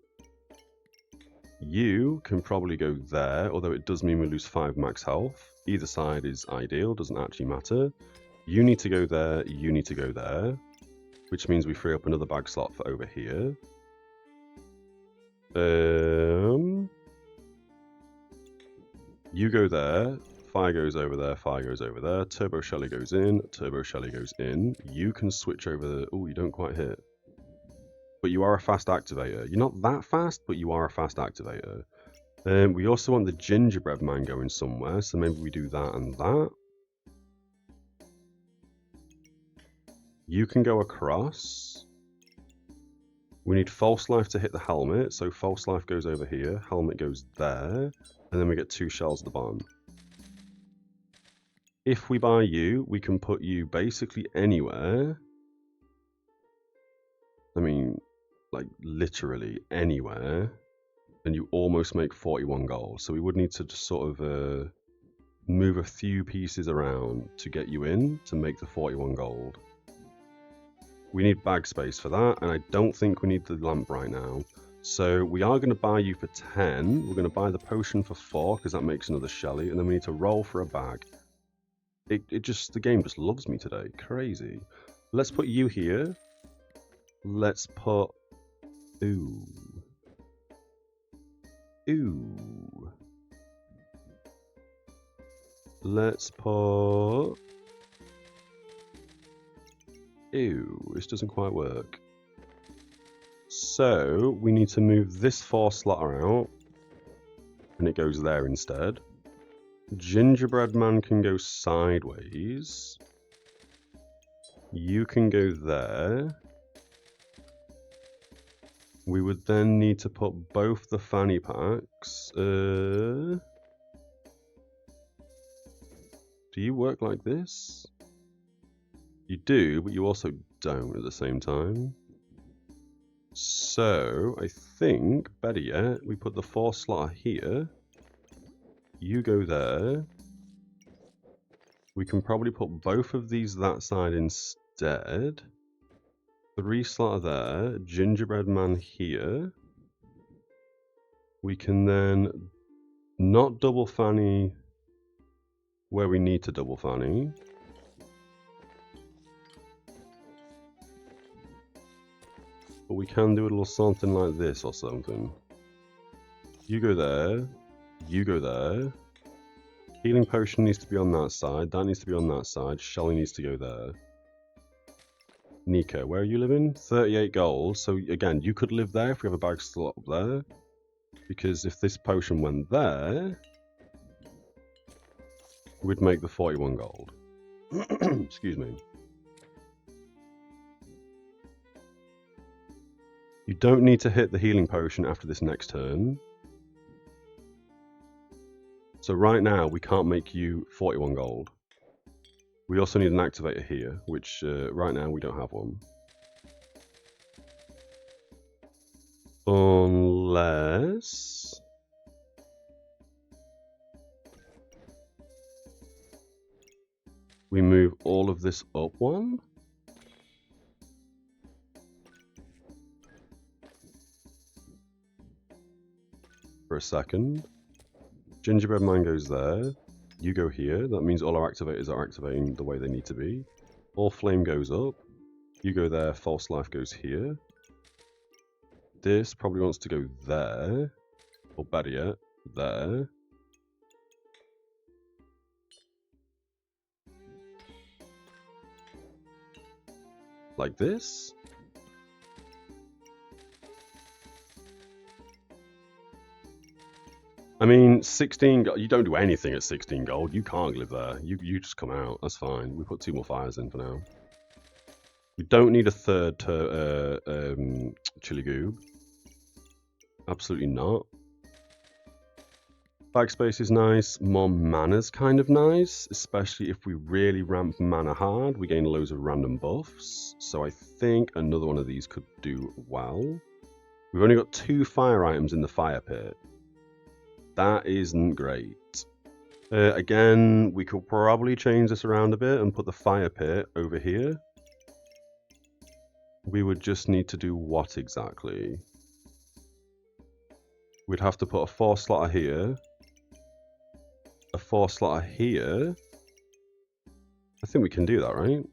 You can probably go there, although it does mean we lose 5 max health. Either side is ideal, doesn't actually matter. You need to go there, you need to go there. Which means we free up another bag slot for over here. You go there, fire goes over there, fire goes over there, Turbo Shelly goes in, Turbo Shelly goes in. You can switch over the... Oh, you don't quite hit. But you are a fast activator. You're not that fast, but you are a fast activator. We also want the gingerbread man going somewhere, so maybe we do that and that. You can go across. We need false life to hit the helmet, so false life goes over here, helmet goes there, and then we get 2 shells at the bottom. If we buy you, we can put you basically anywhere. I mean, like literally anywhere, and you almost make 41 gold. So we would need to just sort of move a few pieces around to get you in to make the 41 gold. We need bag space for that, and I don't think we need the lamp right now. So we are going to buy you for 10. We're going to buy the potion for 4 because that makes another Shelly, and then we need to roll for a bag. The game just loves me today. Crazy. Let's put you here. Let's put... Ooh. Ooh. Let's put... Ew, this doesn't quite work. So, we need to move this 4 slotter out, and it goes there instead. Gingerbread man can go sideways. You can go there. We would then need to put both the fanny packs. Do you work like this? You do, but you also don't at the same time. So, I think, better yet, we put the 4 slotter here. You go there. We can probably put both of these that side instead. 3 slotter there. Gingerbread man here. We can then not double fanny where we need to double fanny. But we can do a little something like this or something. You go there. You go there. Healing potion needs to be on that side. That needs to be on that side. Shelly needs to go there. Nico, where are you living? 38 gold. So again, you could live there if we have a bag slot up there. Because if this potion went there, we'd make the 41 gold. Excuse me. You don't need to hit the healing potion after this next turn. So right now, we can't make you 41 gold. We also need an activator here, which right now we don't have one. Unless... we move all of this up one. For a second. Gingerbread man goes there. You go here. That means all our activators are activating the way they need to be. All flame goes up. You go there. False life goes here. This probably wants to go there. Or better yet, there. Like this. I mean, 16 gold, you don't do anything at 16 gold. You can't live there. You just come out. That's fine. We put 2 more fires in for now. We don't need a third chili goob. Absolutely not. Backspace is nice. More mana's kind of nice, especially if we really ramp mana hard. We gain loads of random buffs. So I think another one of these could do well. We've only got 2 fire items in the fire pit. That isn't great. Again, we could probably change this around a bit and put the fire pit over here. We would just need to do what exactly? We'd have to put a 4-slotter here. A 4-slotter here. I think we can do that, right?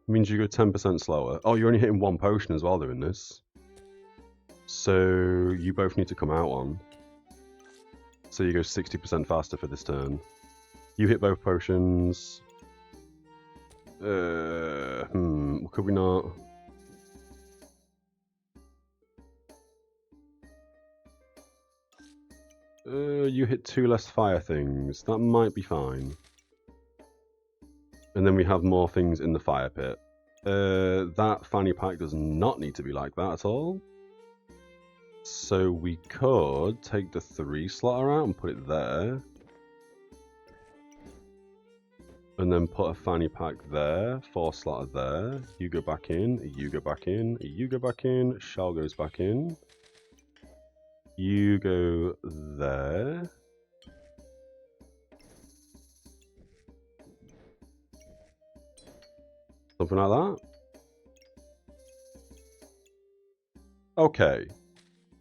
Means you go 10% slower. Oh, you're only hitting 1 potion as well doing this. So you both need to come out on. So you go 60% faster for this turn. You hit both potions. Could we not? You hit 2 less fire things. That might be fine. And then we have more things in the fire pit. That fanny pack does not need to be like that at all. So we could take the 3-slotter out and put it there. And then put a fanny pack there, 4-slotter there. You go back in, you go back in, you go back in, Shell goes back in. You go there. Something like that. Okay.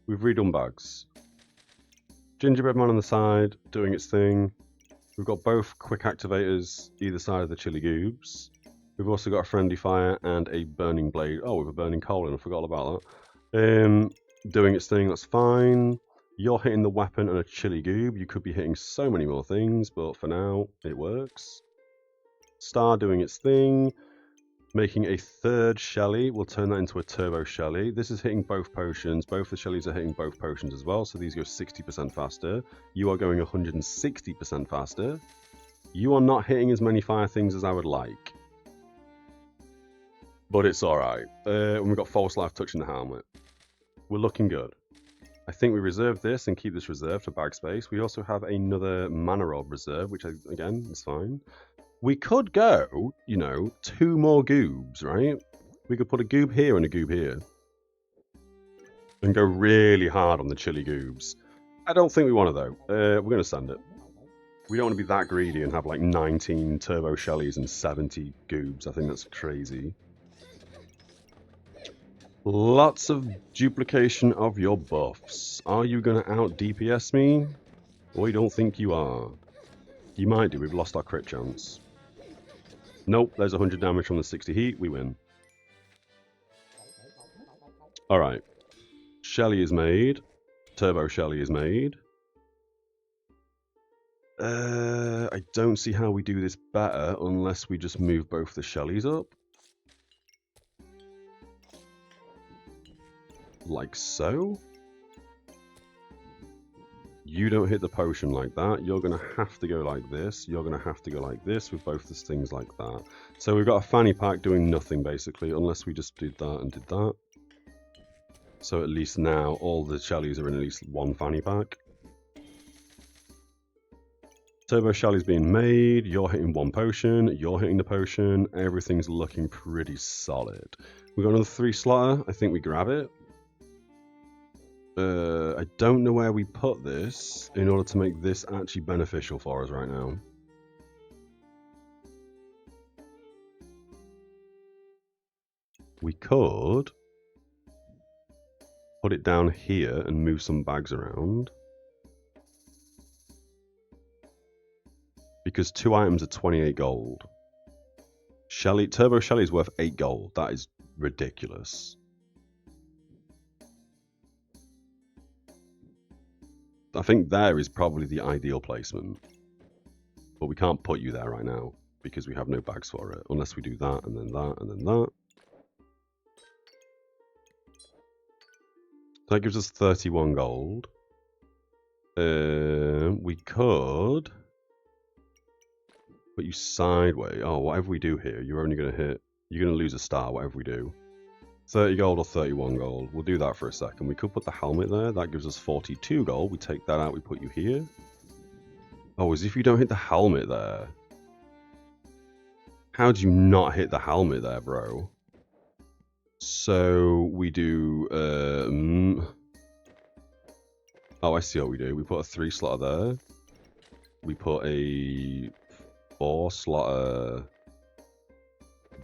We've redone bags. Gingerbread man on the side, doing its thing. We've got both quick activators either side of the chili goobs. We've also got a friendly fire and a burning blade. Oh, with a burning coal in, I forgot about that. Doing its thing, that's fine. You're hitting the weapon and a chili goob. You could be hitting so many more things, but for now, it works. Star doing its thing. Making a 3rd Shelly. We'll turn that into a Turbo Shelly. This is hitting both potions. Both the Shellys are hitting both potions as well, so these go 60% faster. You are going 160% faster. You are not hitting as many fire things as I would like. But it's alright. And we've got false life touching the helmet. We're looking good. I think we reserve this and keep this reserved for bag space. We also have another mana orb reserve, which again is fine. We could go, 2 more goobs, right? We could put a goob here and a goob here. And go really hard on the chili goobs. I don't think we want to, though. We're going to send it. We don't want to be that greedy and have like 19 Turbo Shellys and 70 goobs. I think that's crazy. Lots of duplication of your buffs. Are you going to out DPS me? We don't think you are. You might do. We've lost our crit chance. Nope, there's 100 damage from the 60 heat. We win. Alright. Shelly is made. Turbo Shelly is made. I don't see how we do this better unless we just move both the Shellys up. Like so. You don't hit the potion like that. You're going to have to go like this. You're going to have to go like this with both the things like that. So we've got a fanny pack doing nothing basically, unless we just did that and did that. So at least now all the Shellys are in at least 1 fanny pack. Turbo Shelly's being made. You're hitting 1 potion. You're hitting the potion. Everything's looking pretty solid. We've got another 3-slotter. I think we grab it. I don't know where we put this in order to make this actually beneficial for us right now. We could put it down here and move some bags around. Because 2 items are 28 gold. Turbo Shelly is worth 8 gold. That is ridiculous. I think there is probably the ideal placement. But we can't put you there right now because we have no bags for it. Unless we do that and then that and then that. That gives us 31 gold. We could put you sideways. Oh, whatever we do here, you're only going to hit... You're going to lose a star, whatever we do. 30 gold or 31 gold. We'll do that for a second. We could put the helmet there. That gives us 42 gold. We take that out. We put you here. Oh, as if you don't hit the helmet there. How do you not hit the helmet there, bro? So we do... Oh, I see what we do. We put a 3-slotter there. We put a 4-slotter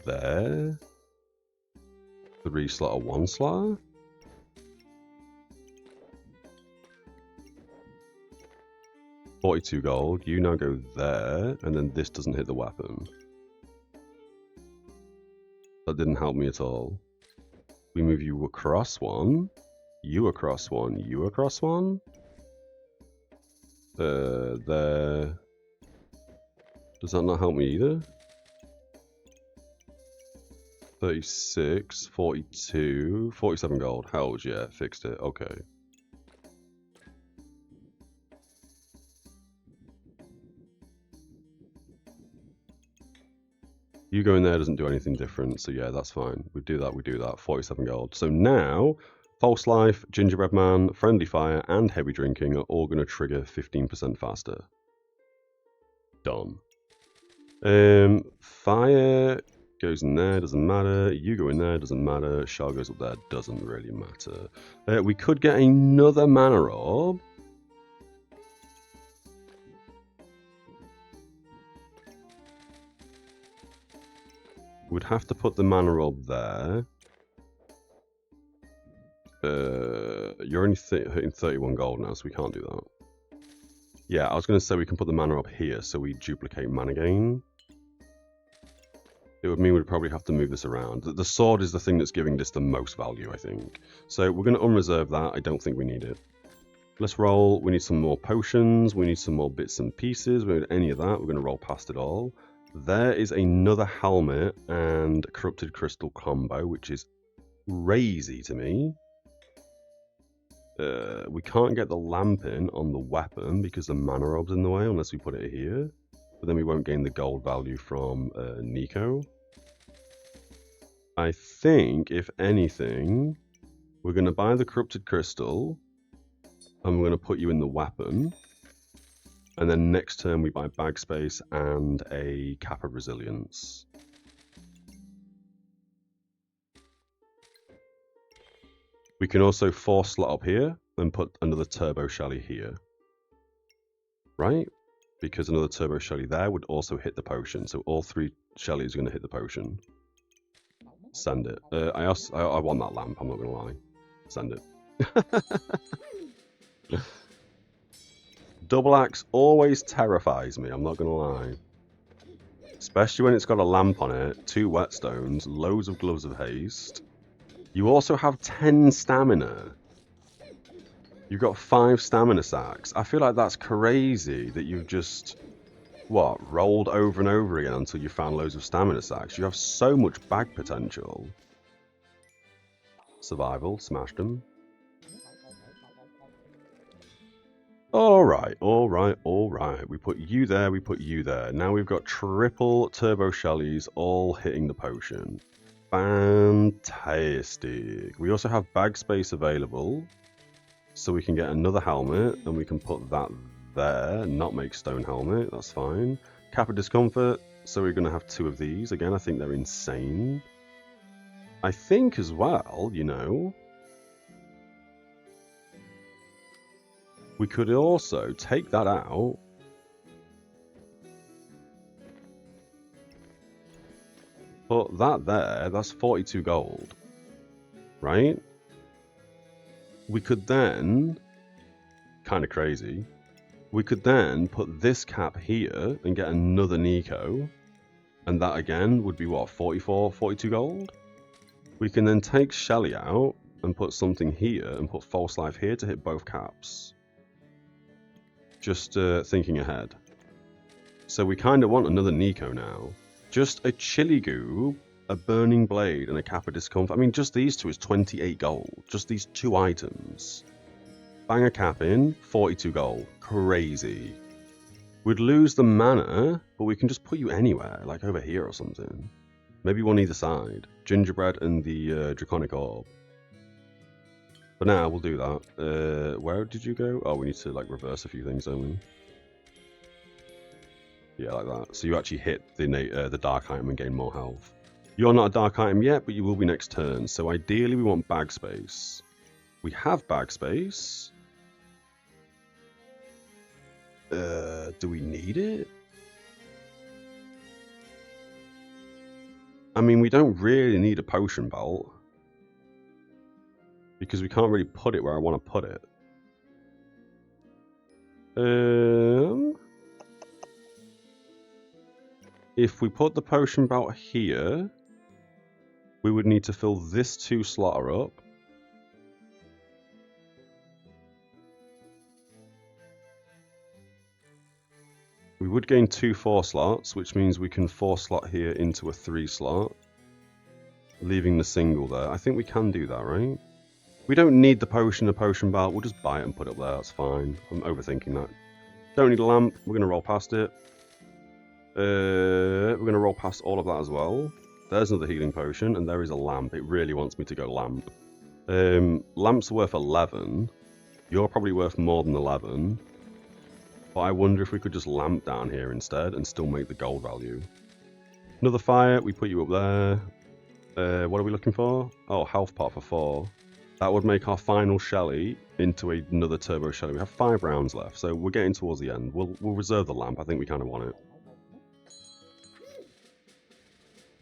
there. 3-slotter, 1-slotter. $42 gold. You now go there, and then this doesn't hit the weapon. That didn't help me at all. We move you across one. You across one. You across one. There. Does that not help me either? 36, 42, 47 gold. Hells yeah, fixed it. Okay. You going there doesn't do anything different, so yeah, that's fine. We do that. 47 gold. So now, False Life, Gingerbread Man, Friendly Fire, and Heavy Drinking are all going to trigger 15% faster. Done. Fire goes in there, doesn't matter. You go in there, doesn't matter. Shah goes up there, doesn't really matter. We could get another mana orb. We'd have to put the mana orb there. You're only hitting 31 gold now, so we can't do that. Yeah, I was going to say we can put the mana orb here, so we duplicate mana gain. It would mean we'd probably have to move this around. The sword is the thing that's giving this the most value, I think. So we're going to unreserve that. I don't think we need it. Let's roll. We need some more potions. We need some more bits and pieces. We don't need any of that. We're going to roll past it all. There is another helmet and corrupted crystal combo, which is crazy to me. We can't get the lamp in on the weapon because the mana orb's in the way unless we put it here. But then we won't gain the gold value from Nico. I think, if anything, we're going to buy the corrupted crystal and we're going to put you in the weapon. And then next turn we buy bag space and a cap of resilience. We can also 4-slot up here and put another turbo Shelly here. Right? Because another turbo Shelly there would also hit the potion. So all 3 Shellys are going to hit the potion. Send it. I want that lamp, I'm not going to lie. Send it. Double axe always terrifies me, I'm not going to lie. Especially when it's got a lamp on it, 2 whetstones, loads of gloves of haste. You also have 10 stamina. You've got 5 stamina sacks. I feel like that's crazy that you've just, what, rolled over and over again until you found loads of stamina sacks. You have so much bag potential. Survival, smashed them. Alright. We put you there, we put you there. Now we've got triple turbo Shellys all hitting the potion. Fantastic. We also have bag space available. So we can get another helmet and we can put that there. Not make stone helmet, that's fine. Cap of discomfort. So we're going to have 2 of these. Again, I think they're insane. I think as well, you know, we could also take that out. Put that there, that's 42 gold. Right? We could then, kind of crazy, we could then put this cap here and get another Nico. And that again would be what, 44, 42 gold? We can then take Shelly out and put something here and put False Life here to hit both caps. Just thinking ahead. So we kind of want another Nico now. Just a Chili Goob, a Burning Blade, and a Kappa Discomfort. I mean, just these two is 28 gold. Just these two items. Bang a cap in, 42 gold. Crazy. We'd lose the mana, but we can just put you anywhere, like over here or something. Maybe one either side. Gingerbread and the Draconic Orb. But now we'll do that. Where did you go? Oh, we need to like reverse a few things, don't we? Yeah, like that. So you actually hit the dark item and gain more health. You're not a dark item yet, but you will be next turn. So ideally we want bag space. We have bag space. Do we need it? I mean, we don't really need a potion belt. Because we can't really put it where I want to put it. If we put the potion belt here, we would need to fill this 2 slotter up. We would gain 2 4 slots, which means we can 4 slot here into a 3 slot, leaving the single there. I think we can do that, right? We don't need the potion belt. We'll just buy it and put it up there. That's fine. I'm overthinking that. Don't need a lamp. We're going to roll past it. We're going to roll past all of that as well. There's another healing potion, and there is a lamp. It really wants me to go lamp. Lamp's worth 11. You're probably worth more than 11. But I wonder if we could just lamp down here instead and still make the gold value. Another fire. We put you up there. What are we looking for? Oh, health pot for 4. That would make our final Shelly into another Turbo Shelly. We have 5 rounds left, so we're getting towards the end. We'll reserve the lamp. I think we kind of want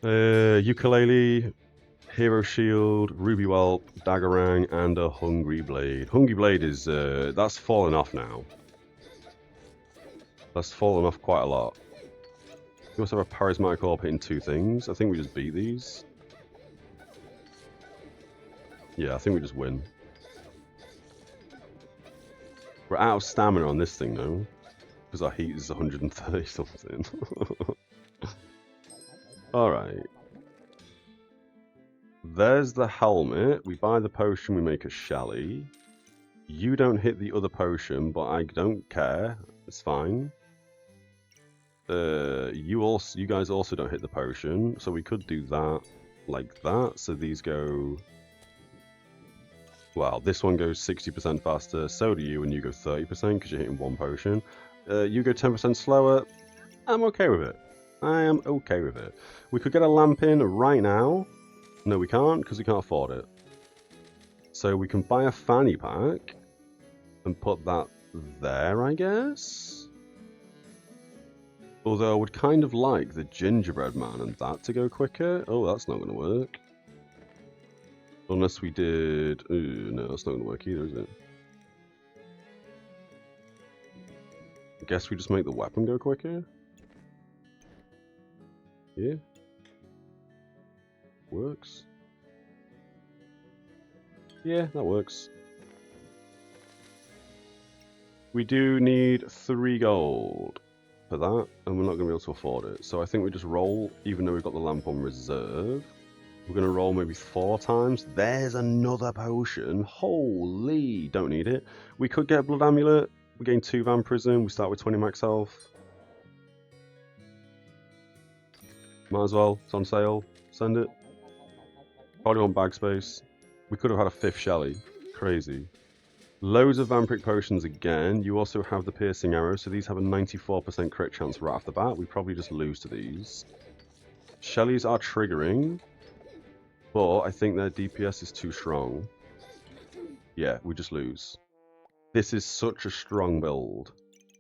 it. Ukulele, Hero Shield, Ruby Whelp, Daggerang, and a Hungry Blade. Hungry Blade is, that's fallen off now. That's fallen off quite a lot. We also have a Charismatic Orb hitting 2 things. I think we just beat these. Yeah, I think we just win. We're out of stamina on this thing though, because our heat is 130 something. Alright. There's the helmet. We buy the potion, we make a Shelly. You don't hit the other potion, but I don't care. It's fine. You guys also don't hit the potion, so we could do that like that. So these go... Well, this one goes 60% faster, so do you, and you go 30% because you're hitting 1 potion. You go 10% slower. I'm okay with it. I am okay with it. We could get a lamp in right now. No, we can't because we can't afford it. So we can buy a fanny pack and put that there, I guess. Although I would kind of like the gingerbread man and that to go quicker. Oh, that's not going to work. Unless we did... Ooh, no, that's not going to work either, is it? I guess we just make the weapon go quicker? Yeah. Works. Yeah, that works. We do need 3 gold for that, and we're not going to be able to afford it. So I think we just roll, even though we've got the lamp on reserve. We're going to roll maybe 4 times. There's another potion. Holy, don't need it. We could get a Blood Amulet. We gain 2 Vampirism. We start with 20 max health. Might as well. It's on sale. Send it. Probably want bag space. We could have had a 5th Shelly. Crazy. Loads of Vampiric Potions again. You also have the Piercing Arrow, so these have a 94% crit chance right off the bat. We probably just lose to these. Shellys are triggering. But I think their DPS is too strong. Yeah, we just lose. This is such a strong build.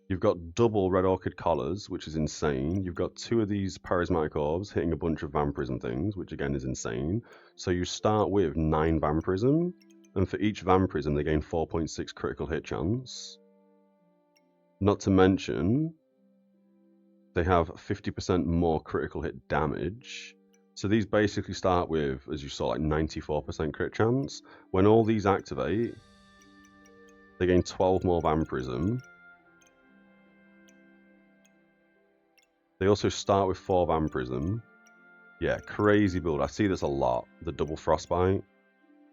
You've got double Red Orchid Collars, which is insane. You've got 2 of these Charismatic Orbs hitting a bunch of Vampirism things, which again is insane. So you start with 9 Vampirism, and for each Vampirism they gain 4.6 critical hit chance. Not to mention, they have 50% more critical hit damage. So these basically start with, as you saw, like 94% crit chance. When all these activate, they gain 12 more Vampirism. They also start with 4 Vampirism. Yeah, crazy build. I see this a lot. The double Frostbite.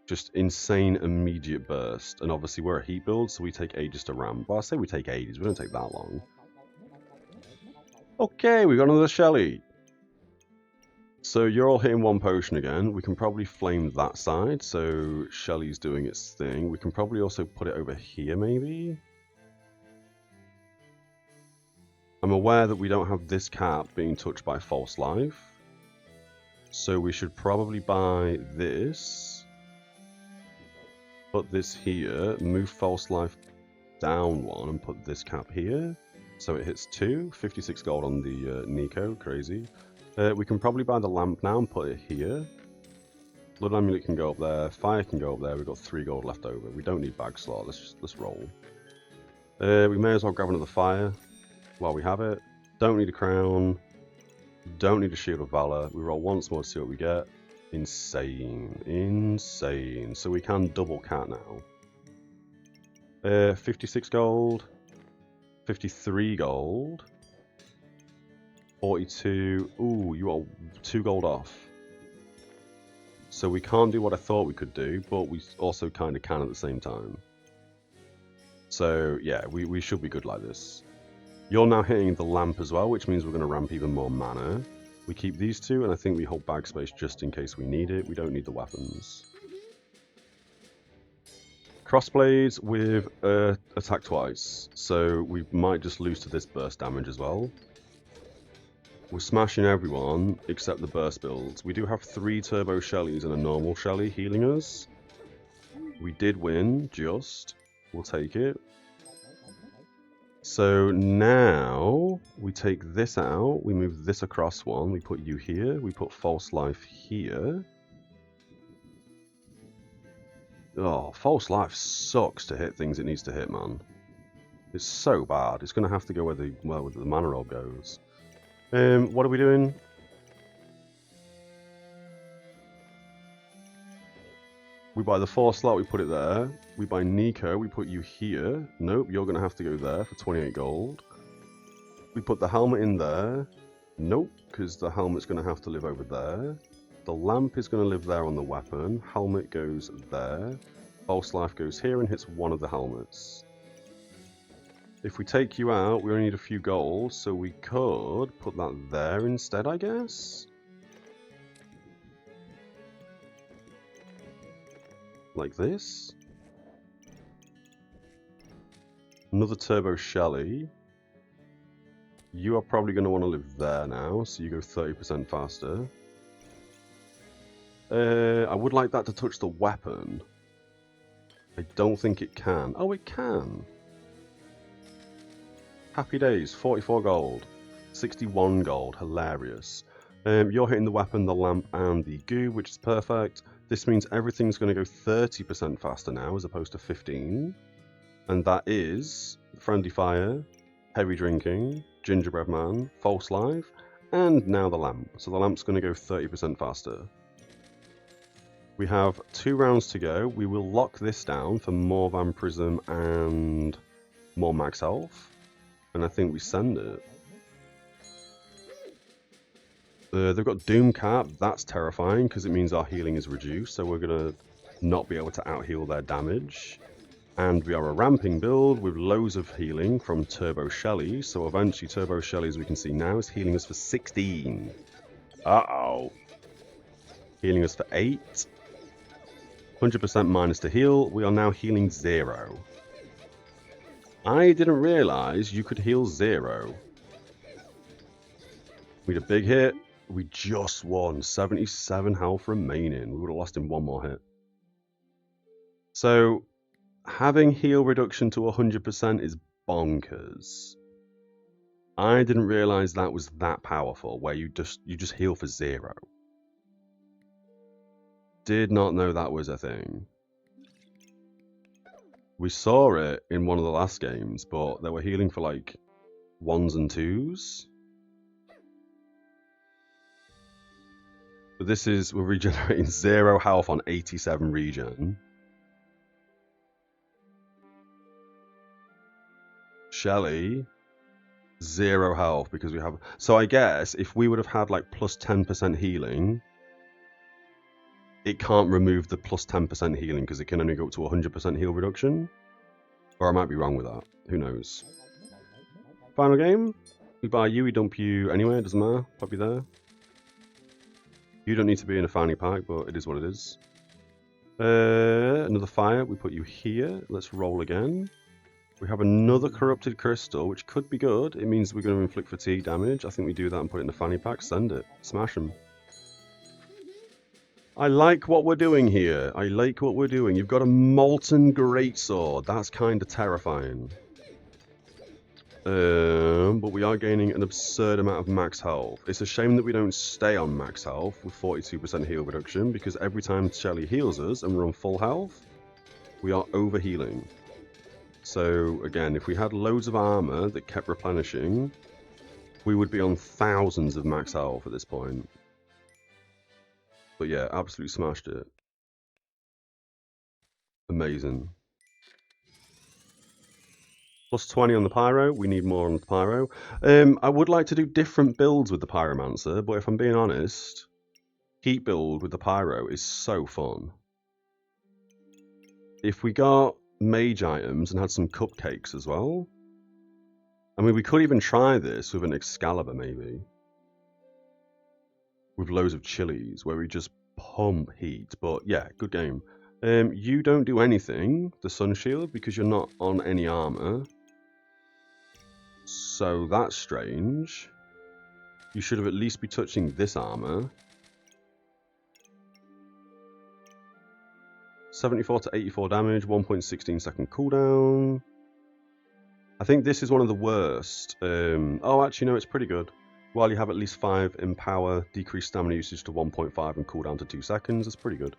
Just insane immediate burst. And obviously we're a heat build, so we take ages to ramp. Well, I say we take ages. We don't take that long. Okay, we got another Shelly. So you're all hitting 1 potion again. We can probably flame that side, so Shelly's doing its thing. We can probably also put it over here, maybe? I'm aware that we don't have this cap being touched by False Life. So we should probably buy this. Put this here, move False Life down 1 and put this cap here. So it hits 2, 56 gold on the Nico, crazy. We can probably buy the lamp now and put it here. Blood Amulet can go up there, fire can go up there, we've got 3 gold left over. We don't need bag slot, let's roll. We may as well grab another fire while we have it. Don't need a crown, don't need a shield of valor. We roll once more to see what we get. Insane, insane. So we can double cat now. 56 gold, 53 gold. 42. Ooh, you are 2 gold off. So we can't do what I thought we could do, but we also kind of can at the same time. So yeah, we should be good like this. You're now hitting the lamp as well, which means we're going to ramp even more mana. We keep these 2, and I think we hold bag space just in case we need it. We don't need the weapons. Crossblades with attack twice, so we might just lose to this burst damage as well. We're smashing everyone except the burst builds. We do have 3 turbo Shellys and a normal Shelly healing us. We did win, just. We'll take it. So now we take this out, we move this across 1, we put you here, we put False Life here. Oh, False Life sucks to hit things it needs to hit, man. It's so bad. It's going to have to go where the mana roll goes. What are we doing? We buy the 4 slot, we put it there. We buy Nico, we put you here. Nope, you're going to have to go there for 28 gold. We put the helmet in there. Nope, because the helmet's going to have to live over there. The lamp is going to live there on the weapon. Helmet goes there. False Life goes here and hits 1 of the helmets. If we take you out, we only need a few gold, so we could put that there instead, I guess? Like this. Another Turbo Shelly. You are probably going to want to live there now, so you go 30% faster. I would like that to touch the weapon. I don't think it can. Oh, it can. Happy days, 44 gold, 61 gold, hilarious. You're hitting the weapon, the lamp, and the goo, which is perfect. This means everything's going to go 30% faster now, as opposed to 15. And that is Friendly Fire, Heavy Drinking, Gingerbread Man, False Life, and now the lamp. So the lamp's going to go 30% faster. We have 2 rounds to go. We will lock this down for more Vampirism and more max health. And I think we send it. They've got Doom Cap. That's terrifying because it means our healing is reduced. So we're going to not be able to out-heal their damage. And we are a ramping build with loads of healing from Turbo Shelly. So eventually Turbo Shelly, as we can see now, is healing us for 16. Uh-oh. Healing us for 8. 100% minus to heal. We are now healing 0. I didn't realise you could heal 0. We had a big hit. We just won. 77 health remaining. We would have lost in 1 more hit. So, having heal reduction to 100% is bonkers. I didn't realise that was that powerful, where you just heal for 0. Did not know that was a thing. We saw it in one of the last games, but they were healing for like 1s and 2s. But this is, we're regenerating 0 health on 87 regen. Shelly, 0 health because we have... So I guess if we would have had like plus 10% healing, it can't remove the plus 10% healing because it can only go up to 100% heal reduction. Or I might be wrong with that. Who knows? Final game. We buy you, we dump you anyway, it doesn't matter. Pop you there. You don't need to be in a fanny pack, but it is what it is. Another fire, we put you here. Let's roll again. We have another corrupted crystal, which could be good. It means we're going to inflict fatigue damage. I think we do that and put it in the fanny pack. Send it. Smash them. I like what we're doing here. I like what we're doing. You've got a molten greatsword. That's kind of terrifying. But we are gaining an absurd amount of max health. It's a shame that we don't stay on max health with 42% heal reduction, because every time Shelly heals us and we're on full health, we are over healing. So again, if we had loads of armor that kept replenishing, we would be on thousands of max health at this point. But yeah, absolutely smashed it. Amazing. Plus 20 on the Pyro. We need more on the Pyro. I would like to do different builds with the Pyromancer, but if I'm being honest, heat build with the Pyro is so fun. If we got mage items and had some cupcakes as well. I mean, we could even try this with an Excalibur, maybe. With loads of chilies, where we just pump heat. But yeah, good game. You don't do anything, the Sun Shield, because you're not on any armor. So that's strange. You should have at least be touching this armor. 74 to 84 damage, 1.16 second cooldown. I think this is one of the worst. Oh, actually, no, it's pretty good. While you have at least 5 in power, decrease stamina usage to 1.5 and cooldown to 2 seconds. That's pretty good.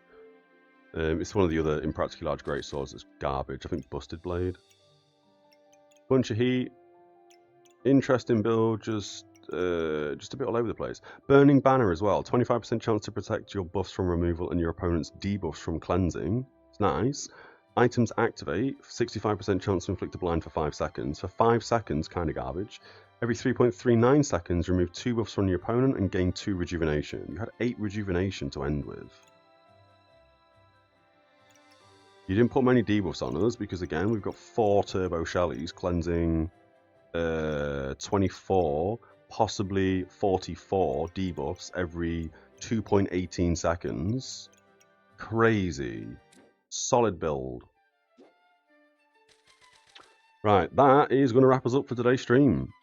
It's one of the other impractically large greatswords that's garbage. I think Busted Blade. Bunch of heat. Interesting build, just a bit all over the place. Burning Banner as well. 25% chance to protect your buffs from removal and your opponent's debuffs from cleansing. It's nice. Items activate. 65% chance to inflict a blind for 5 seconds. For 5 seconds, kind of garbage. Every 3.39 seconds, remove 2 buffs from your opponent and gain 2 rejuvenation. You had 8 rejuvenation to end with. You didn't put many debuffs on us because, again, we've got 4 Turbo Shellys cleansing 24, possibly 44 debuffs every 2.18 seconds. Crazy. Solid build. Right, that is going to wrap us up for today's stream.